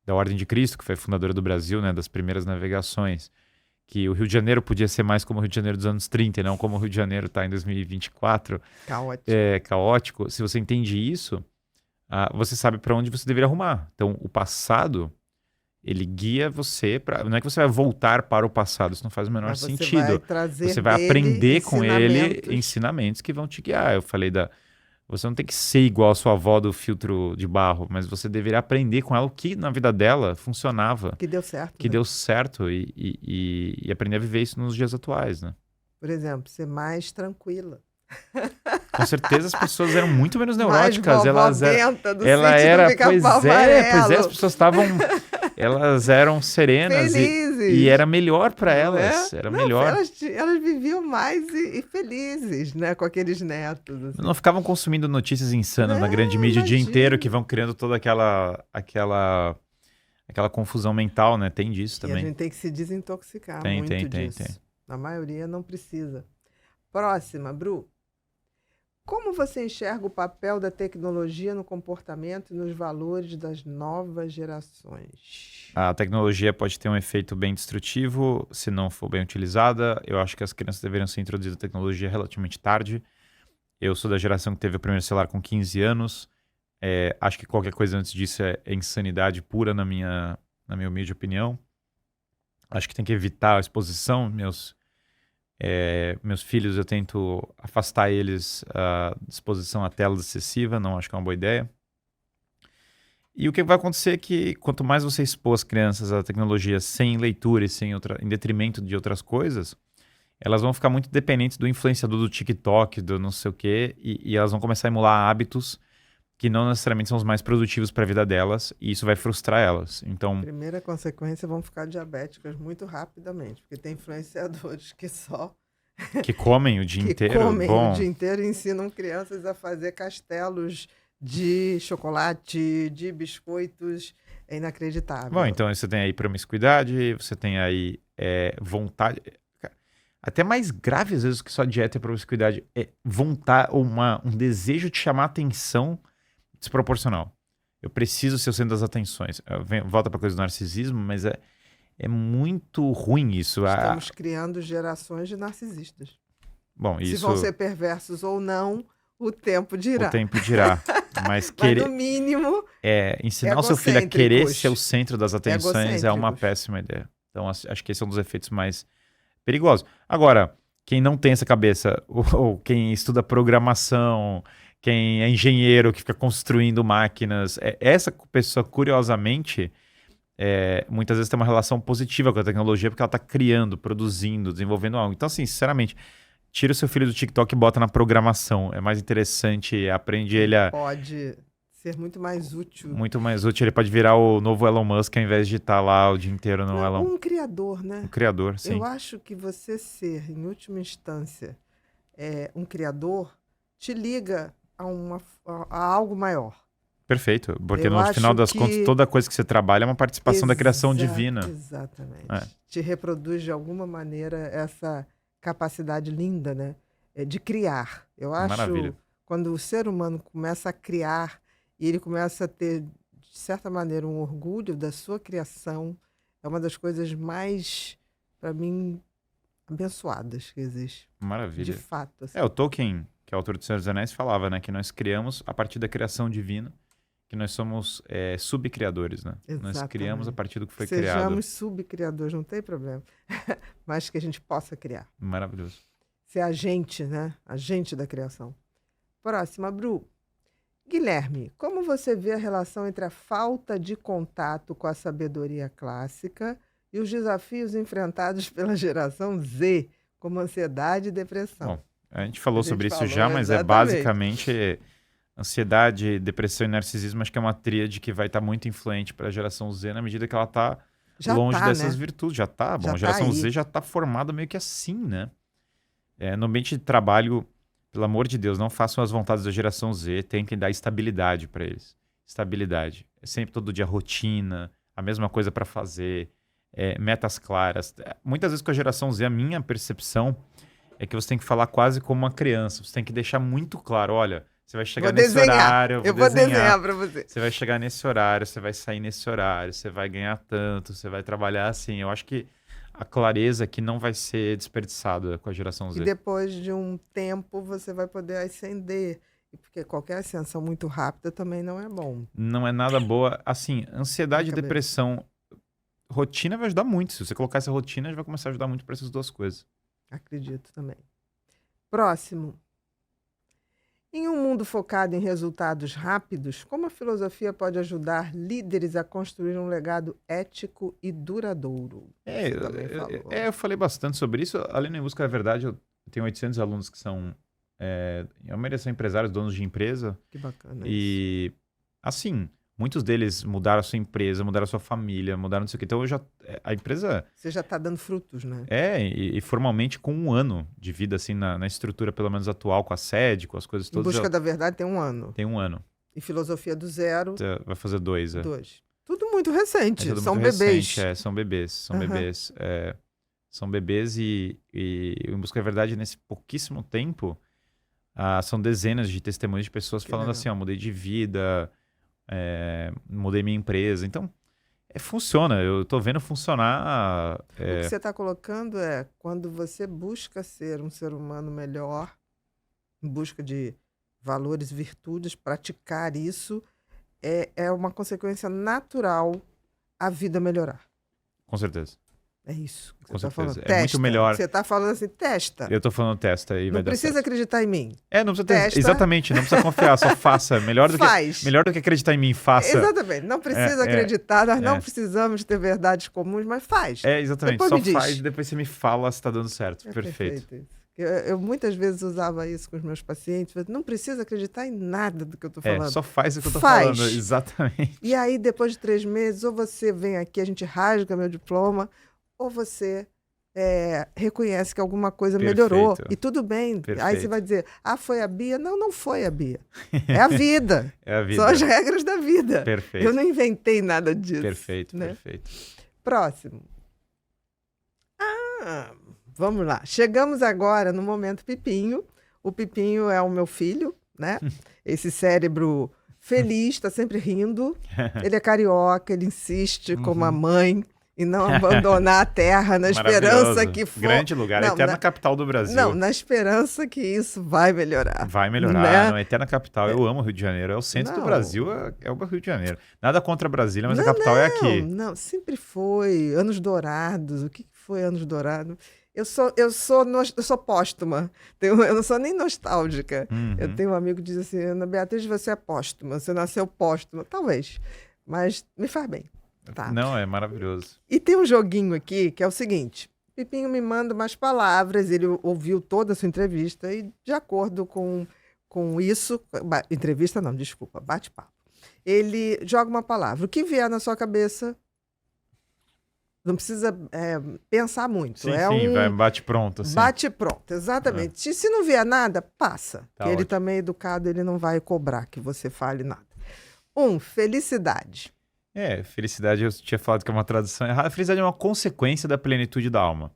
Ordem de Cristo, que foi fundadora do Brasil, né, das primeiras navegações, que o Rio de Janeiro podia ser mais como o Rio de Janeiro dos anos 30, e não como o Rio de Janeiro está em 2024. Caótico. Caótico. Se você entende isso, você sabe para onde você deveria arrumar. Então, o passado, ele guia você para... Não é que você vai voltar para o passado, isso não faz o menor sentido. Você vai aprender com ele ensinamentos que vão te guiar. Eu falei Você não tem que ser igual a sua avó do filtro de barro, mas você deveria aprender com ela o que na vida dela funcionava. Que deu certo. Que deu certo e aprender a viver isso nos dias atuais, né? Por exemplo, ser mais tranquila. Com certeza as pessoas eram muito menos neuróticas. Pois as pessoas estavam... Elas eram serenas e era melhor para elas. Era melhor. Elas viviam mais e felizes, né, com aqueles netos. Assim. Não ficavam consumindo notícias insanas na grande mídia o dia inteiro, que vão criando toda aquela confusão mental, né? Tem disso também. E a gente tem que se desintoxicar tem. Na maioria não precisa. Próxima, Bru. Como você enxerga o papel da tecnologia no comportamento e nos valores das novas gerações? A tecnologia pode ter um efeito bem destrutivo se não for bem utilizada. Eu acho que as crianças deveriam ser introduzidas à tecnologia relativamente tarde. Eu sou da geração que teve o primeiro celular com 15 anos. Acho que qualquer coisa antes disso é insanidade pura, na minha humilde opinião. Acho que tem que evitar a exposição. Meus filhos, eu tento afastar eles da exposição a telas excessiva, não acho que é uma boa ideia. E o que vai acontecer é que quanto mais você expor as crianças à tecnologia sem leitura e em detrimento de outras coisas, elas vão ficar muito dependentes do influenciador do TikTok, do não sei o quê, e elas vão começar a emular hábitos que não necessariamente são os mais produtivos para a vida delas, e isso vai frustrar elas. Então, primeira consequência, vão ficar diabéticas muito rapidamente, porque tem influenciadores que comem o dia inteiro. O dia inteiro e ensinam crianças a fazer castelos de chocolate, de biscoitos. É inacreditável. Bom, então você tem aí promiscuidade, você tem aí vontade... Até mais grave, às vezes, que só dieta e promiscuidade, é vontade, um desejo de chamar atenção desproporcional. Eu preciso ser o centro das atenções. Volta para a coisa do narcisismo, mas é muito ruim isso. Estamos criando gerações de narcisistas. Bom, isso... Se vão ser perversos ou não, o tempo dirá. O tempo dirá. Mas no mínimo, ensinar o seu filho a querer ser o centro das atenções é uma péssima ideia. Então, acho que esse é um dos efeitos mais perigosos. Agora, quem não tem essa cabeça, ou quem estuda programação, quem é engenheiro que fica construindo máquinas, essa pessoa, curiosamente, muitas vezes tem uma relação positiva com a tecnologia porque ela está criando, produzindo, desenvolvendo algo. Então, assim, sinceramente, tira o seu filho do TikTok e bota na programação. É mais interessante, aprende ele a... Pode ser muito mais útil. Muito mais útil, ele pode virar o novo Elon Musk ao invés de estar lá o dia inteiro no Elon. Um criador, né? Um criador, sim. Eu acho que você ser, em última instância, um criador, te liga a algo maior. Perfeito, porque Eu no final das acho contas, que- toda coisa que você trabalha é uma participação da criação divina. Exatamente. É. Te reproduz de alguma maneira essa capacidade linda, né? De criar. Eu acho, Maravilha. quando o ser humano começa a criar e ele começa a ter, de certa maneira, um orgulho da sua criação, é uma das coisas mais, para mim, abençoadas que existe. Maravilha. De fato. Assim. O Tolkien, que é o autor do Senhor dos Anéis, falava, né, que nós criamos a partir da criação divina, que nós somos subcriadores, né? Nós Exatamente. criamos a partir do que foi Sejamos criado. subcriadores, não tem problema. Mas que a gente possa criar. Maravilhoso. Ser agente, né? Agente da criação. Próxima, Bru. Guilherme, como você vê a relação entre a falta de contato com a sabedoria clássica e os desafios enfrentados pela geração Z, como ansiedade e depressão? Bom, a gente falou sobre isso falou, já, mas exatamente. basicamente ansiedade, depressão e narcisismo, acho que é uma tríade que vai estar muito influente para a geração Z na medida que ela está longe dessas né? virtudes. Já está, bom, Já a geração tá aí. Z já está formada meio que assim, né? No ambiente de trabalho, pelo amor de Deus, não façam as vontades da geração Z, tentem dar estabilidade para eles. Estabilidade. É sempre todo dia rotina, a mesma coisa para fazer, metas claras. Muitas vezes com a geração Z, a minha percepção é que você tem que falar quase como uma criança. Você tem que deixar muito claro, olha, você vai chegar nesse horário, eu vou desenhar para você. Você vai chegar nesse horário, você vai sair nesse horário, você vai ganhar tanto, você vai trabalhar assim. Eu acho que a clareza aqui não vai ser desperdiçada com a geração Z. E depois de um tempo você vai poder ascender. Porque qualquer ascensão muito rápida também não é bom. Não é nada boa. Assim, ansiedade e Cabeça. depressão, rotina vai ajudar muito. Se você colocar essa rotina, já vai começar a ajudar muito para essas duas coisas. Acredito também. Próximo. Em um mundo focado em resultados rápidos, como a filosofia pode ajudar líderes a construir um legado ético e duradouro? Você também falou. Eu falei bastante sobre isso. Além do Em Busca da Verdade, eu tenho 800 alunos que são, a maioria são empresários, donos de empresa. Que bacana. E, assim, muitos deles mudaram a sua empresa, mudaram a sua família, mudaram não sei o que. Então, a empresa... Você já está dando frutos, né? E formalmente com 1 ano de vida, assim, na estrutura pelo menos atual, com a sede, com as coisas Em todas. Busca da Verdade tem 1 ano. Tem 1 ano. E Filosofia do Zero, Vai fazer 2, 2. Tudo muito recente. tudo São muito bebês. recente, são bebês. São Aham. bebês. São bebês e Em Busca da Verdade, nesse pouquíssimo tempo, são dezenas de testemunhos de pessoas Que falando legal. assim, mudei de vida, mudei minha empresa. Então, funciona. Eu tô vendo funcionar. O que você está colocando é quando você busca ser um ser humano melhor, em busca de valores, virtudes, praticar isso, é uma consequência natural a vida melhorar. Com certeza. É isso que Com você está falando. certeza. É muito Testa. melhor. Você está falando assim, testa. Eu tô falando testa e vai Não dar precisa certo. acreditar em mim. Não precisa ter. Testa. Exatamente, não precisa confiar, só faça. Melhor do Faz. que acreditar em mim, faça. Exatamente. Não precisa acreditar, nós não precisamos ter verdades comuns, mas faz. Exatamente. Depois Só me diz. faz e depois você me fala se tá dando certo. É Perfeito. isso. Eu muitas vezes usava isso com os meus pacientes. Não precisa acreditar em nada do que eu estou falando. Só faz o que eu tô Faz. falando. Exatamente. E aí, depois de 3 meses, ou você vem aqui, a gente rasga meu diploma, ou você reconhece que alguma coisa melhorou. Perfeito. E tudo bem. Aí Perfeito. você vai dizer, foi a Bia? Não, não foi a Bia. É a vida. É a vida. São as regras da vida. Perfeito. Eu não inventei nada disso. Perfeito, né? perfeito. Próximo. Vamos lá. Chegamos agora no momento Pipinho. O Pipinho é o meu filho, né? Esse cérebro feliz, está sempre rindo. Ele é carioca, ele insiste como a mãe. e não abandonar a terra na esperança que for... Grande lugar, Não, a eterna capital do Brasil. Não, na esperança que isso vai melhorar. Vai melhorar, né? não, a eterna capital. Eu amo o Rio de Janeiro, é o centro do Não. Brasil, é o Rio de Janeiro. Nada contra Brasília, mas a capital é aqui. Não, sempre foi. Anos Dourados, o que foi Anos Dourados? Eu sou póstuma, eu não sou nem nostálgica. Eu tenho um amigo que diz assim, Ana Beatriz, você é póstuma, você nasceu póstuma. Talvez, mas me faz bem. Tá. Não, é maravilhoso. E tem um joguinho aqui que é o seguinte: Pipinho me manda umas palavras, ele ouviu toda a sua entrevista e, de acordo com isso, entrevista não, desculpa, bate-papo. Ele joga uma palavra. O que vier na sua cabeça, não precisa pensar muito. Sim, vai bate-pronto. Assim. Bate-pronto, exatamente. Se não vier nada, passa. Tá que ele ótimo. também é educado, ele não vai cobrar que você fale nada. Felicidade. Felicidade, eu tinha falado que é uma tradução errada. Felicidade é uma consequência da plenitude da alma.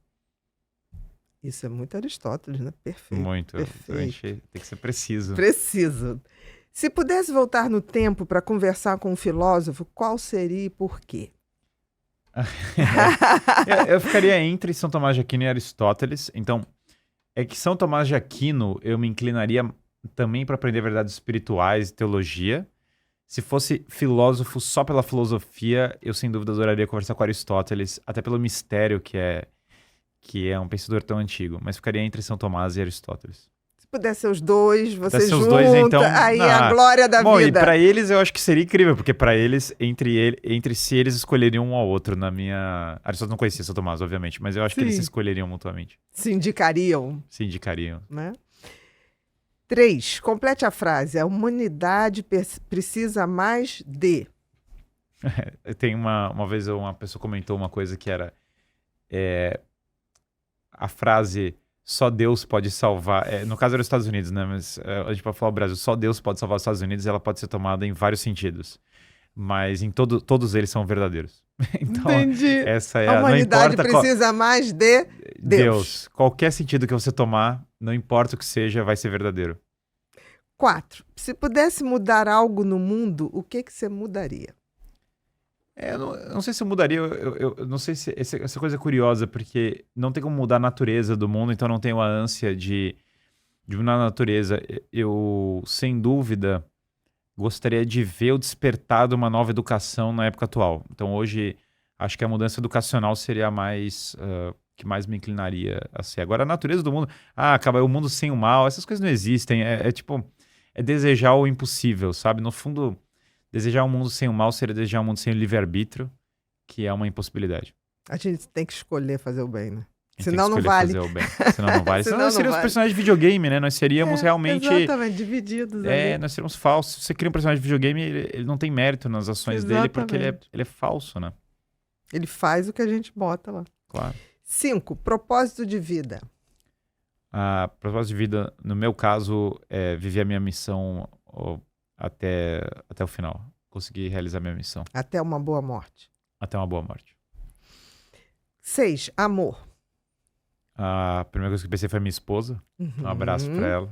Isso é muito Aristóteles, né? Perfeito. Muito. Perfeito. A gente tem que ser preciso. Preciso. Se pudesse voltar no tempo para conversar com um filósofo, qual seria e por quê? Eu ficaria entre São Tomás de Aquino e Aristóteles. Então, é que São Tomás de Aquino eu me inclinaria também para aprender verdades espirituais e teologia. Se fosse filósofo só pela filosofia, eu sem dúvida adoraria conversar com Aristóteles, até pelo mistério que é um pensador tão antigo. Mas ficaria entre São Tomás e Aristóteles. Se pudesse ser os dois, você Pudesse ser os junta, dois, então, aí a glória da Bom, vida. e para eles eu acho que seria incrível, porque para eles, entre si, eles escolheriam um ao outro na minha... Aristóteles não conhecia São Tomás, obviamente, mas eu acho que eles se escolheriam mutuamente. Se indicariam. Se indicariam. Né? 3. Complete a frase. A humanidade precisa mais de... Tem uma vez uma pessoa comentou uma coisa que era a frase só Deus pode salvar, no caso era os Estados Unidos, né, mas a gente pode falar o Brasil, só Deus pode salvar os Estados Unidos, ela pode ser tomada em vários sentidos, mas em todos eles são verdadeiros. Então, entendi. Essa é a humanidade não importa precisa mais de Deus. Qualquer sentido que você tomar, não importa o que seja, vai ser verdadeiro. 4. Se pudesse mudar algo no mundo, o que você mudaria? Eu não sei se eu mudaria, eu não sei se essa coisa é curiosa, porque não tem como mudar a natureza do mundo, então não tenho a ânsia de mudar a natureza. Eu, sem dúvida, gostaria de ver o despertar de uma nova educação na época atual. Então hoje, acho que a mudança educacional seria a que mais me inclinaria a ser. Agora, a natureza do mundo, acaba o mundo sem o mal, essas coisas não existem, é desejar o impossível, sabe? No fundo... Desejar um mundo sem o mal seria desejar um mundo sem o livre-arbítrio, que é uma impossibilidade. A gente tem que escolher fazer o bem, né? Senão não vale. Fazer o bem. Senão não vale. Senão nós seríamos personagens de videogame, né? Nós seríamos realmente... Exatamente, divididos. Nós seríamos falsos. Você cria um personagem de videogame, ele não tem mérito nas ações dele, porque ele é falso, né? Ele faz o que a gente bota lá. Claro. 5. Propósito de vida. Propósito de vida, no meu caso, é viver a minha missão... Até o final. Conseguir realizar minha missão. Até uma boa morte. Até uma boa morte. 6. Amor. A primeira coisa que eu pensei foi minha esposa. Um abraço pra ela.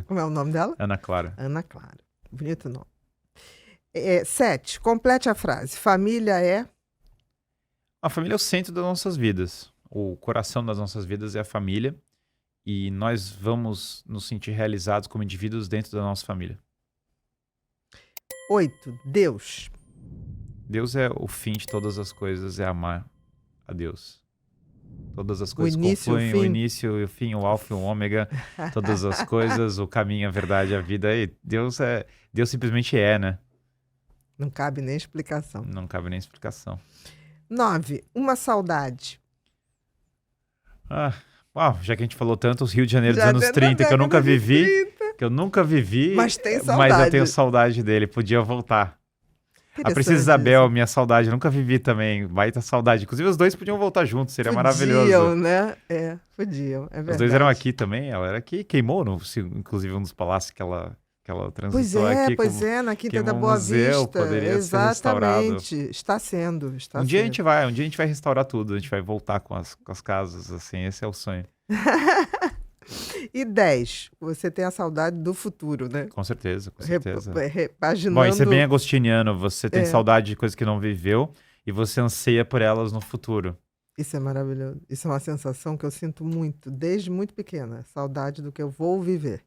Como é o nome dela? Ana Clara. Ana Clara. Bonito nome. 7. Complete a frase. Família é... A família é o centro das nossas vidas. O coração das nossas vidas é a família. E nós vamos nos sentir realizados como indivíduos dentro da nossa família. 8. Deus. Deus é o fim de todas as coisas, é amar a Deus. Todas as coisas confluem, o início e o fim, o alfa e o ômega, todas as coisas, o caminho, a verdade, a vida. E Deus simplesmente é, né? Não cabe nem explicação. Não cabe nem explicação. 9. Uma saudade. Já que a gente falou tanto, os Rio de Janeiro dos anos 30, que eu nunca vivi, mas tem saudade. Mas eu tenho saudade dele, podia voltar. A Princesa Isabel, minha saudade, eu nunca vivi também, baita saudade. Inclusive os dois podiam voltar juntos, seria maravilhoso. Podiam, né? Podiam, é verdade. Os dois eram aqui também, ela era aqui, queimou, inclusive um dos palácios que ela transitou aqui. Pois é, na Quinta da Boa museu, Vista. Poderia Exatamente, ser restaurado. está sendo. Um dia a gente vai restaurar tudo, a gente vai voltar com as casas, assim, esse é o sonho. E 10, você tem a saudade do futuro, né? Com certeza. Repaginando... Bom, isso é bem agostiniano, você tem saudade de coisas que não viveu, e você anseia por elas no futuro. Isso é maravilhoso. Isso é uma sensação que eu sinto muito, desde muito pequena. Saudade do que eu vou viver.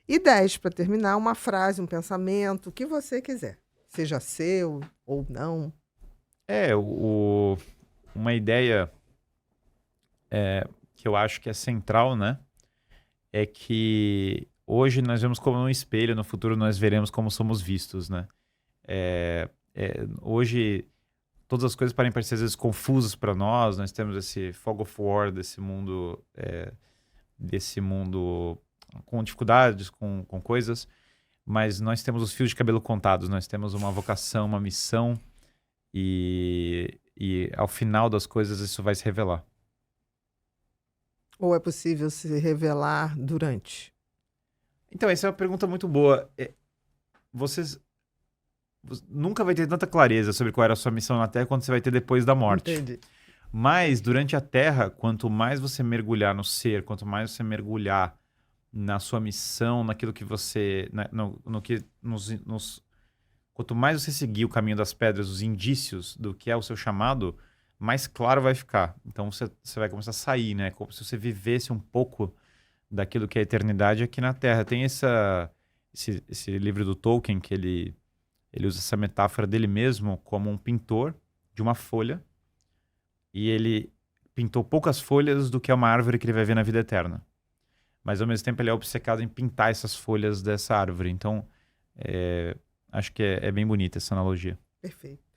E 10, para terminar, uma frase, um pensamento, o que você quiser. Seja seu ou não. Uma ideia que eu acho que é central, né? É que hoje nós vemos como um espelho, no futuro nós veremos como somos vistos, né? Hoje todas as coisas parecem parecer às vezes confusas para nós temos esse fog of war desse mundo com dificuldades, com coisas, mas nós temos os fios de cabelo contados, nós temos uma vocação, uma missão e ao final das coisas isso vai se revelar. Ou é possível se revelar durante? Então, essa é uma pergunta muito boa. Você nunca vai ter tanta clareza sobre qual era a sua missão na Terra quanto você vai ter depois da morte. Entendi. Mas, durante a Terra, quanto mais você mergulhar no ser, quanto mais você mergulhar na sua missão, naquilo que você... quanto mais você seguir o caminho das pedras, os indícios do que é o seu chamado, mais claro vai ficar. Então, você vai começar a sair, né? Como se você vivesse um pouco daquilo que é a eternidade aqui na Terra. Tem esse livro do Tolkien, que ele usa essa metáfora dele mesmo como um pintor de uma folha, e ele pintou poucas folhas do que é uma árvore que ele vai ver na vida eterna. Mas, ao mesmo tempo, ele é obcecado em pintar essas folhas dessa árvore. Então, acho que é bem bonita essa analogia. Perfeito.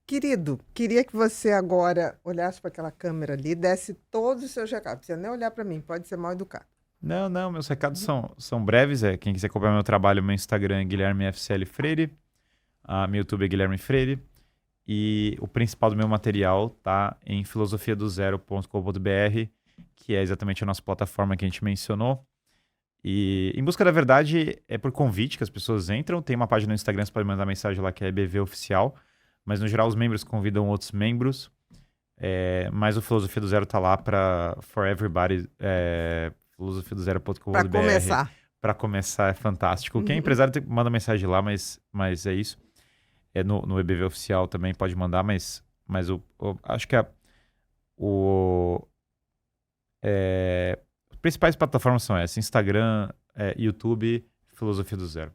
Querido, queria que você agora olhasse para aquela câmera ali e desse todos os seus recados. Não precisa nem olhar para mim, pode ser mal educado. Não, meus recados são breves. Quem quiser acompanhar meu trabalho, meu Instagram é Guilherme FCL Freire, meu YouTube é Guilherme Freire, e o principal do meu material tá em filosofiadozero.com.br, que é exatamente a nossa plataforma que a gente mencionou. E Em Busca da Verdade é por convite que as pessoas entram. Tem uma página no Instagram, você pode mandar mensagem lá que é EBV Oficial, mas no geral os membros convidam outros membros. Mas o Filosofia do Zero tá lá for everybody, filosofiadozero.com.br. Para começar. Para começar é fantástico. Quem é empresário manda mensagem lá, mas é isso. No EBV Oficial também pode mandar, mas eu acho que as principais plataformas são essas: Instagram, YouTube, Filosofia do Zero.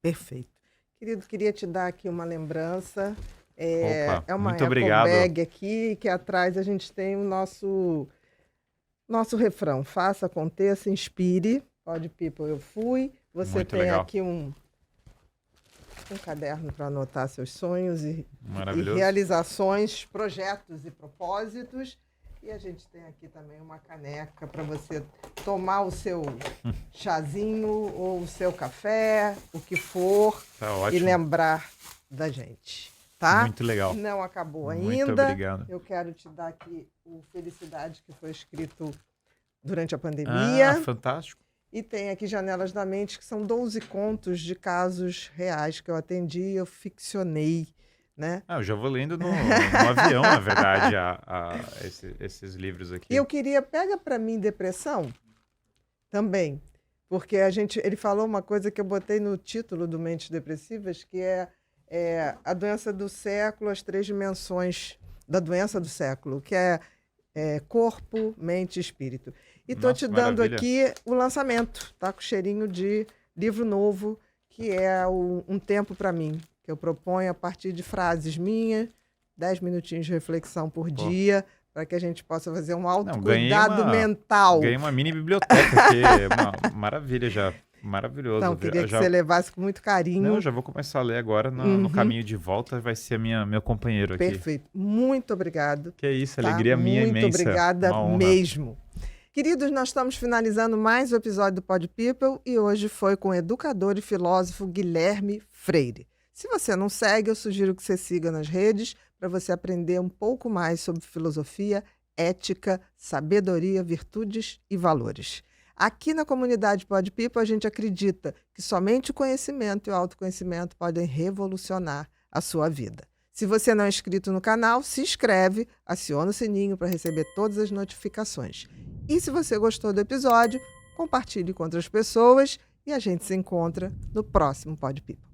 Perfeito. Querido, queria te dar aqui uma lembrança. Opa, é uma muito obrigado. bag aqui, que atrás a gente tem o nosso refrão. Faça, aconteça, inspire. Pod People, eu fui. Você Muito tem legal. aqui um caderno para anotar seus sonhos e Maravilhoso. realizações, projetos e propósitos. E a gente tem aqui também uma caneca para você tomar o seu chazinho ou o seu café, o que for, Tá ótimo. e lembrar da gente, tá? Muito legal. Não acabou Muito ainda. obrigado. Eu quero te dar aqui o Felicidade, que foi escrito durante a pandemia. Fantástico. E tem aqui Janelas da Mente, que são 12 contos de casos reais que eu atendi e eu ficcionei, né? Eu já vou lendo no avião, na verdade, esses livros aqui. E eu queria, pega para mim Depressão também, porque ele falou uma coisa que eu botei no título do Mentes Depressivas, que é a doença do século, as 3 dimensões da doença do século, que é corpo, mente e espírito. E tô te dando maravilha. aqui o lançamento, tá? Com cheirinho de livro novo, que é Um Tempo para Mim, que eu proponho a partir de frases minhas, 10 minutinhos de reflexão por dia, para que a gente possa fazer um autocuidado mental. Ganhei uma mini biblioteca, que é uma maravilha já. Maravilhoso. Então, queria que você levasse com muito carinho. Não, já vou começar a ler agora no caminho de volta, vai ser meu companheiro aqui. Perfeito. Muito obrigado. Que isso, alegria minha imensa. Muito obrigada mesmo. Queridos, nós estamos finalizando mais um episódio do Pod People e hoje foi com o educador e filósofo Guilherme Freire. Se você não segue, eu sugiro que você siga nas redes para você aprender um pouco mais sobre filosofia, ética, sabedoria, virtudes e valores. Aqui na comunidade Pod People, a gente acredita que somente o conhecimento e o autoconhecimento podem revolucionar a sua vida. Se você não é inscrito no canal, se inscreve, aciona o sininho para receber todas as notificações. E se você gostou do episódio, compartilhe com outras pessoas e a gente se encontra no próximo Pod People.